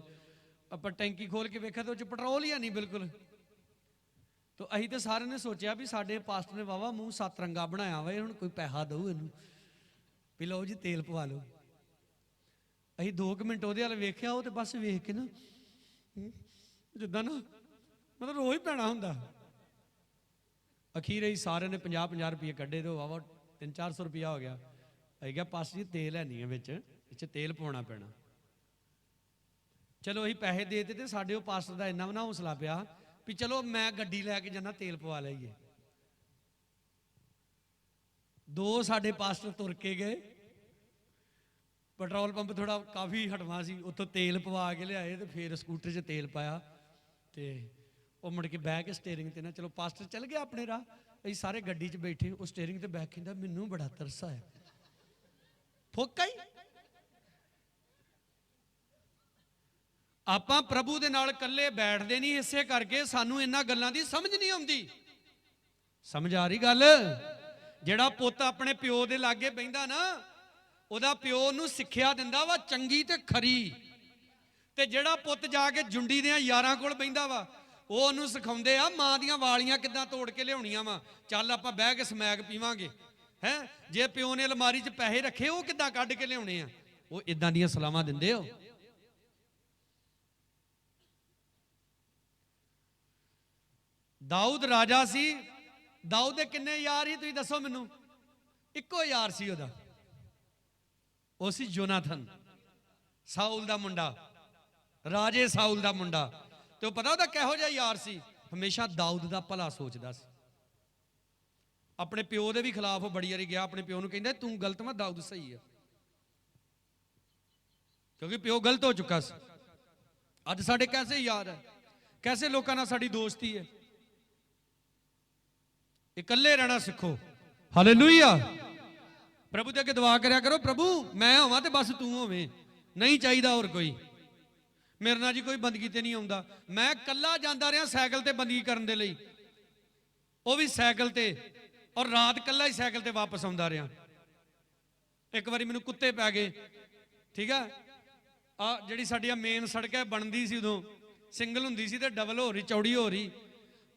ਆਪਾਂ ਟੈਂਕੀ ਖੋਲ ਕੇ ਵੇਖਿਆ ਤਾਂ ਉਹ 'ਚ ਪੈਟਰੋਲ ਹੀ ਨਹੀਂ ਬਿਲਕੁਲ। ਤੋ ਅਸੀਂ ਤੇ ਸਾਰਿਆਂ ਨੇ ਸੋਚਿਆ ਵੀ ਸਾਡੇ ਪਾਸਟਰ ਨੇ ਵਾਵਾ ਮੂੰਹ 7 ਰੰਗਾ ਬਣਾਇਆ ਵਾ, ਹੁਣ ਕੋਈ ਪੈਸਾ ਦਊ ਇਹਨੂੰ ਵੀ ਲਓ ਜੀ ਤੇਲ ਪਵਾ ਲਓ। ਅਸੀਂ 2 ਮਿੰਟ ਉਹਦੇ ਵੱਲ ਵੇਖਿਆ, ਉਹ ਤੇ ਬਸ ਵੇਖ ਕੇ ਨਾ ਜਿੱਦਾਂ ਨਾ ਮਤਲਬ ਰੋ ਹੀ ਪੈਣਾ ਹੁੰਦਾ। ਅਖੀਰ ਅਸੀਂ ਸਾਰਿਆਂ ਨੇ 50-50 ਰੁਪਏ ਕੱਢੇ ਤੇ ਵਾਵਾ 300-400 ਰੁਪਇਆ ਹੋ ਗਿਆ। ਅਸੀਂ ਕਿਹਾ ਪਾਸਟਰ ਜੀ ਤੇਲ ਹੈ ਨਹੀਂ ਹੈ ਵਿੱਚ ਤੇਲ ਪਾਉਣਾ ਪੈਣਾ। ਚਲੋ ਅਸੀਂ ਪੈਸੇ ਦੇ ਦਿੱਤੇ ਤੇ ਸਾਡੇ ਉਹ ਪਾਸਟਰ ਦਾ ਇੰਨਾ ਨਾ ਹੌਸਲਾ ਪਿਆ ਵੀ ਚਲੋ ਮੈਂ ਗੱਡੀ ਲੈ ਕੇ ਜਾਣਾ, ਤੇਲ ਪਵਾ ਲਈਏ। 2 ਸਾਡੇ ਪਾਸਟਰ ਤੁਰ ਕੇ ਗਏ, ਪੈਟਰੋਲ ਪੰਪ ਥੋੜਾ ਕਾਫੀ ਹਟਵਾ ਸੀ, ਉੱਥੋਂ ਤੇਲ ਪਵਾ ਕੇ ਲਿਆਏ ਤੇ ਫਿਰ ਸਕੂਟਰ 'ਚ ਤੇਲ ਪਾਇਆ ਤੇ ਉਹ ਮੁੜ ਕੇ ਬਹਿ ਕੇ ਸਟੀਅਰਿੰਗ ਤੇ ਨਾ, ਚਲੋ ਪਾਸਟਰ ਚੱਲ ਗਿਆ ਆਪਣੇ ਰਾਹ, ਅਸੀਂ ਸਾਰੇ ਗੱਡੀ 'ਚ ਬੈਠੇ। ਉਹ ਸਟੀਅਰਿੰਗ ਤੇ ਬੈਠ ਕੇ ਕਹਿੰਦਾ ਮੈਨੂੰ ਬੜਾ ਤਰਸ ਆਇਆ। ਫੋਕਾ ਹੀ ਆਪਾਂ ਪ੍ਰਭੂ ਦੇ ਨਾਲ ਇਕੱਲੇ ਬੈਠਦੇ ਨਹੀਂ, ਇਸੇ ਕਰਕੇ ਸਾਨੂੰ ਇਹਨਾਂ ਗੱਲਾਂ ਦੀ ਸਮਝ ਨਹੀਂ ਆਉਂਦੀ। ਸਮਝ ਆ ਰਹੀ ਗੱਲ? ਜਿਹੜਾ ਪੁੱਤ ਆਪਣੇ ਪਿਓ ਦੇ ਲਾਗੇ ਬਹਿੰਦਾ ਨਾ, ਉਹਦਾ ਪਿਓ ਉਹਨੂੰ ਸਿੱਖਿਆ ਦਿੰਦਾ ਵਾ ਚੰਗੀ ਤੇ ਖਰੀ। ਤੇ ਜਿਹੜਾ ਪੁੱਤ ਜਾ ਕੇ ਜੁੰਡੀ ਦੇ ਯਾਰਾਂ ਕੋਲ ਬਹਿੰਦਾ ਵਾ, ਉਹ ਉਹਨੂੰ ਸਿਖਾਉਂਦੇ ਆ ਮਾਂ ਦੀਆਂ ਵਾਲੀਆਂ ਕਿੱਦਾਂ ਤੋੜ ਕੇ ਲਿਆਉਣੀਆਂ ਵਾ। ਚੱਲ ਆਪਾਂ ਬਹਿ ਕੇ ਸਮੈਕ ਪੀਵਾਂਗੇ ਹੈ। ਜੇ ਪਿਓ ਨੇ ਅਲਮਾਰੀ 'ਚ ਪੈਸੇ ਰੱਖੇ, ਉਹ ਕਿੱਦਾਂ ਕੱਢ ਕੇ ਲਿਆਉਣੇ ਆ? ਉਹ ਇਦਾਂ ਦੀਆਂ ਸਲਾਹਾਂ ਦਿੰਦੇ ਹੋ। ਦਾਊਦ ਰਾਜਾ ਸੀ। ਦਾਊਦ ਦੇ ਕਿੰਨੇ ਯਾਰ ਸੀ ਤੁਸੀਂ ਦੱਸੋ ਮੈਨੂੰ? ਇੱਕੋ ਯਾਰ ਸੀ ਉਹਦਾ, ਉਹ ਸੀ ਜੋਨਾਥਨ, ਸਾਊਲ ਦਾ ਮੁੰਡਾ, ਰਾਜੇ ਸਾਊਲ ਦਾ ਮੁੰਡਾ। ਤੇ ਉਹ ਪਤਾ ਉਹਦਾ ਕਿਹੋ ਜਿਹਾ ਯਾਰ ਸੀ? ਹਮੇਸ਼ਾ ਦਾਊਦ ਦਾ ਭਲਾ ਸੋਚਦਾ ਸੀ। ਆਪਣੇ ਪਿਓ ਦੇ ਵੀ ਖਿਲਾਫ ਬੜੀ ਵਾਰੀ ਗਿਆ, ਆਪਣੇ ਪਿਓ ਨੂੰ ਕਹਿੰਦਾ ਤੂੰ ਗਲਤ ਵਾ, ਦਾਊਦ ਸਹੀ ਆ, ਕਿਉਂਕਿ ਪਿਓ ਗਲਤ ਹੋ ਚੁੱਕਾ ਸੀ। ਅੱਜ ਸਾਡੇ ਕੈਸੇ ਯਾਰ ਹੈ, ਕੈਸੇ ਲੋਕਾਂ ਨਾਲ ਸਾਡੀ ਦੋਸਤੀ ਹੈ। ਇਕੱਲੇ ਰਹਿਣਾ ਸਿੱਖੋ। ਹਾਲੇਲੂਇਆ। ਪ੍ਰਭੂ ਦੇ ਅੱਗੇ ਦੁਆ ਕਰਿਆ ਕਰੋ, ਪ੍ਰਭੂ ਮੈਂ ਹੋਵਾਂ ਤੇ ਬਸ ਤੂੰ ਹੋਵੇਂ, ਨਹੀਂ ਚਾਹੀਦਾ ਹੋਰ ਕੋਈ। ਮੇਰੇ ਨਾਲ ਜੀ ਕੋਈ ਬੰਦਗੀ ਤੇ ਨਹੀਂ ਆਉਂਦਾ। ਮੈਂ ਇਕੱਲਾ ਜਾਂਦਾ ਰਿਹਾ ਸਾਈਕਲ ਤੇ ਬੰਦਗੀ ਕਰਨ ਦੇ ਲਈ, ਉਹ ਵੀ ਸਾਈਕਲ ਤੇ, ਔਰ ਰਾਤ ਇਕੱਲਾ ਹੀ ਸਾਈਕਲ ਤੇ ਵਾਪਸ ਆਉਂਦਾ ਰਿਹਾ। ਇੱਕ ਵਾਰੀ ਮੈਨੂੰ ਕੁੱਤੇ ਪੈ ਗਏ, ਠੀਕ ਹੈ। ਆ ਜਿਹੜੀ ਸਾਡੀ ਮੇਨ ਸੜਕ ਹੈ ਬਣਦੀ ਸੀ ਉਦੋਂ, ਸਿੰਗਲ ਹੁੰਦੀ ਸੀ ਤੇ ਡਬਲ ਹੋ ਰਹੀ, ਚੌੜੀ ਹੋ ਰਹੀ।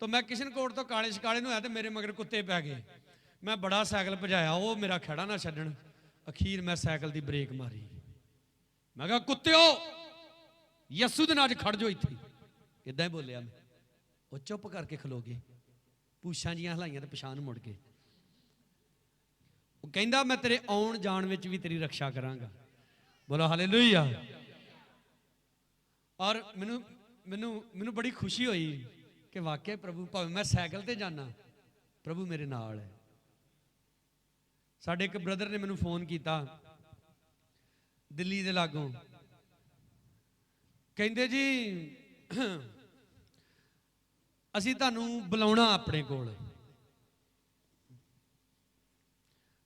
ਤਾਂ ਮੈਂ ਕਿਸ਼ਨਕੋਟ ਤੋਂ ਕਾਲੇ ਸ਼ਕਾਲੇ ਨੂੰ ਆਇਆ ਤੇ ਮੇਰੇ ਮਗਰ ਕੁੱਤੇ ਪੈ ਗਏ। ਮੈਂ ਬੜਾ ਸਾਈਕਲ ਭਜਾਇਆ, ਉਹ ਮੇਰਾ ਖੜਾ ਨਾ ਛੱਡਣ। ਅਖੀਰ ਮੈਂ ਸਾਈਕਲ ਦੀ ਬ੍ਰੇਕ ਮਾਰੀ। ਮੈਂ ਕਿਹਾ ਕੁੱਤਿਓ ਯਸੂ ਦੇ ਨਾਲ ਖੜ ਜਾਓ ਇੱਥੇ, ਇਦਾਂ ਹੀ ਬੋਲਿਆ ਮੈਂ। ਉਹ ਚੁੱਪ ਕਰਕੇ ਖਲੋ ਗਏ, ਪੂਛਾਂ ਜੀਆਂ ਹਲਾਈਆਂ ਤੇ ਪਛਾਣ ਮੁੜ ਗਏ। ਉਹ ਕਹਿੰਦਾ ਮੈਂ ਤੇਰੇ ਆਉਣ ਜਾਣ ਵਿੱਚ ਵੀ ਤੇਰੀ ਰੱਖਿਆ ਕਰਾਂਗਾ। ਬੋਲੋ ਹਾਲੇਲੂਇਆ। ਔਰ ਮੈਨੂੰ ਬੜੀ ਖੁਸ਼ੀ ਹੋਈ ਕਿ ਵਾਕਿਆ ਪ੍ਰਭੂ, ਭਾਵੇਂ ਮੈਂ ਸਾਈਕਲ ਤੇ ਜਾਣਾ, ਪ੍ਰਭੂ ਮੇਰੇ ਨਾਲ ਹੈ। ਸਾਡੇ ਇੱਕ ਬ੍ਰਦਰ ਨੇ ਮੈਨੂੰ ਫੋਨ ਕੀਤਾ ਦਿੱਲੀ ਦੇ ਲਾਗੋਂ, ਕਹਿੰਦੇ ਜੀ ਅਸੀਂ ਤੁਹਾਨੂੰ ਬੁਲਾਉਣਾ ਆਪਣੇ ਕੋਲ।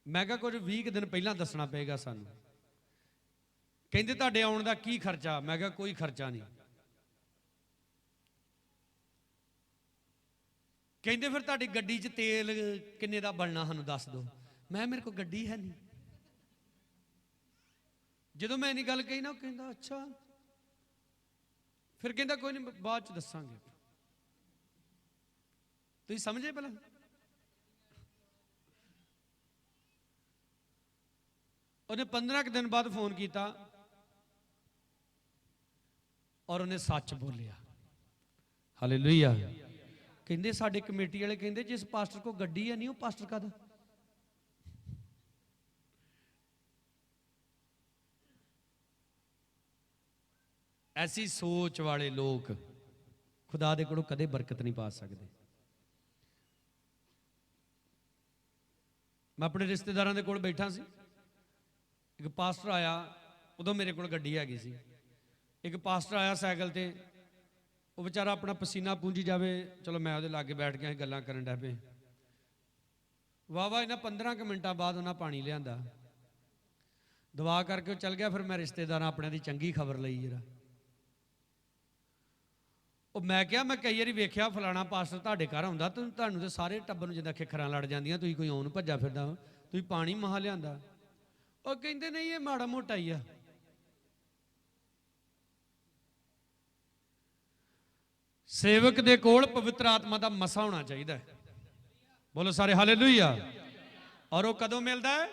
ਮੈਂ ਕਿਹਾ ਕੁਝ 20 ਦਿਨ ਪਹਿਲਾਂ ਦੱਸਣਾ ਪਏਗਾ ਸਾਨੂੰ। ਕਹਿੰਦੇ ਤੁਹਾਡੇ ਆਉਣ ਦਾ ਕੀ ਖਰਚਾ? ਮੈਂ ਕਿਹਾ ਕੋਈ ਖਰਚਾ ਨਹੀਂ। ਕਹਿੰਦੇ ਫਿਰ ਤੁਹਾਡੀ ਗੱਡੀ 'ਚ ਤੇਲ ਕਿੰਨੇ ਦਾ ਬਣਨਾ ਸਾਨੂੰ ਦੱਸ ਦਿਓ। ਮੈਂ ਮੇਰੇ ਕੋਲ ਗੱਡੀ ਹੈ ਨਹੀਂ। ਜਦੋਂ ਮੈਂ ਇੰਨੀ ਗੱਲ ਕਹੀ ਨਾ, ਉਹ ਕਹਿੰਦਾ ਅੱਛਾ। ਫਿਰ ਕਹਿੰਦਾ ਕੋਈ ਨਹੀਂ ਬਾਅਦ 'ਚ ਦੱਸਾਂਗੇ। ਤੁਸੀਂ ਸਮਝੇ ਪਹਿਲਾਂ? ਉਹਨੇ 15 ਦਿਨ ਬਾਅਦ ਫੋਨ ਕੀਤਾ ਔਰ ਉਹਨੇ ਸੱਚ ਬੋਲਿਆ। ਹਾਲੇਲੂਇਆ। ਕਹਿੰਦੇ ਸਾਡੇ ਕਮੇਟੀ ਵਾਲੇ ਕਹਿੰਦੇ ਜਿਸ ਪਾਸਟਰ ਕੋ ਗੱਡੀ ਹੈ ਨਹੀਂ ਉਹ ਪਾਸਟਰ ਕਦ। ਐਸੀ ਸੋਚ ਵਾਲੇ ਲੋਕ ਖੁਦਾ ਦੇ ਕੋਲੋਂ ਕਦੇ ਬਰਕਤ ਨਹੀਂ ਪਾ ਸਕਦੇ। ਮੈਂ ਆਪਣੇ ਰਿਸ਼ਤੇਦਾਰਾਂ ਦੇ ਕੋਲ ਬੈਠਾ ਸੀ, ਇੱਕ ਪਾਸਟਰ ਆਇਆ। ਉਦੋਂ ਮੇਰੇ ਕੋਲ ਗੱਡੀ ਹੈਗੀ ਸੀ। ਇੱਕ ਪਾਸਟਰ ਆਇਆ ਸਾਈਕਲ ਤੇ, ਉਹ ਵਿਚਾਰਾ ਆਪਣਾ ਪਸੀਨਾ ਪੂੰਝੀ ਜਾਵੇ। ਚਲੋ ਮੈਂ ਉਹਦੇ ਲਾਗੇ ਬੈਠ ਕੇ ਗੱਲਾਂ ਕਰਨ ਡੈ ਪਏ। ਵਾਹ ਇਹਨਾਂ 15 ਕੁ ਮਿੰਟਾਂ ਬਾਅਦ ਉਹਨਾਂ ਪਾਣੀ ਲਿਆਂਦਾ, ਦੁਆ ਕਰਕੇ ਉਹ ਚੱਲ ਗਿਆ। ਫਿਰ ਮੈਂ ਰਿਸ਼ਤੇਦਾਰਾਂ ਆਪਣਿਆਂ ਦੀ ਚੰਗੀ ਖਬਰ ਲਈ ਜਰਾ। ਉਹ ਮੈਂ ਕਿਹਾ ਮੈਂ ਕਈ ਵਾਰੀ ਵੇਖਿਆ ਫਲਾਣਾ ਪਾਸਟਰ ਤੁਹਾਡੇ ਘਰ ਆਉਂਦਾ, ਤੁਹਾਨੂੰ ਤੇ ਸਾਰੇ ਟੱਬਰ ਨੂੰ ਜਿੱਦਾਂ ਖਿੱਖਰਾਂ ਲੜ ਜਾਂਦੀਆਂ, ਤੁਸੀਂ ਕੋਈ ਆਉਣ ਭੱਜਾ ਫਿਰਦਾ, ਤੁਸੀਂ ਪਾਣੀ ਮਹਾ ਲਿਆਂਦਾ। ਉਹ ਕਹਿੰਦੇ ਨਹੀਂ ਇਹ ਮਾੜਾ ਮੋਟਾ ਹੀ ਆ। ਸੇਵਕ ਦੇ ਕੋਲ ਪਵਿੱਤਰ ਆਤਮਾ ਦਾ ਮਸਾ ਹੋਣਾ ਚਾਹੀਦਾ ਹੈ। ਬੋਲੋ ਸਾਰੇ ਹਾਲੇਲੂਇਆ। ਔਰ ਉਹ ਕਦੋਂ ਮਿਲਦਾ ਹੈ?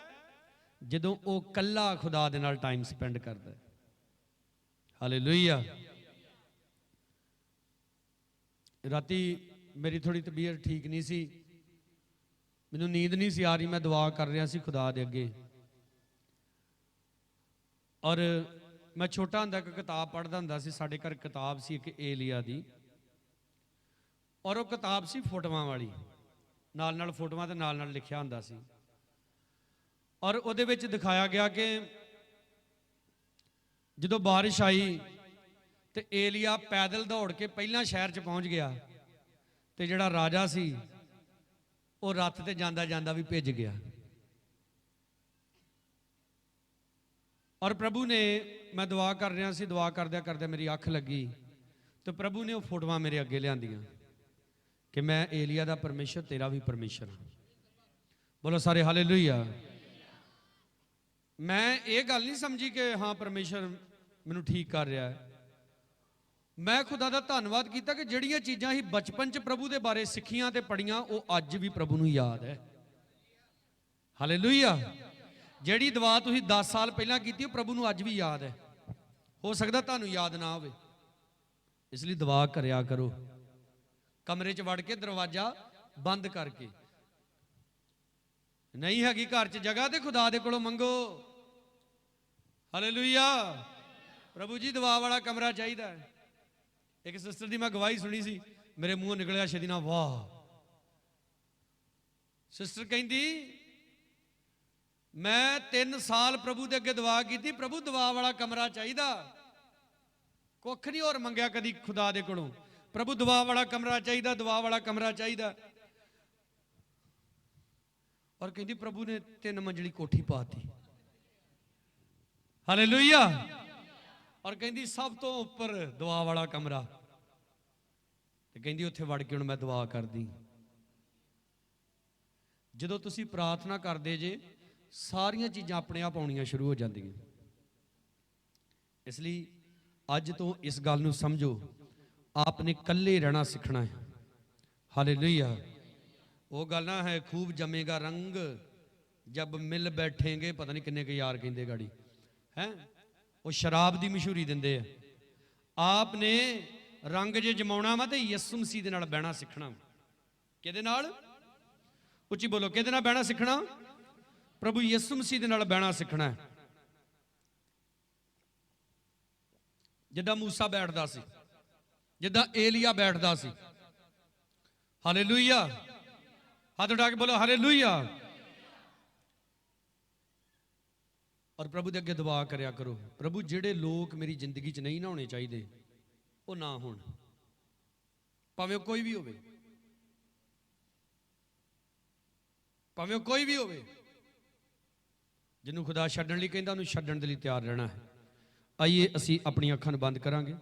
ਜਦੋਂ ਉਹ ਕੱਲਾ ਖੁਦਾ ਦੇ ਨਾਲ ਟਾਈਮ ਸਪੈਂਡ ਕਰਦਾ ਹੈ। ਹਾਲੇਲੂਇਆ। ਰਾਤੀ ਮੇਰੀ ਥੋੜੀ ਤਬੀਅਤ ਠੀਕ ਨਹੀਂ ਸੀ, ਮੈਨੂੰ ਨੀਂਦ ਨਹੀਂ ਸੀ ਆ ਰਹੀ। ਮੈਂ ਦੁਆ ਕਰ ਰਿਹਾ ਸੀ ਖੁਦਾ ਦੇ ਅੱਗੇ। ਔਰ ਮੈਂ ਛੋਟਾ ਹੁੰਦਾ ਇੱਕ ਕਿਤਾਬ ਪੜ੍ਹਦਾ ਹੁੰਦਾ ਸੀ। ਸਾਡੇ ਘਰ ਕਿਤਾਬ ਸੀ ਇੱਕ ਏਲੀਆ ਦੀ, ਔਰ ਉਹ ਕਿਤਾਬ ਸੀ ਫੋਟੋਆਂ ਵਾਲੀ, ਨਾਲ ਨਾਲ ਫੋਟੋਆਂ ਤੇ ਨਾਲ ਨਾਲ ਲਿਖਿਆ ਹੁੰਦਾ ਸੀ। ਔਰ ਉਹਦੇ ਵਿੱਚ ਦਿਖਾਇਆ ਗਿਆ ਕਿ ਜਦੋਂ ਬਾਰਿਸ਼ ਆਈ ਤੇ ਏਲੀਆ ਪੈਦਲ ਦੌੜ ਕੇ ਪਹਿਲਾਂ ਸ਼ਹਿਰ 'ਚ ਪਹੁੰਚ ਗਿਆ, ਤੇ ਜਿਹੜਾ ਰਾਜਾ ਸੀ ਉਹ ਰੱਥ ਤੇ ਜਾਂਦਾ ਜਾਂਦਾ ਵੀ ਭਿੱਜ ਗਿਆ। ਔਰ ਪ੍ਰਭੂ ਨੇ, ਮੈਂ ਦੁਆ ਕਰ ਰਿਹਾ ਸੀ, ਦੁਆ ਕਰਦਿਆਂ ਕਰਦਿਆਂ ਮੇਰੀ ਅੱਖ ਲੱਗੀ ਤੇ ਪ੍ਰਭੂ ਨੇ ਉਹ ਫੋਟੋਆਂ ਮੇਰੇ ਅੱਗੇ ਲਿਆਂਦੀਆਂ ਕਿ ਮੈਂ ਏਲੀਆ ਦਾ ਪਰਮੇਸ਼ਰ ਤੇਰਾ ਵੀ ਪਰਮੇਸ਼ਰ ਹਾਂ। ਬੋਲੋ ਸਾਰੇ ਹਾਲੇਲੂਇਆ। ਮੈਂ ਇਹ ਗੱਲ ਨਹੀਂ ਸਮਝੀ ਕਿ ਹਾਂ ਪਰਮੇਸ਼ਰ ਮੈਨੂੰ ਠੀਕ ਕਰ ਰਿਹਾ ਹੈ। ਮੈਂ ਖੁਦਾ ਦਾ ਧੰਨਵਾਦ ਕੀਤਾ ਕਿ ਜਿਹੜੀਆਂ ਚੀਜ਼ਾਂ ਹੀ ਬਚਪਨ 'ਚ ਪ੍ਰਭੂ ਦੇ ਬਾਰੇ ਸਿੱਖੀਆਂ ਤੇ ਪੜੀਆਂ, ਉਹ ਅੱਜ ਵੀ ਪ੍ਰਭੂ ਨੂੰ ਯਾਦ ਹੈ। ਹਾਲੇਲੂਇਆ। ਜਿਹੜੀ ਦੁਆ ਤੁਸੀਂ 10 ਸਾਲ ਪਹਿਲਾਂ ਕੀਤੀ ਉਹ ਪ੍ਰਭੂ ਨੂੰ ਅੱਜ ਵੀ ਯਾਦ ਹੈ। ਹੋ ਸਕਦਾ ਤੁਹਾਨੂੰ ਯਾਦ ਨਾ ਹੋਵੇ, ਇਸ ਲਈ ਦੁਆ ਕਰਿਆ ਕਰੋ ਕਮਰੇ 'ਚ ਵੜ ਕੇ, ਦਰਵਾਜ਼ਾ ਬੰਦ ਕਰਕੇ। ਨਹੀਂ ਹੈਗੀ ਘਰ 'ਚ ਜਗ੍ਹਾ ਤੇ ਖੁਦਾ ਦੇ ਕੋਲੋਂ ਮੰਗੋ। ਹਾਲੇਲੂਇਆ। ਪ੍ਰਭੂ ਜੀ ਦੁਆ ਵਾਲਾ ਕਮਰਾ ਚਾਹੀਦਾ ਹੈ। ਇੱਕ ਸਿਸਟਰ ਦੀ ਮੈਂ ਗਵਾਹੀ ਸੁਣੀ ਸੀ, ਮੇਰੇ ਮੂੰਹੋਂ ਨਿਕਲਿਆ ਸ਼ਦੀਨਾ ਵਾਹ। ਸਿਸਟਰ ਕਹਿੰਦੀ ਮੈਂ 3 ਸਾਲ ਪ੍ਰਭੂ ਦੇ ਅੱਗੇ ਦੁਆ ਕੀਤੀ, ਪ੍ਰਭੂ ਦੁਆ ਵਾਲਾ ਕਮਰਾ ਚਾਹੀਦਾ, ਕੁੱਖ ਨਹੀਂ ਹੋਰ ਮੰਗਿਆ ਕਦੀ ਖੁਦਾ ਦੇ ਕੋਲੋਂ। ਪ੍ਰਭੂ ਦੁਆ ਵਾਲਾ ਕਮਰਾ ਚਾਹੀਦਾ, ਦੁਆ ਵਾਲਾ ਕਮਰਾ ਚਾਹੀਦਾ। ਔਰ ਕਹਿੰਦੀ ਪ੍ਰਭੂ ਨੇ 3 ਮੰਜ਼ਲੀ ਕੋਠੀ ਪਾਤੀ। ਹਾਲੇਲੂਇਆ। ਔਰ ਕਹਿੰਦੀ ਸਭ ਤੋਂ ਉੱਪਰ ਦੁਆ ਵਾਲਾ ਕਮਰਾ, ਤੇ ਕਹਿੰਦੀ ਉੱਥੇ ਵੜ ਕੇ ਹੁਣ ਮੈਂ ਦੁਆ ਕਰਦੀ। ਜਦੋਂ ਤੁਸੀਂ ਪ੍ਰਾਰਥਨਾ ਕਰਦੇ ਜੇ, ਸਾਰੀਆਂ ਚੀਜ਼ਾਂ ਆਪਣੇ ਆਪ ਆਉਣੀਆਂ ਸ਼ੁਰੂ ਹੋ ਜਾਂਦੀਆਂ। ਇਸ ਲਈ ਅੱਜ ਤੋਂ ਇਸ ਗੱਲ ਨੂੰ ਸਮਝੋ, आपने कल्ले रहना सीखना है। हालेलुया। वो गल ना है खूब जमेगा रंग जब मिल बैठेंगे, पता नहीं किन्ने के यार कहते गाड़ी है, वो शराब की मशहूरी देंगे। आपने रंग जे जमाना वा तो यसु मसीह दे नाल बहना सीखना। किहदे नाल? उच्ची बोलो, किहदे नाल बहना सीखना? प्रभु यसु मसीह दे नाल बहना सीखना है। जिद्दां मूसा बैठदा सी, जिद्दां एलिया बैठदा सी। हालेलुया। हाथ उठा के बोलो हालेलुया। ਔਰ ਪ੍ਰਭੂ ਦੇ ਅੱਗੇ ਦੁਆ ਕਰਿਆ ਕਰੋ, ਪ੍ਰਭੂ ਜਿਹੜੇ ਲੋਕ ਮੇਰੀ ਜ਼ਿੰਦਗੀ 'ਚ ਨਹੀਂ ਨਾ ਹੋਣੇ ਚਾਹੀਦੇ ਉਹ ਨਾ ਹੋਣ, ਭਾਵੇਂ ਉਹ ਕੋਈ ਵੀ ਹੋਵੇ, ਭਾਵੇਂ ਉਹ ਕੋਈ ਵੀ ਹੋਵੇ। ਜਿਹਨੂੰ ਖੁਦਾ ਛੱਡਣ ਲਈ ਕਹਿੰਦਾ ਉਹਨੂੰ ਛੱਡਣ ਦੇ ਲਈ ਤਿਆਰ ਰਹਿਣਾ ਹੈ। ਆਈਏ ਅਸੀਂ ਆਪਣੀਆਂ ਅੱਖਾਂ ਨੂੰ ਬੰਦ ਕਰਾਂਗੇ।